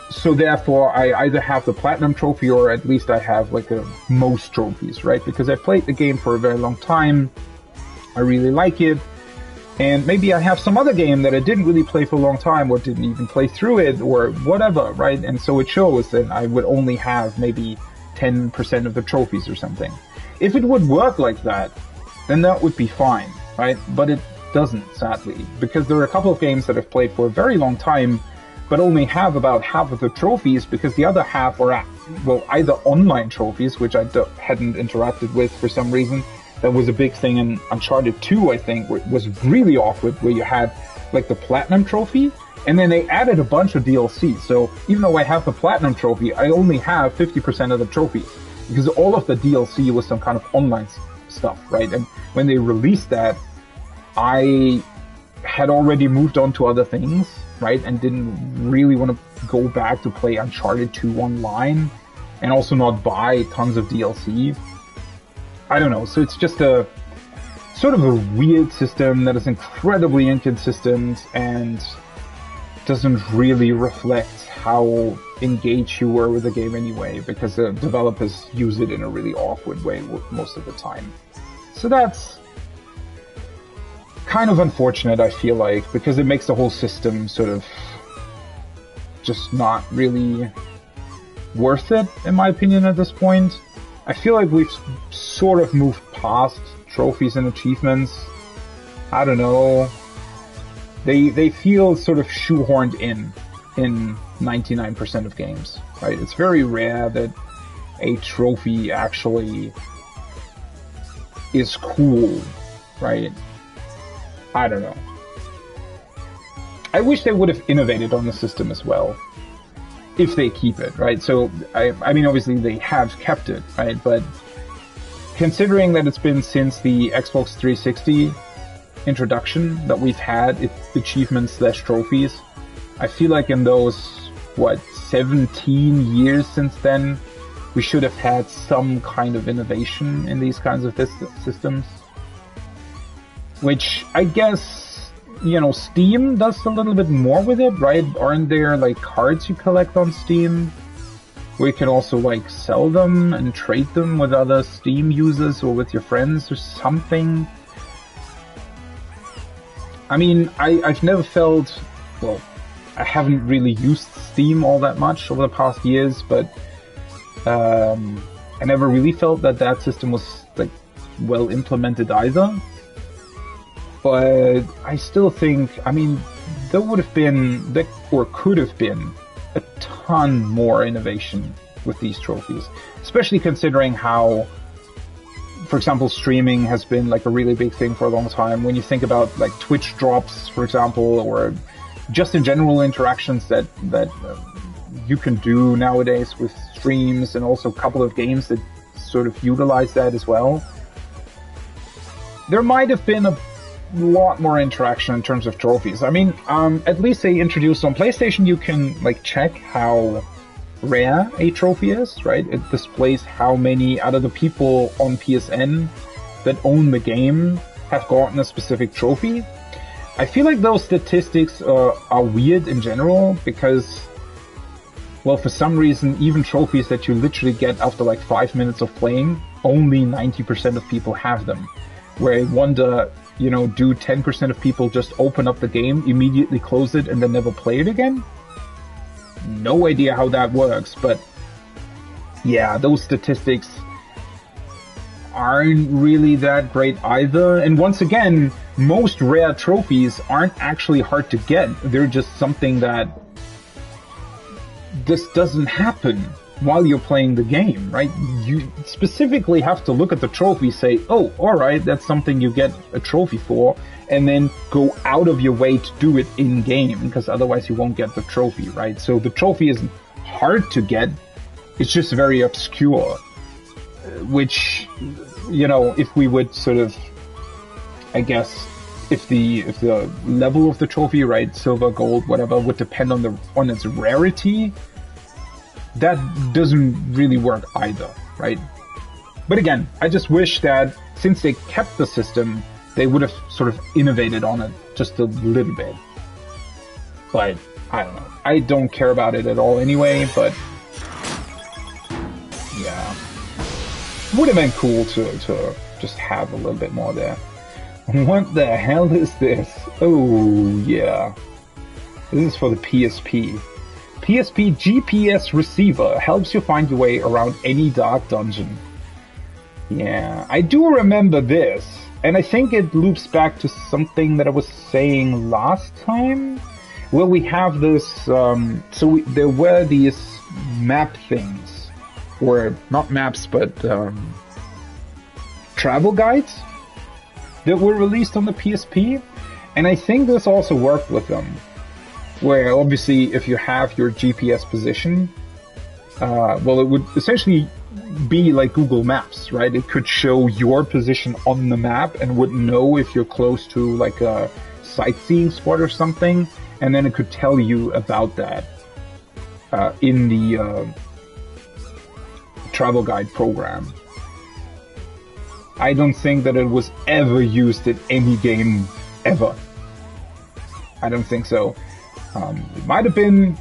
S1: So therefore, I either have the platinum trophy, or at least I have like a most trophies, right? Because I played the game for a very long time, I really like it, and maybe I have some other game that I didn't really play for a long time, or didn't even play through it, or whatever, right? And so it shows that I would only have maybe 10% of the trophies or something. If it would work like that, then that would be fine, right? But it doesn't, sadly, because there are a couple of games that I've played for a very long time, but only have about half of the trophies, because the other half are, well, either online trophies, which I hadn't interacted with for some reason. That was a big thing in Uncharted 2, I think, where it was really awkward, where you had, like, the platinum trophy, and then they added a bunch of DLC. So even though I have the platinum trophy, I only have 50% of the trophies, because all of the DLC was some kind of online stuff, right? And when they released that, I had already moved on to other things, right? And didn't really want to go back to play Uncharted 2 online, and also not buy tons of DLC. I don't know. So it's just a sort of a weird system that is incredibly inconsistent and doesn't really reflect how engaged you were with the game anyway, because the developers use it in a really awkward way most of the time. So that's kind of unfortunate, I feel like, because it makes the whole system sort of just not really worth it, in my opinion, at this point. I feel like we've sort of moved past trophies and achievements. I don't know. They feel sort of shoehorned in 99% of games, right? It's very rare that a trophy actually is cool, right? I don't know. I wish they would have innovated on the system as well, if they keep it, right? So, I mean, obviously they have kept it, right? But considering that it's been since the Xbox 360 introduction that we've had achievements/trophies, I feel like in those, 17 years since then, we should have had some kind of innovation in these kinds of systems. Which, I guess, you know, Steam does a little bit more with it, right? Aren't there, like, cards you collect on Steam, where you can also, like, sell them and trade them with other Steam users or with your friends or something? I mean, I've never felt, well, I haven't really used Steam all that much over the past years, but I never really felt that system was, like, well implemented either. But I still think, I mean, there would have been, or could have been, a ton more innovation with these trophies. Especially considering how, for example, streaming has been like a really big thing for a long time. When you think about like Twitch drops, for example, or just in general interactions that you can do nowadays with streams, and also a couple of games that sort of utilize that as well. There might have been a lot more interaction in terms of trophies. I mean, at least they introduced on PlayStation, you can like check how rare a trophy is, right? It displays how many out of the people on PSN that own the game have gotten a specific trophy. I feel like those statistics are weird in general, because, well, for some reason, even trophies that you literally get after like 5 minutes of playing, only 90% of people have them. where I wonder, you know, do 10% of people just open up the game, immediately close it, and then never play it again? No idea how that works, but yeah, those statistics aren't really that great either. And once again, most rare trophies aren't actually hard to get. They're just something that just doesn't happen while you're playing the game, right? You specifically have to look at the trophy, say, oh, alright, that's something you get a trophy for, and then go out of your way to do it in-game, because otherwise you won't get the trophy, right? So the trophy isn't hard to get, it's just very obscure, which, you know, if we would sort of, I guess, if the level of the trophy, right, silver, gold, whatever, would depend on its rarity, that doesn't really work either, right? But again, I just wish that since they kept the system, they would have sort of innovated on it just a little bit. But I don't know. I don't care about it at all anyway, but yeah. Would have been cool to just have a little bit more there. What the hell is this? Oh, yeah. This is for the PSP. PSP GPS receiver helps you find your way around any dark dungeon. Yeah, I do remember this, and I think it loops back to something that I was saying last time, where we have this, there were these map things, or not maps, but travel guides that were released on the PSP, and I think this also worked with them. Where obviously if you have your GPS position, well, it would essentially be like Google Maps, right? It could show your position on the map and would know if you're close to like a sightseeing spot or something, and then it could tell you about that in the travel guide program. I don't think that it was ever used in any game ever. I don't think so. It might have been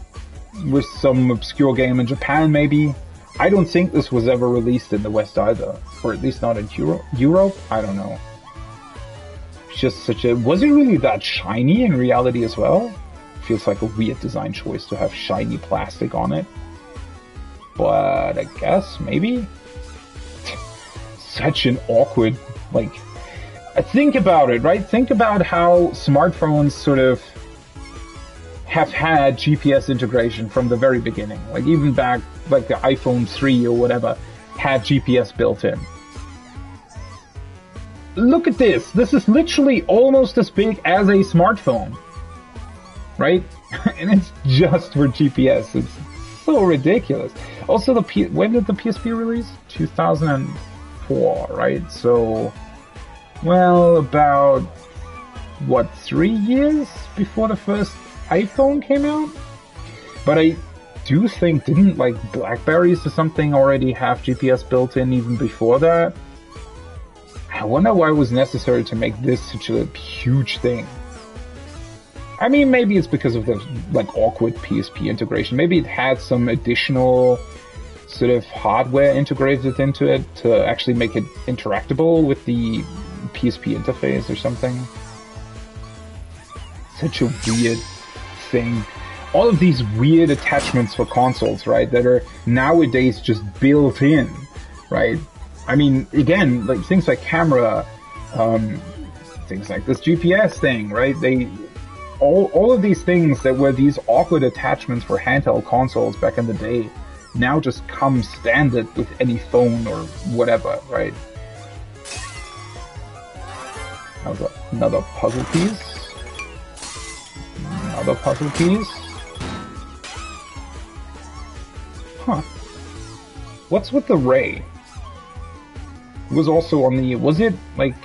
S1: with some obscure game in Japan, maybe. I don't think this was ever released in the West either, or at least not in Europe. I don't know. It's just such a... Was it really that shiny in reality as well? Feels like a weird design choice to have shiny plastic on it. But I guess, maybe? Such an awkward, like... Think about it, right? Think about how smartphones sort of have had GPS integration from the very beginning. Like even back, like the iPhone 3 or whatever, had GPS built in. Look at this. This is literally almost as big as a smartphone. Right? And it's just for GPS. It's so ridiculous. Also, when did the PSP release? 2004, right? So, well, about, what, 3 years before the first iPhone came out? But I do think, didn't like Blackberries or something already have GPS built in even before that? I wonder why it was necessary to make this such a huge thing. I mean, maybe it's because of the like awkward PSP integration. Maybe it had some additional sort of hardware integrated into it to actually make it interactable with the PSP interface or something. Such a weird thing. All of these weird attachments for consoles, right, that are nowadays just built in, right? I mean, again, like things like camera, things like this GPS thing, right? All of these things that were these awkward attachments for handheld consoles back in the day now just come standard with any phone or whatever, right? Another puzzle piece. Another puzzle piece. Huh. What's with the ray? It was also on the... Was it, like,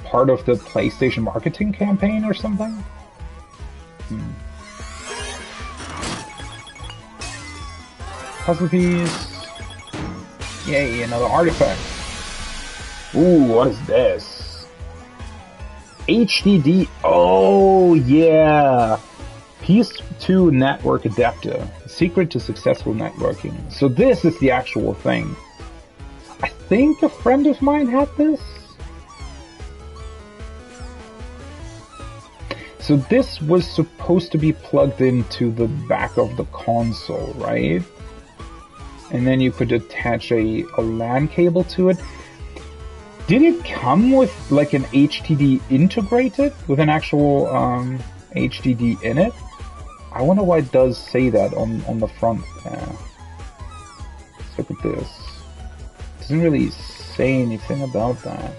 S1: part of the PlayStation marketing campaign or something? Puzzle piece. Yay, another artifact. Ooh, what is this? HDD. Oh, yeah. PS2 network adapter. Secret to successful networking. So this is the actual thing. I think a friend of mine had this. So this was supposed to be plugged into the back of the console, right? And then you could attach a LAN cable to it. Did it come with like an HDD integrated, with an actual HDD in it? I wonder why it does say that on the front there. Let's look at this. It doesn't really say anything about that.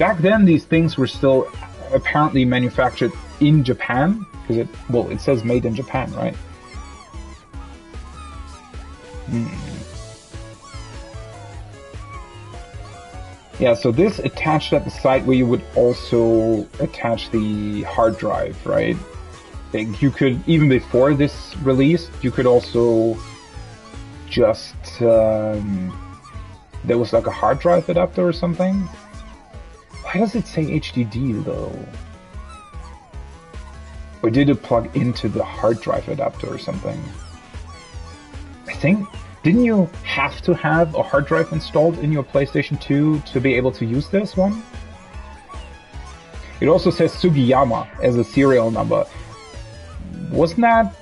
S1: Back then, these things were still apparently manufactured in Japan, because it says made in Japan, right? Yeah, so this attached at the side where you would also attach the hard drive, right? You could, even before this release, you could also just, there was like a hard drive adapter or something. Why does it say HDD though? Or did it plug into the hard drive adapter or something? I think, didn't you have to have a hard drive installed in your PlayStation 2 to be able to use this one? It also says Sugiyama as a serial number. Wasn't that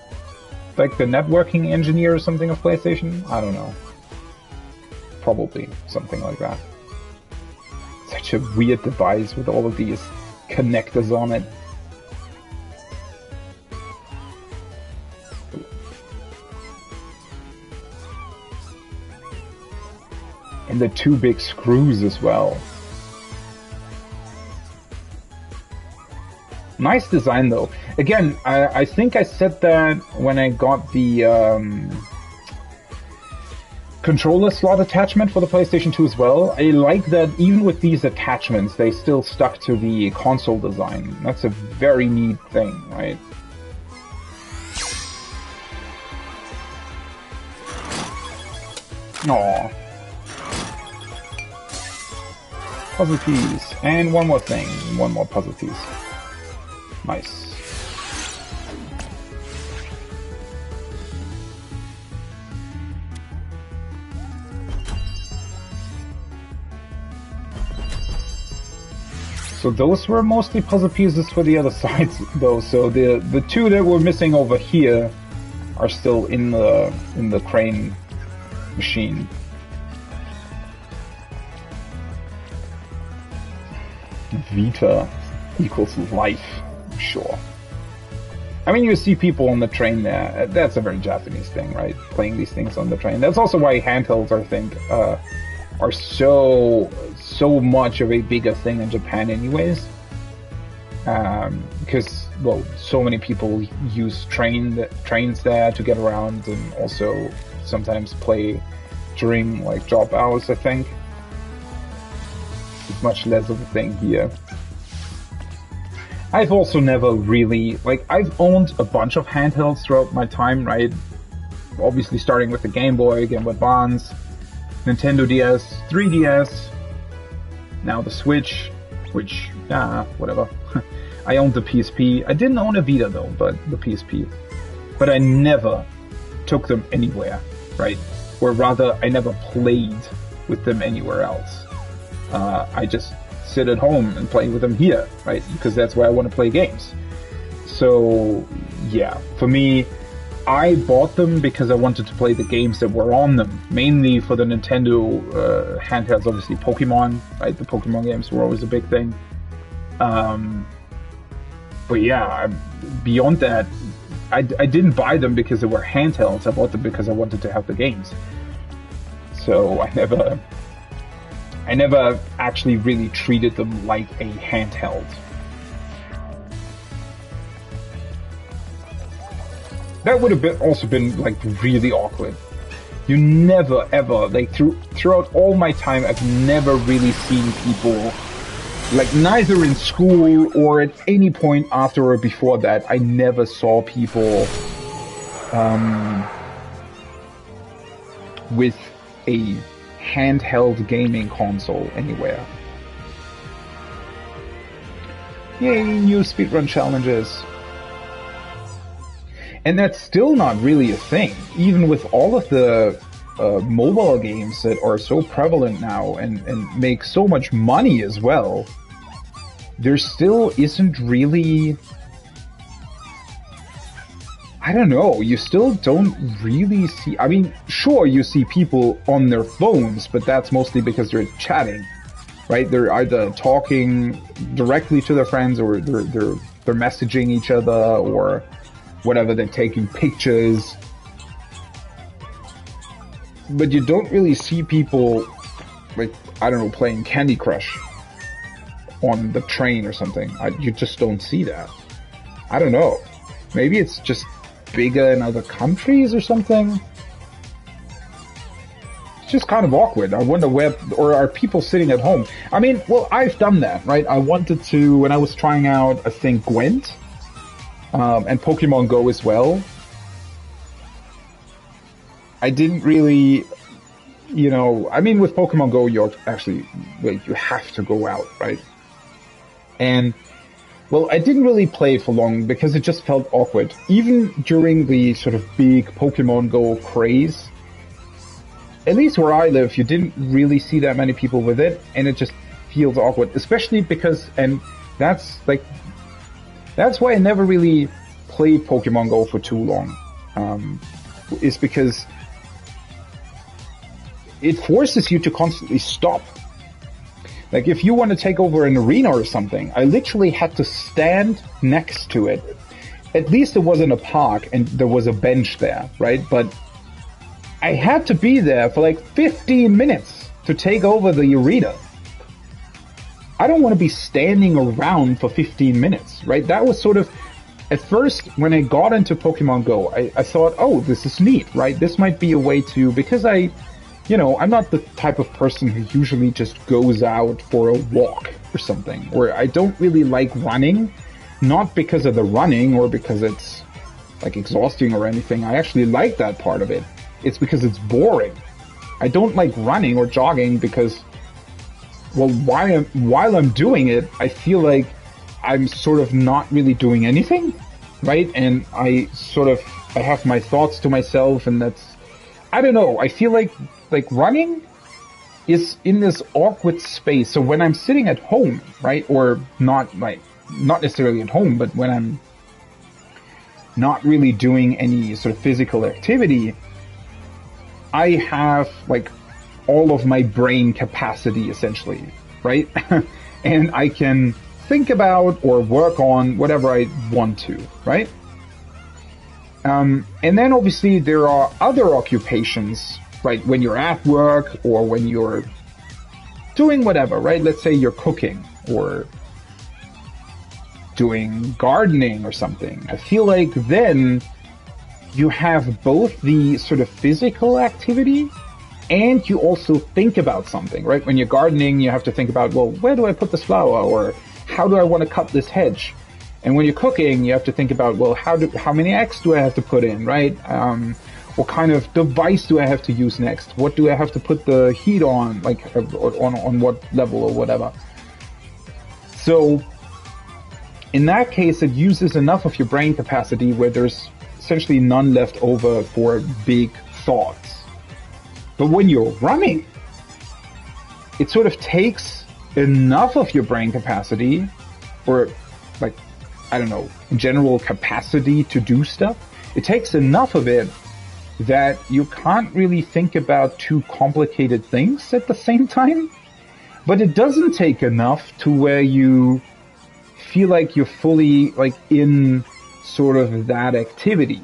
S1: like the networking engineer or something of PlayStation? I don't know. Probably something like that. Such a weird device with all of these connectors on it. And the two big screws as well. Nice design though. Again, I think I said that when I got the controller slot attachment for the PlayStation 2 as well. I like that even with these attachments, they still stuck to the console design. That's a very neat thing, right? Aww. Puzzle piece. And one more thing. One more puzzle piece. Nice. So those were mostly puzzle pieces for the other sides though, so the two that were missing over here are still in the crane machine. Vita equals life, sure. I mean, you see people on the train there. That's a very Japanese thing, right? Playing these things on the train. That's also why handhelds, I think, are so much of a bigger thing in Japan anyways. Because, well, so many people use trains there to get around, and also sometimes play during, like, job hours, I think. It's much less of a thing here. I've also never really, like, I've owned a bunch of handhelds throughout my time, right? Obviously starting with the Game Boy Advance, Nintendo DS, 3DS, now the Switch, which, whatever. I owned the PSP. I didn't own a Vita though, but the PSP. But I never took them anywhere, right? Or rather, I never played with them anywhere else. I just sit at home and play with them here, right? Because that's where I want to play games. So, yeah, for me, I bought them because I wanted to play the games that were on them. Mainly for the Nintendo handhelds, obviously Pokemon, right? The Pokemon games were always a big thing. But yeah, beyond that, I didn't buy them because they were handhelds. I bought them because I wanted to have the games. So I never actually really treated them like a handheld. That would have also been like really awkward. You never ever, like throughout all my time, I've never really seen people, like neither in school or at any point after or before that, I never saw people with a handheld gaming console anywhere. Yay, new speedrun challenges. And that's still not really a thing, even with all of the mobile games that are so prevalent now and make so much money as well. there still isn't really, I don't know, you still don't really see, I mean, sure, you see people on their phones, but that's mostly because they're chatting, right? They're either talking directly to their friends, or they're messaging each other, or whatever, they're taking pictures. But you don't really see people, like, I don't know, playing Candy Crush on the train or something. You just don't see that. I don't know. Maybe it's just bigger in other countries or something. It's just kind of awkward. I wonder where, or are people sitting at home? I mean, well, I've done that, right? I wanted to, when I was trying out, I think, Gwent, and Pokemon Go as well. I didn't really, you know, I mean, with Pokemon Go, you're actually, like, you have to go out, right? And, well, I didn't really play it for long because it just felt awkward. Even during the sort of big Pokemon Go craze, at least where I live, you didn't really see that many people with it, and it just feels awkward. Especially because, and that's why I never really played Pokemon Go for too long. Is because it forces you to constantly stop. Like, if you want to take over an arena or something, I literally had to stand next to it. At least it was in a park and there was a bench there, right? But I had to be there for like 15 minutes to take over the arena. I don't want to be standing around for 15 minutes, right? That was sort of, at first, when I got into Pokemon Go, I thought, oh, this is neat, right? This might be a way to, because you know, I'm not the type of person who usually just goes out for a walk or something. Or I don't really like running, not because of the running or because it's like exhausting or anything. I actually like that part of it. It's because it's boring. I don't like running or jogging because, well, while I'm doing it, I feel like I'm sort of not really doing anything, right? And I have my thoughts to myself, and that's, I don't know, I feel like running is in this awkward space. So when I'm sitting at home, right, or not necessarily at home, but when I'm not really doing any sort of physical activity, I have like all of my brain capacity essentially, right? And I can think about or work on whatever I want to, right? And then obviously there are other occupations, right? When you're at work or when you're doing whatever, right? Let's say you're cooking or doing gardening or something. I feel like then you have both the sort of physical activity and you also think about something, right? When you're gardening, you have to think about, well, where do I put this flower, or how do I want to cut this hedge? And when you're cooking, you have to think about, well, how many eggs do I have to put in, right? What kind of device do I have to use next? What do I have to put the heat on, like on what level or whatever? So in that case, it uses enough of your brain capacity where there's essentially none left over for big thoughts. But when you're running, it sort of takes enough of your brain capacity, or like, I don't know, general capacity to do stuff. It takes enough of it that you can't really think about too complicated things at the same time. But it doesn't take enough to where you feel like you're fully like in sort of that activity.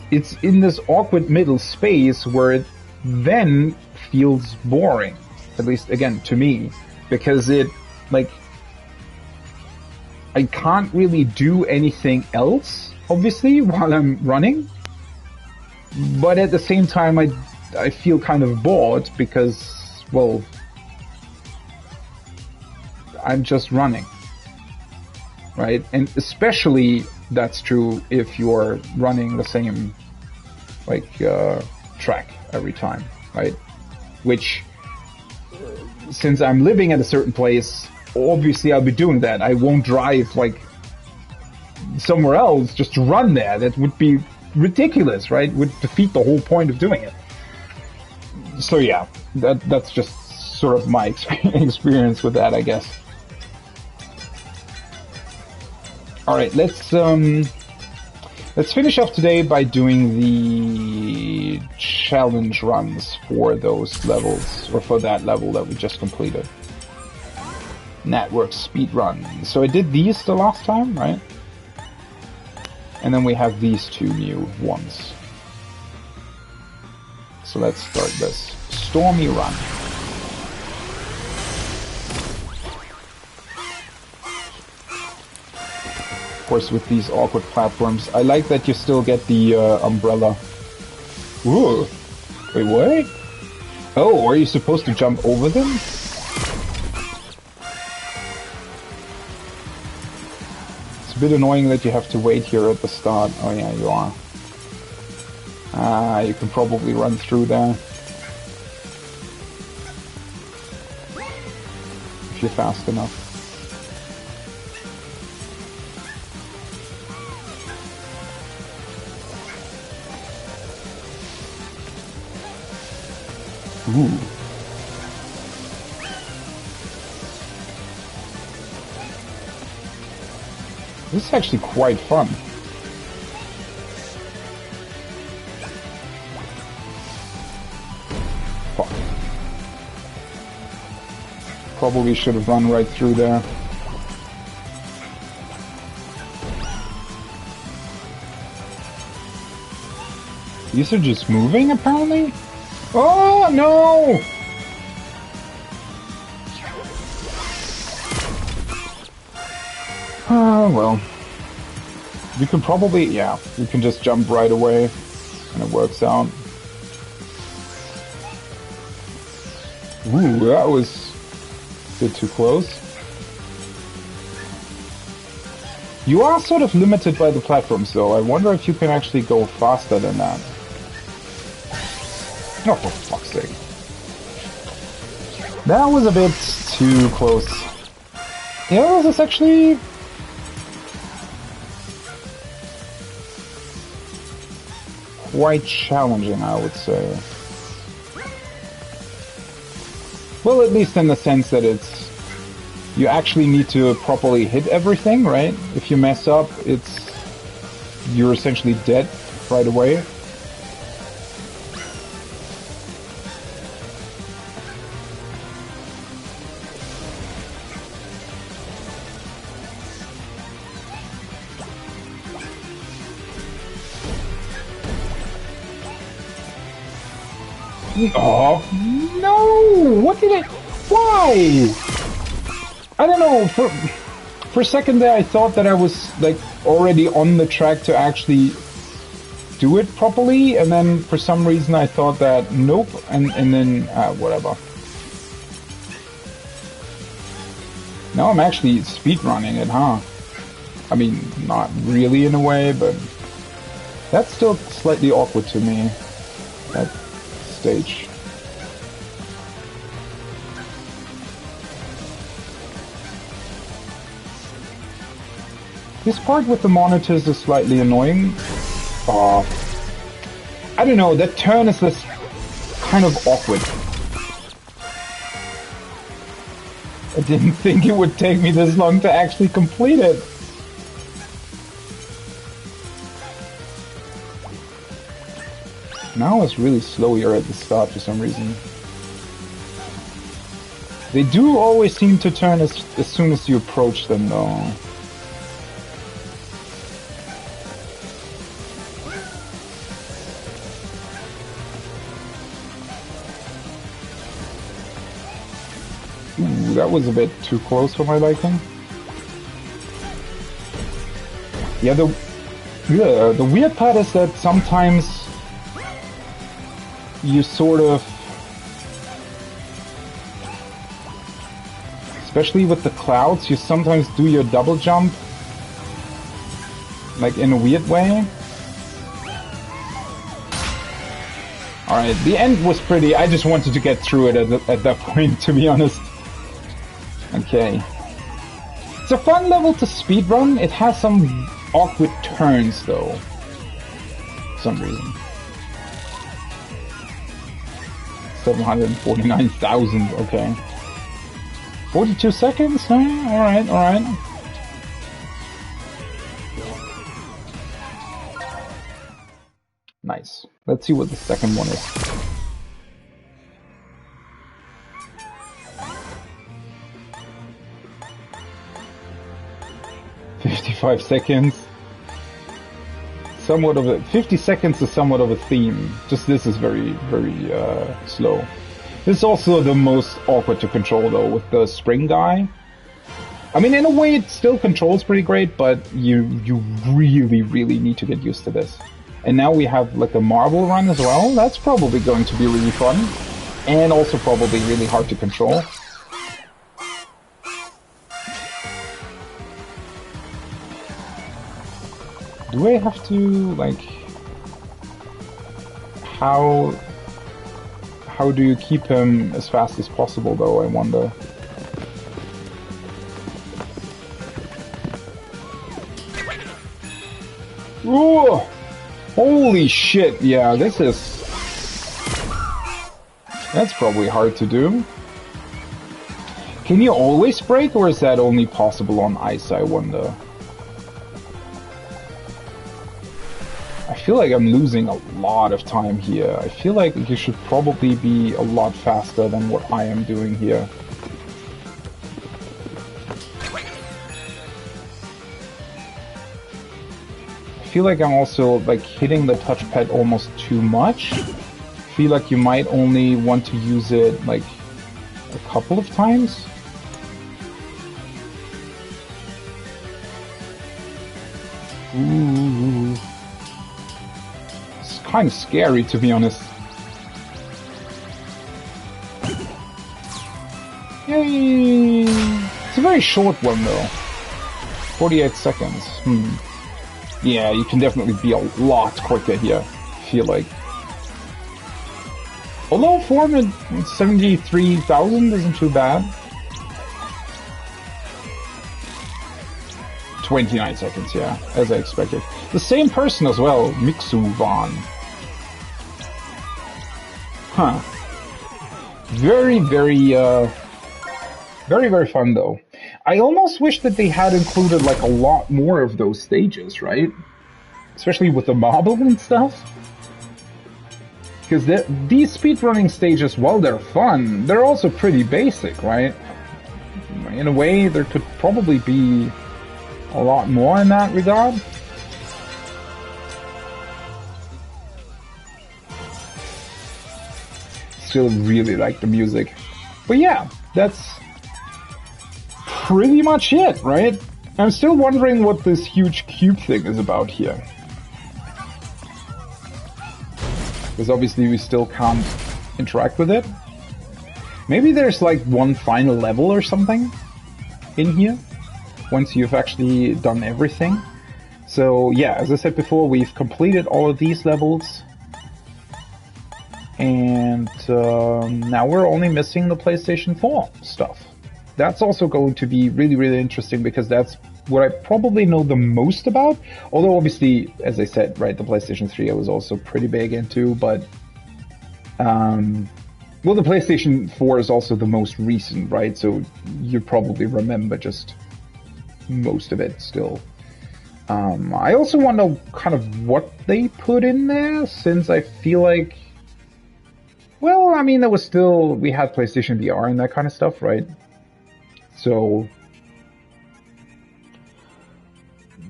S1: It's in this awkward middle space where it then feels boring, at least again to me, because it like I can't really do anything else obviously while I'm running, but at the same time I feel kind of bored because, well, I'm just running, right? And especially that's true if you're running the same track every time, right? Which, since I'm living at a certain place, obviously I'll be doing that. I won't drive like somewhere else just to run there. That would be ridiculous, right? Would defeat the whole point of doing it. So yeah, that's just sort of my experience with that, I guess. Alright, let's finish off today by doing the challenge runs for those levels, or for that level that we just completed. Network speed run. So I did these the last time, right? And then we have these two new ones. So let's start this. Stormy Run. Of course, with these awkward platforms, I like that you still get the umbrella. Ooh. Wait, what? Oh, are you supposed to jump over them? It's a bit annoying that you have to wait here at the start. Oh yeah, you are. Ah, you can probably run through there. If you're fast enough. Ooh. This is actually quite fun. Fuck. Probably should have run right through there. These are just moving, apparently? Oh, no! Oh, well. You can probably, yeah, you can just jump right away, and it works out. Ooh, that was a bit too close. You are sort of limited by the platforms, though. I wonder if you can actually go faster than that. Oh, for fuck's sake. That was a bit too close. Yeah, this is actually... quite challenging, I would say. Well, at least in the sense that it's... you actually need to properly hit everything, right? If you mess up, it's... you're essentially dead right away. Oh, no! What did I... why? I don't know, for a second there I thought that I was, like, already on the track to actually do it properly, and then for some reason I thought that, nope, and then, whatever. Now I'm actually speedrunning it, huh? I mean, not really in a way, but that's still slightly awkward to me. That stage. This part with the monitors is slightly annoying. I don't know, that turn is just kind of awkward. I didn't think it would take me this long to actually complete it. Now it's really slow here at the start for some reason. They do always seem to turn as soon as you approach them, though. Ooh, that was a bit too close for my liking. Yeah, the weird part is that sometimes you sort of, especially with the clouds, you sometimes do your double jump, like in a weird way. Alright, the end was pretty, I just wanted to get through it at that point, to be honest. Okay. It's a fun level to speedrun, it has some awkward turns though, for some reason. 749,000, okay. 42 seconds? Alright, alright. Nice. Let's see what the second one is. "55 seconds. Somewhat of a 50 seconds is somewhat of a theme. Just this is very, very slow. This is also the most awkward to control though, with the spring guy. I mean, in a way, it still controls pretty great, but you really, really need to get used to this. And now we have like a marble run as well. That's probably going to be really fun, and also probably really hard to control. Do I have to, like, how do you keep him as fast as possible, though, I wonder? Ooh! Holy shit, yeah, that's probably hard to do. Can you always break, or is that only possible on ice, I wonder? I feel like I'm losing a lot of time here. I feel like you should probably be a lot faster than what I am doing here. I feel like I'm also like hitting the touchpad almost too much. I feel like you might only want to use it like a couple of times. Ooh. It's kind of scary, to be honest. Yay! It's a very short one though. 48 seconds. Yeah, you can definitely be a lot quicker here, I feel like. Although 473,000 isn't too bad. 29 seconds, yeah, as I expected. The same person as well, Mixu-Van. Huh. Very, very fun though. I almost wish that they had included like a lot more of those stages, right? Especially with the marble and stuff. Because these speedrunning stages, while they're fun, they're also pretty basic, right? In a way, there could probably be a lot more in that regard. Still really like the music. But yeah, that's pretty much it, right? I'm still wondering what this huge cube thing is about here. Because obviously we still can't interact with it. Maybe there's like one final level or something in here, once you've actually done everything. So yeah, as I said before, we've completed all of these levels. And now we're only missing the PlayStation 4 stuff. That's also going to be really, really interesting, because that's what I probably know the most about. Although obviously, as I said, right, the PlayStation 3 I was also pretty big into, but well, the PlayStation 4 is also the most recent, right? So you probably remember just most of it still. I also want to know kind of what they put in there, since I feel like, well, I mean, we had PlayStation VR and that kind of stuff, right? So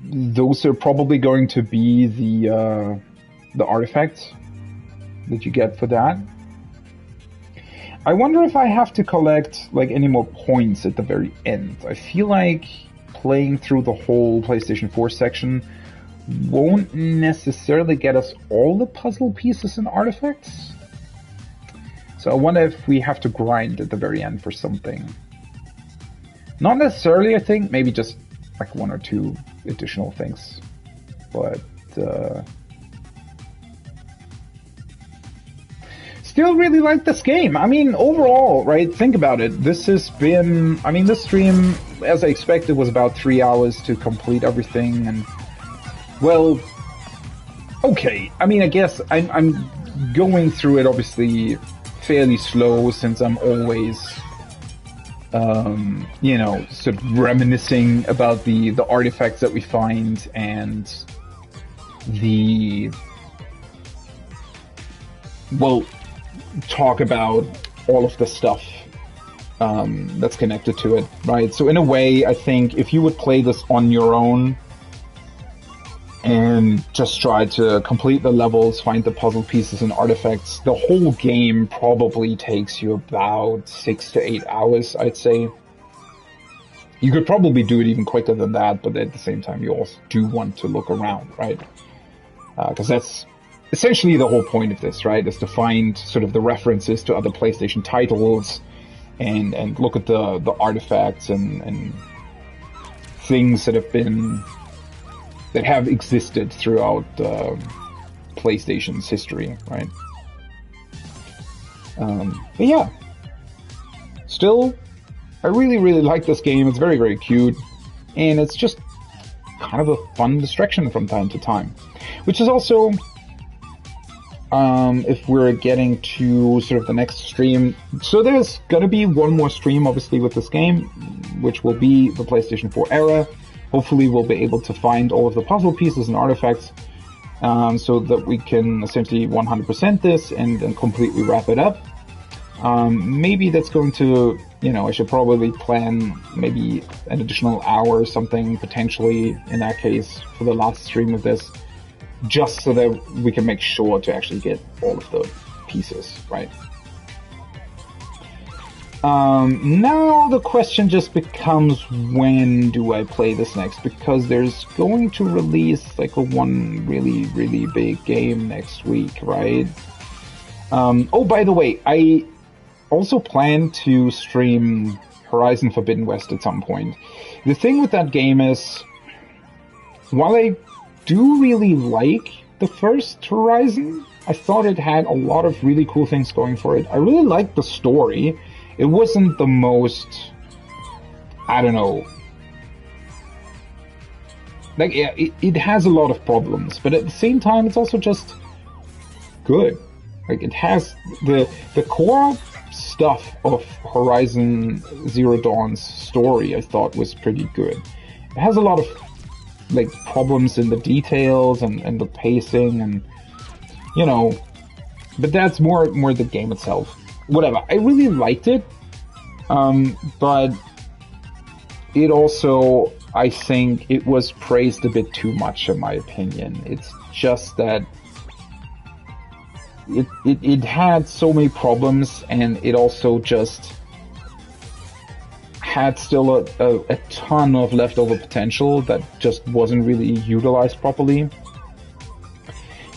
S1: those are probably going to be the artifacts that you get for that. I wonder if I have to collect like any more points at the very end. I feel like playing through the whole PlayStation 4 section won't necessarily get us all the puzzle pieces and artifacts. So I wonder if we have to grind at the very end for something. Not necessarily, I think. Maybe just like one or two additional things. But still really like this game. I mean, overall, right, think about it. This has been, I mean, this stream, as I expected, was about 3 hours to complete everything. And, well, okay. I mean, I guess I'm going through it, obviously, fairly slow, since I'm always, you know, sort of reminiscing about the artifacts that we find and the will talk about all of the stuff that's connected to it, right? So in a way, I think if you would play this on your own and just try to complete the levels, find the puzzle pieces and artifacts, the whole game probably takes you about 6 to 8 hours, I'd say. You could probably do it even quicker than that, but at the same time, you also do want to look around, right? Because that's essentially the whole point of this, right? Is to find sort of the references to other PlayStation titles and look at the artifacts and things that have existed throughout PlayStation's history, right? But yeah, still, I really, really like this game. It's very, very cute, and it's just kind of a fun distraction from time to time, which is also, if we're getting to sort of the next stream, so there's gonna be one more stream, obviously, with this game, which will be the PlayStation 4 era. Hopefully we'll be able to find all of the puzzle pieces and artifacts, so that we can essentially 100% this and completely wrap it up. Maybe that's going to, I should probably plan maybe an additional hour or something, potentially, in that case, for the last stream of this, just so that we can make sure to actually get all of the pieces, right? Now the question just becomes, when do I play this next? Because there's going to release like one really, really big game next week, right? Oh, by the way, I also plan to stream Horizon Forbidden West at some point. The thing with that game is, while I do really like the first Horizon, I thought it had a lot of really cool things going for it. I really liked the story. It wasn't the most, I don't know, like, yeah, it has a lot of problems, but at the same time, it's also just good. Like, it has the core stuff of Horizon Zero Dawn's story, I thought, was pretty good. It has a lot of, like, problems in the details and the pacing and, but that's more the game itself. Whatever. I really liked it, but it also, I think it was praised a bit too much, in my opinion. It's just that it had so many problems, and it also just had still a ton of leftover potential that just wasn't really utilized properly.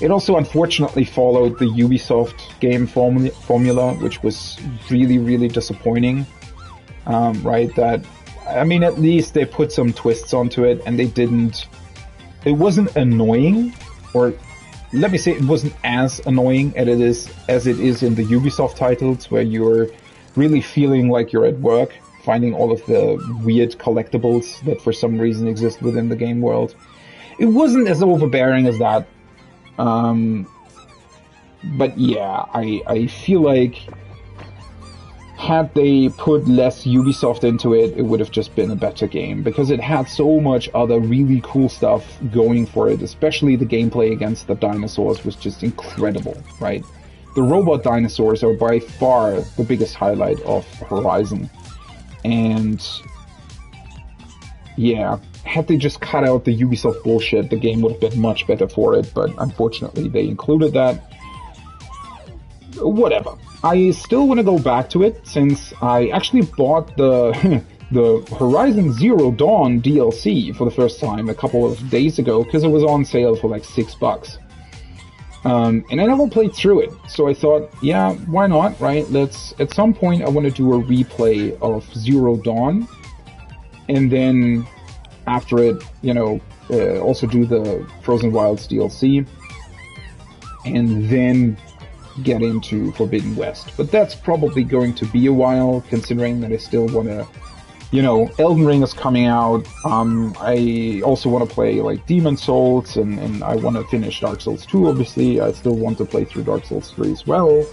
S1: It also unfortunately followed the Ubisoft game formula, which was really, really disappointing. Right? That, I mean, at least they put some twists onto it, and it wasn't annoying, or let me say it wasn't as annoying as it is in the Ubisoft titles, where you're really feeling like you're at work, finding all of the weird collectibles that for some reason exist within the game world. It wasn't as overbearing as that. But yeah, I feel like had they put less Ubisoft into it, it would have just been a better game, because it had so much other really cool stuff going for it, especially the gameplay against the dinosaurs was just incredible, right? The robot dinosaurs are by far the biggest highlight of Horizon. And yeah, had they just cut out the Ubisoft bullshit, the game would have been much better for it, but unfortunately they included that. Whatever. I still want to go back to it, since I actually bought the Horizon Zero Dawn DLC for the first time a couple of days ago, because it was on sale for like $6. And I never played through it, so I thought, yeah, why not, right? At some point I want to do a replay of Zero Dawn, and then after it, also do the Frozen Wilds DLC, and then get into Forbidden West. But that's probably going to be a while, considering that I still want to, Elden Ring is coming out. I also want to play like Demon Souls, and I want to finish Dark Souls 2, obviously. I still want to play through Dark Souls 3 as well.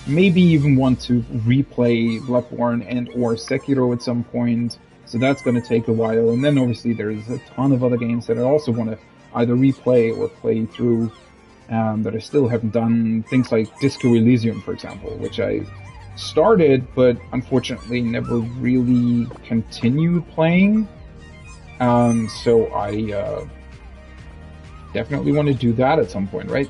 S1: Maybe even want to replay Bloodborne and or Sekiro at some point. So that's going to take a while. And then obviously there's a ton of other games that I also want to either replay or play through.
S2: that I still haven't done. Things like Disco Elysium, for example, which I started, but unfortunately never really continued playing. So I definitely want to do that at some point, right?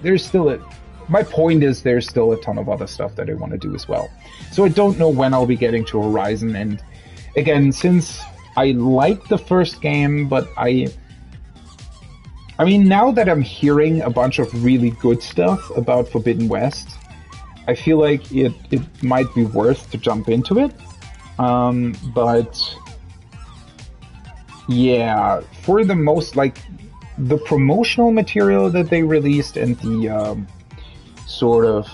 S2: My point is there's still a ton of other stuff that I want to do as well. So I don't know when I'll be getting to Horizon, and again, since I liked the first game, but I mean, now that I'm hearing a bunch of really good stuff about Forbidden West, I feel like it might be worth to jump into it. But yeah, for the most, like, the promotional material that they released and the sort of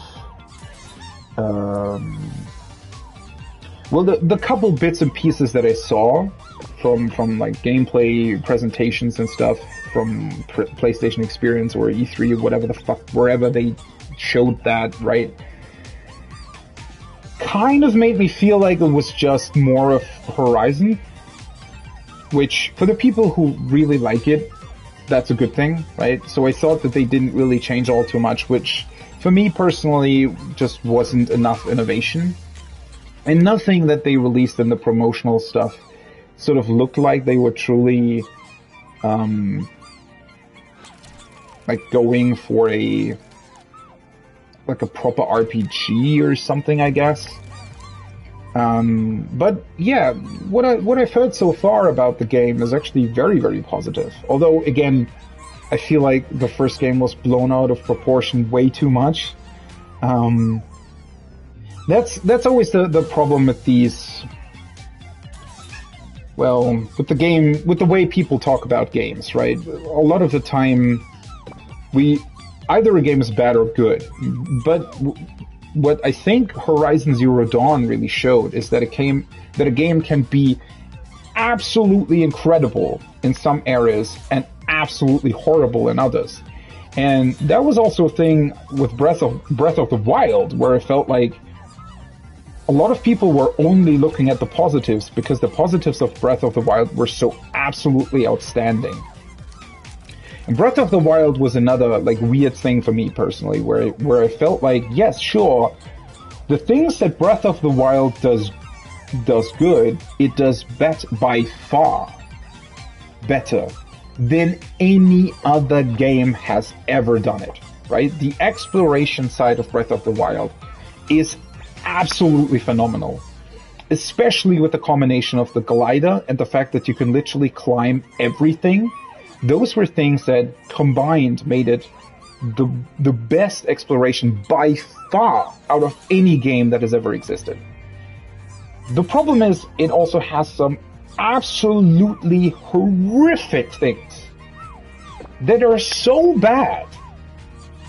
S2: well, the couple bits and pieces that I saw from like gameplay presentations and stuff from PlayStation Experience or E3 or whatever the fuck, wherever they showed that, right, kind of made me feel like it was just more of Horizon, which for the people who really like it, that's a good thing, right? So I thought that they didn't really change all too much, which for me personally just wasn't enough innovation. And nothing that they released in the promotional stuff sort of looked like they were truly like going for a proper RPG or something, I guess. But yeah, what I've heard so far about the game is actually very, very positive. Although, again, I feel like the first game was blown out of proportion way too much. That's always the problem with these. Well, with the way people talk about games, right? A lot of the time, either a game is bad or good. But what I think Horizon Zero Dawn really showed is that a game can be absolutely incredible in some areas and absolutely horrible in others. And that was also a thing with Breath of the Wild, where I felt like a lot of people were only looking at the positives because the positives of Breath of the Wild were so absolutely outstanding. And Breath of the Wild was another like weird thing for me personally, where I felt like, yes, sure, the things that Breath of the Wild does good, it does by far better than any other game has ever done it, right? The exploration side of Breath of the Wild is absolutely phenomenal, especially with the combination of the glider and the fact that you can literally climb everything. Those were things that combined made it the best exploration by far out of any game that has ever existed. The problem is it also has some absolutely horrific things that are so bad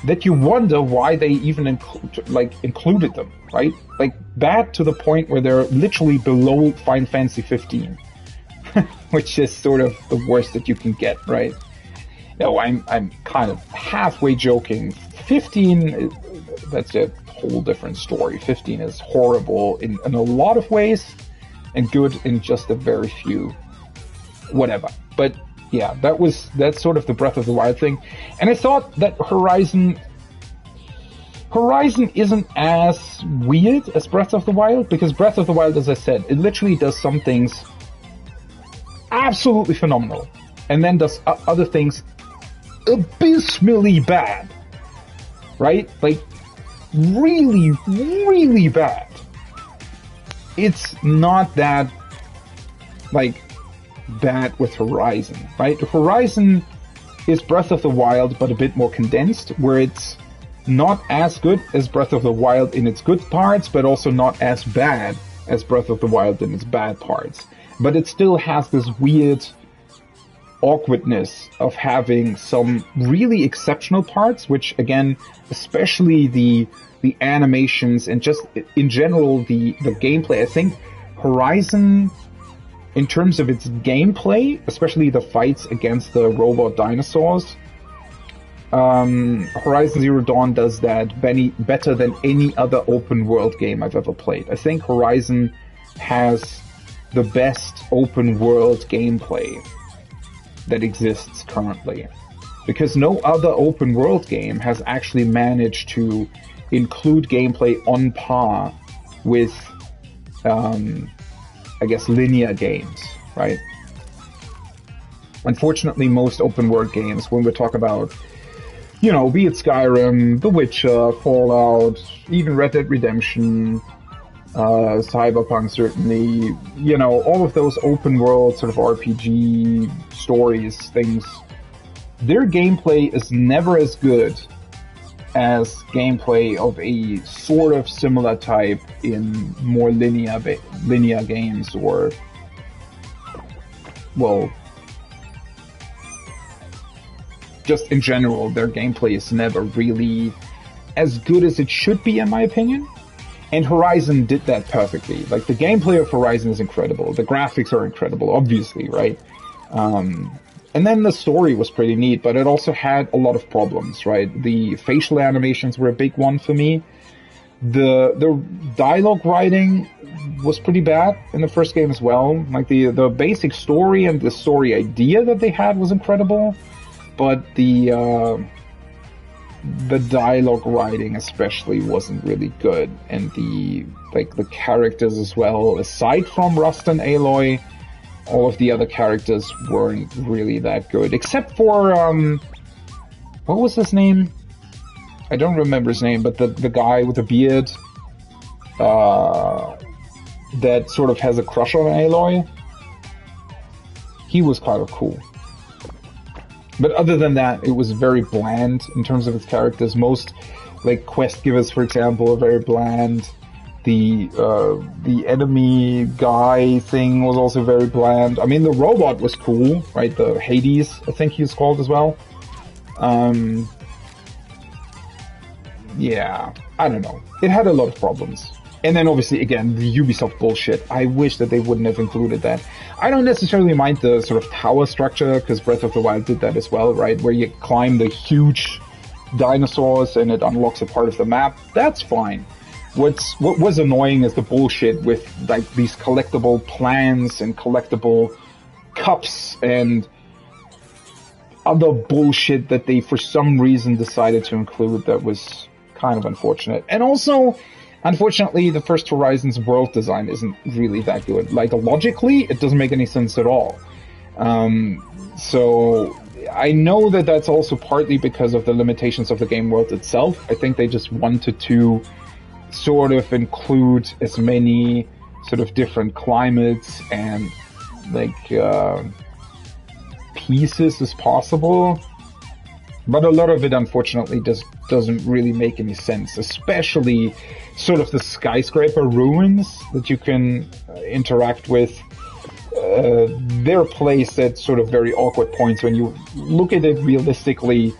S2: that you wonder why they even included them, right? Like, bad to the point where they're literally below Final Fantasy 15, which is sort of the worst that you can get, right? No, I'm kind of halfway joking. 15, that's a whole different story. 15 is horrible in a lot of ways and good in just a very few. Whatever. But yeah, that's sort of the Breath of the Wild thing. And I thought that Horizon isn't as weird as Breath of the Wild, because Breath of the Wild, as I said, it literally does some things absolutely phenomenal, and then does other things abysmally bad, right? Like, really, really bad. It's not that, like, bad with Horizon, right? Horizon is Breath of the Wild, but a bit more condensed, where it's not as good as Breath of the Wild in its good parts, but also not as bad as Breath of the Wild in its bad parts. But it still has this weird awkwardness of having some really exceptional parts, which, again, especially the animations and just in general the gameplay. I think Horizon, in terms of its gameplay, especially the fights against the robot dinosaurs, Horizon Zero Dawn does that better than any other open world game I've ever played. I think Horizon has the best open world gameplay that exists currently. because no other open world game has actually managed to include gameplay on par with, I guess, linear games, right? Unfortunately, most open world games, when we talk about, you know, be it Skyrim, The Witcher, Fallout, even Red Dead Redemption, Cyberpunk certainly, you know, all of those open world sort of RPG stories, things, their gameplay is never as good as gameplay of a sort of similar type in more linear games, or, well, just in general, their gameplay is never really as good as it should be, in my opinion. And Horizon did that perfectly. Like, the gameplay of Horizon is incredible. The graphics are incredible, obviously, right? And then the story was pretty neat, but it also had a lot of problems, right? The facial animations were a big one for me. The dialogue writing was pretty bad in the first game as well. Like, the basic story and the story idea that they had was incredible, but the dialogue writing especially wasn't really good, and the characters as well, aside from Rust and Aloy, all of the other characters weren't really that good, except for what was his name? I don't remember his name, but the guy with the beard that sort of has a crush on Aloy. He was kind of cool. But other than that, it was very bland in terms of its characters. Most, like, quest givers, for example, are very bland. The enemy guy thing was also very bland. I mean, the robot was cool, right? The Hades, I think he's called as well. Yeah, I don't know. It had a lot of problems. And then obviously, again, the Ubisoft bullshit. I wish that they wouldn't have included that. I don't necessarily mind the sort of tower structure, because Breath of the Wild did that as well, right? Where you climb the huge dinosaurs and it unlocks a part of the map. That's fine. What was annoying is the bullshit with, like, these collectible plants and collectible cups and other bullshit that they for some reason decided to include. That was kind of unfortunate. And also, unfortunately, the first Horizon's world design isn't really that good. Like, logically, it doesn't make any sense at all. So I know that that's also partly because of the limitations of the game world itself. I think they just wanted to sort of include as many sort of different climates and, like, pieces as possible. But a lot of it, unfortunately, just doesn't really make any sense, especially sort of the skyscraper ruins that you can interact with. They're placed at sort of very awkward points. When you look at it realistically,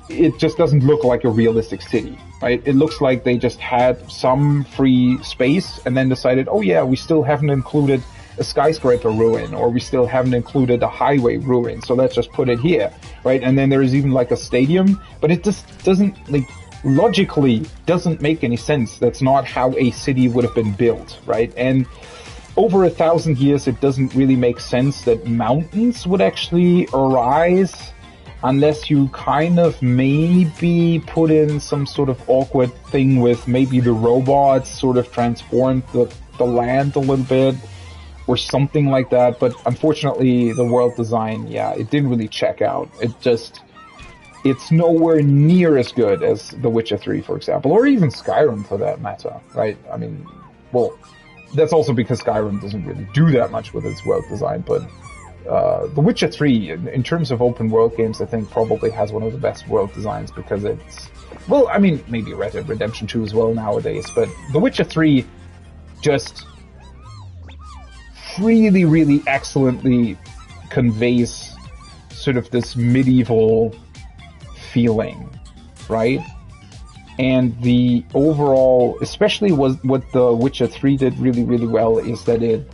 S2: it just doesn't look like a realistic city, right? It looks like they just had some free space and then decided, oh yeah, we still haven't included a skyscraper ruin, or we still haven't included a highway ruin, so let's just put it here, right? And then there's even like a stadium, but it just doesn't, like, logically doesn't make any sense. That's not how a city would have been built, right? And over 1,000 years, it doesn't really make sense that mountains would actually arise unless you kind of maybe put in some sort of awkward thing with maybe the robots sort of transformed the land a little bit, or something like that. But unfortunately, the world design, yeah, it didn't really check out. It's nowhere near as good as The Witcher 3, for example, or even Skyrim for that matter, right? I mean, well, that's also because Skyrim doesn't really do that much with its world design, but The Witcher 3, in terms of open world games, I think probably has one of the best world designs, because it's, well, I mean, maybe Red Dead Redemption 2 as well nowadays, but The Witcher 3 just really, really excellently conveys sort of this medieval feeling, right? And the overall, especially what The Witcher 3 did really, really well, is that it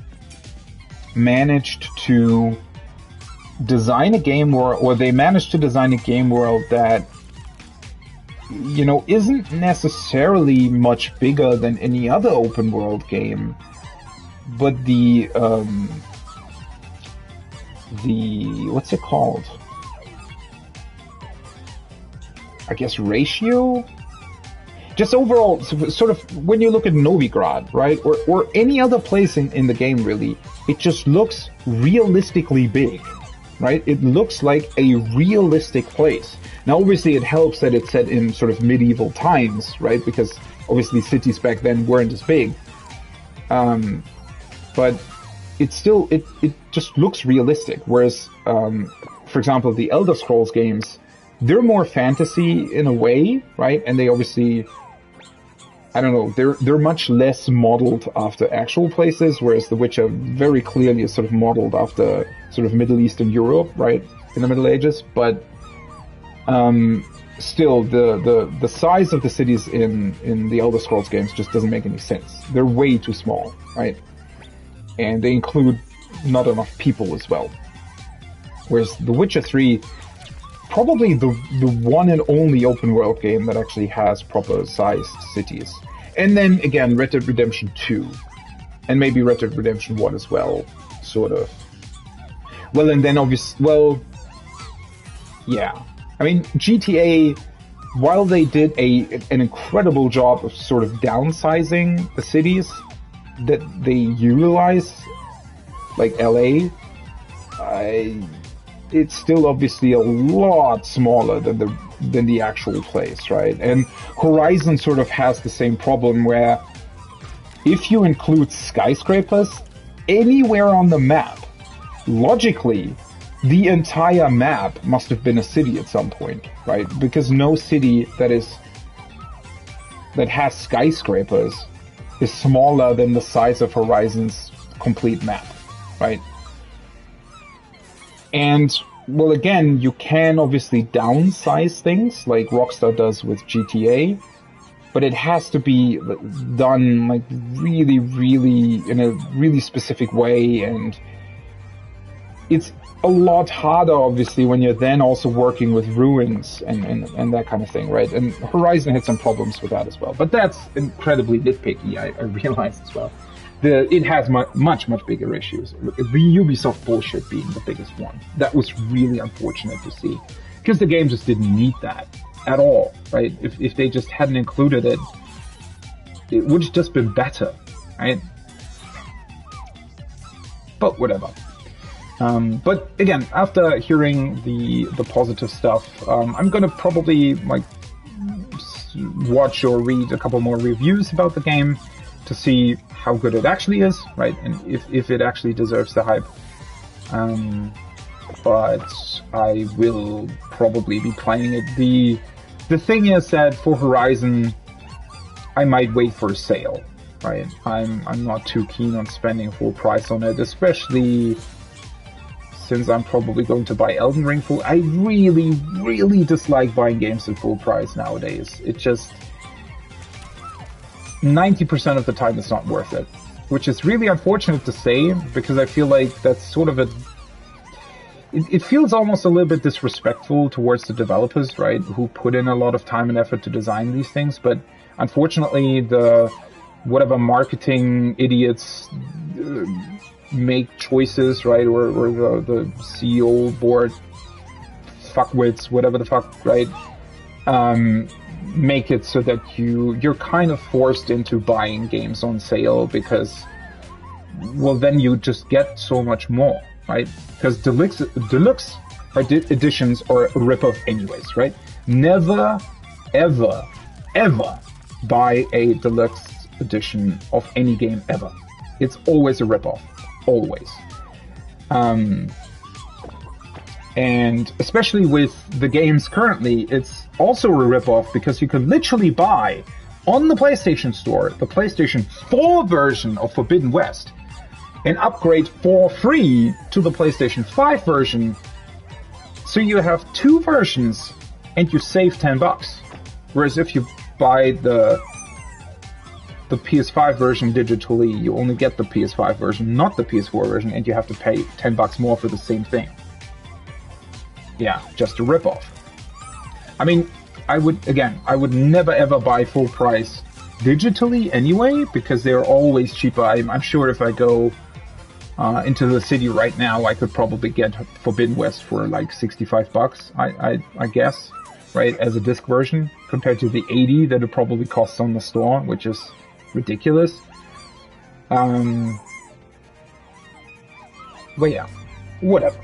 S2: managed to design a game world, or they managed to design a game world that, you know, isn't necessarily much bigger than any other open world game, but the what's it called? I guess, ratio. Just overall, sort of, when you look at Novigrad, right, or any other place in the game, really, it just looks realistically big, right? It looks like a realistic place. Now, obviously, it helps that it's set in sort of medieval times, right? Because obviously cities back then weren't as big. But it still, it just looks realistic. Whereas, for example, the Elder Scrolls games, they're more fantasy in a way, right? And they obviously, I don't know, they're much less modeled after actual places, whereas The Witcher very clearly is sort of modeled after sort of Middle Eastern Europe, right? In the Middle Ages. But still, the size of the cities in the Elder Scrolls games just doesn't make any sense. They're way too small, right? And they include not enough people as well. Whereas The Witcher 3, probably the one and only open world game that actually has proper sized cities. And then again, Red Dead Redemption 2. And maybe Red Dead Redemption 1 as well, sort of. Well, and then obviously, well, yeah. I mean, GTA, while they did an incredible job of sort of downsizing the cities that they utilize, like LA, it's still obviously a lot smaller than the actual place, right? And Horizon sort of has the same problem where if you include skyscrapers anywhere on the map, logically, the entire map must have been a city at some point, right? Because no city that has skyscrapers is smaller than the size of Horizon's complete map, right? And, well, again, you can obviously downsize things like Rockstar does with GTA, but it has to be done like really, really, in a really specific way, and it's a lot harder, obviously, when you're then also working with ruins and that kind of thing, right? And Horizon had some problems with that as well. But that's incredibly nitpicky, I realize as well. It has much bigger issues. The Ubisoft bullshit being the biggest one. That was really unfortunate to see. Because the game just didn't need that at all, right? If they just hadn't included it, it would have just been better, right? But whatever. But again, after hearing the positive stuff, I'm gonna probably like watch or read a couple more reviews about the game to see how good it actually is, right? And if it actually deserves the hype. But I will probably be playing it. The thing is that for Horizon, I might wait for a sale, right? I'm not too keen on spending full price on it, especially since I'm probably going to buy Elden Ring full. I really, really dislike buying games at full price nowadays. It just 90% of the time it's not worth it, which is really unfortunate to say, because I feel like that's sort of it feels almost a little bit disrespectful towards the developers, right, who put in a lot of time and effort to design these things. But unfortunately, the whatever marketing idiots make choices, right, or the CEO board fuckwits, whatever the fuck, right, make it so that you're kind of forced into buying games on sale because, well, then you just get so much more, right? Because deluxe editions are a ripoff anyways, right? Never, ever, ever buy a deluxe edition of any game ever. It's always a ripoff. Always. And especially with the games currently, it's also a ripoff because you can literally buy on the PlayStation Store the PlayStation 4 version of Forbidden West and upgrade for free to the PlayStation 5 version. So you have two versions and you save $10. Whereas if you buy the PS5 version digitally, you only get the PS5 version, not the PS4 version, and you have to pay $10 more for the same thing. Yeah, just a ripoff. I mean, I would never ever buy full price digitally anyway, because they're always cheaper. I'm sure if I go into the city right now, I could probably get Forbidden West for like $65, I guess,
S1: right, as a disc version, compared to the 80 that it probably costs on the store, which is ridiculous. But yeah, whatever.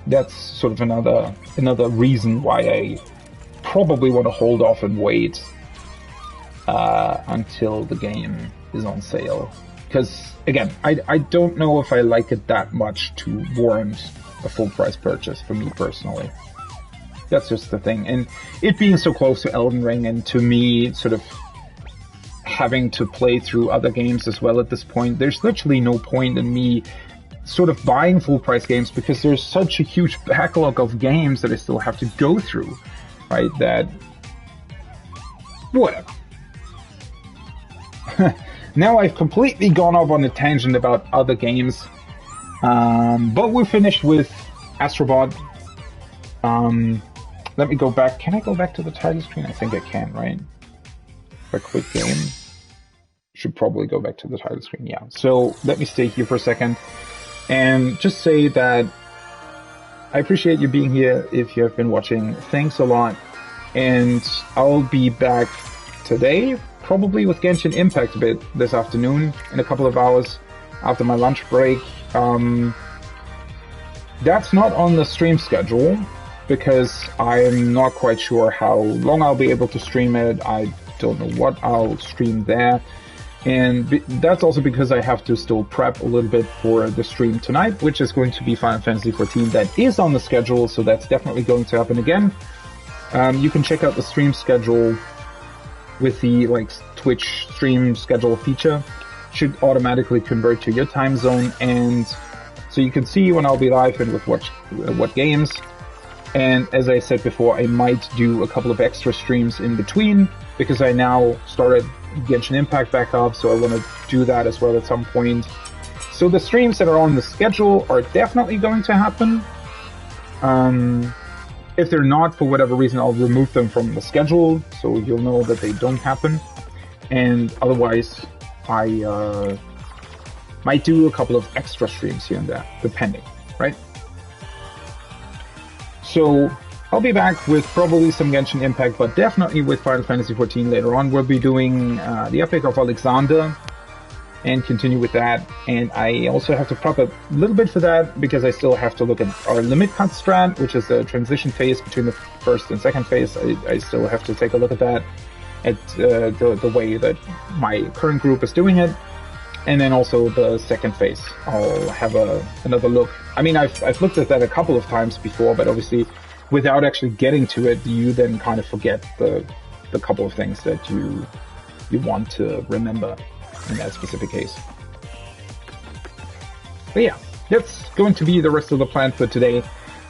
S1: That's sort of another reason why I probably want to hold off and wait until the game is on sale. Because, again, I don't know if I like it that much to warrant a full price purchase for me personally. That's just the thing. And it being so close to Elden Ring, and to me sort of having to play through other games as well at this point, there's literally no point in me sort of buying full price games, because there's such a huge backlog of games that I still have to go through, right? That, whatever. Now I've completely gone off on a tangent about other games, but we're finished with Astro. Let me go back. Can I go back to the title screen? I think I can, right? If I quit game, should probably go back to the title screen. Yeah. So let me stay here for a second and just say that I appreciate you being here. If you have been watching, thanks a lot. And I'll be back today, probably with Genshin Impact a bit this afternoon, in a couple of hours after my lunch break. That's not on the stream schedule, because I'm not quite sure how long I'll be able to stream it. I don't know what I'll stream there. And that's also because I have to still prep a little bit for the stream tonight, which is going to be Final Fantasy XIV. That is on the schedule, so that's definitely going to happen again. You can check out the stream schedule with the Twitch stream schedule feature. Should automatically convert to your time zone, and so you can see when I'll be live and with what games. And as I said before, I might do a couple of extra streams in between, because I now started Genshin Impact back up, so I want to do that as well at some point. So the streams that are on the schedule are definitely going to happen. If they're not, for whatever reason, I'll remove them from the schedule, so you'll know that they don't happen. And otherwise, I might do a couple of extra streams here and there, depending, right? So I'll be back with probably some Genshin Impact, but definitely with Final Fantasy XIV later on. We'll be doing the Epic of Alexander and continue with that. And I also have to prep a little bit for that, because I still have to look at our limit cut strat, which is the transition phase between the first and second phase. I still have to take a look at that, at the way that my current group is doing it. And then also the second phase, I'll have another look. I mean, I've looked at that a couple of times before, but obviously without actually getting to it, you then kind of forget the couple of things that you want to remember in that specific case. But yeah, that's going to be the rest of the plan for today.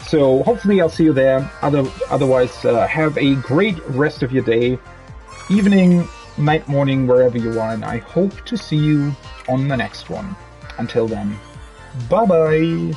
S1: So hopefully I'll see you there. Otherwise, have a great rest of your day, evening, night, morning, wherever you are, and I hope to see you on the next one. Until then, bye-bye!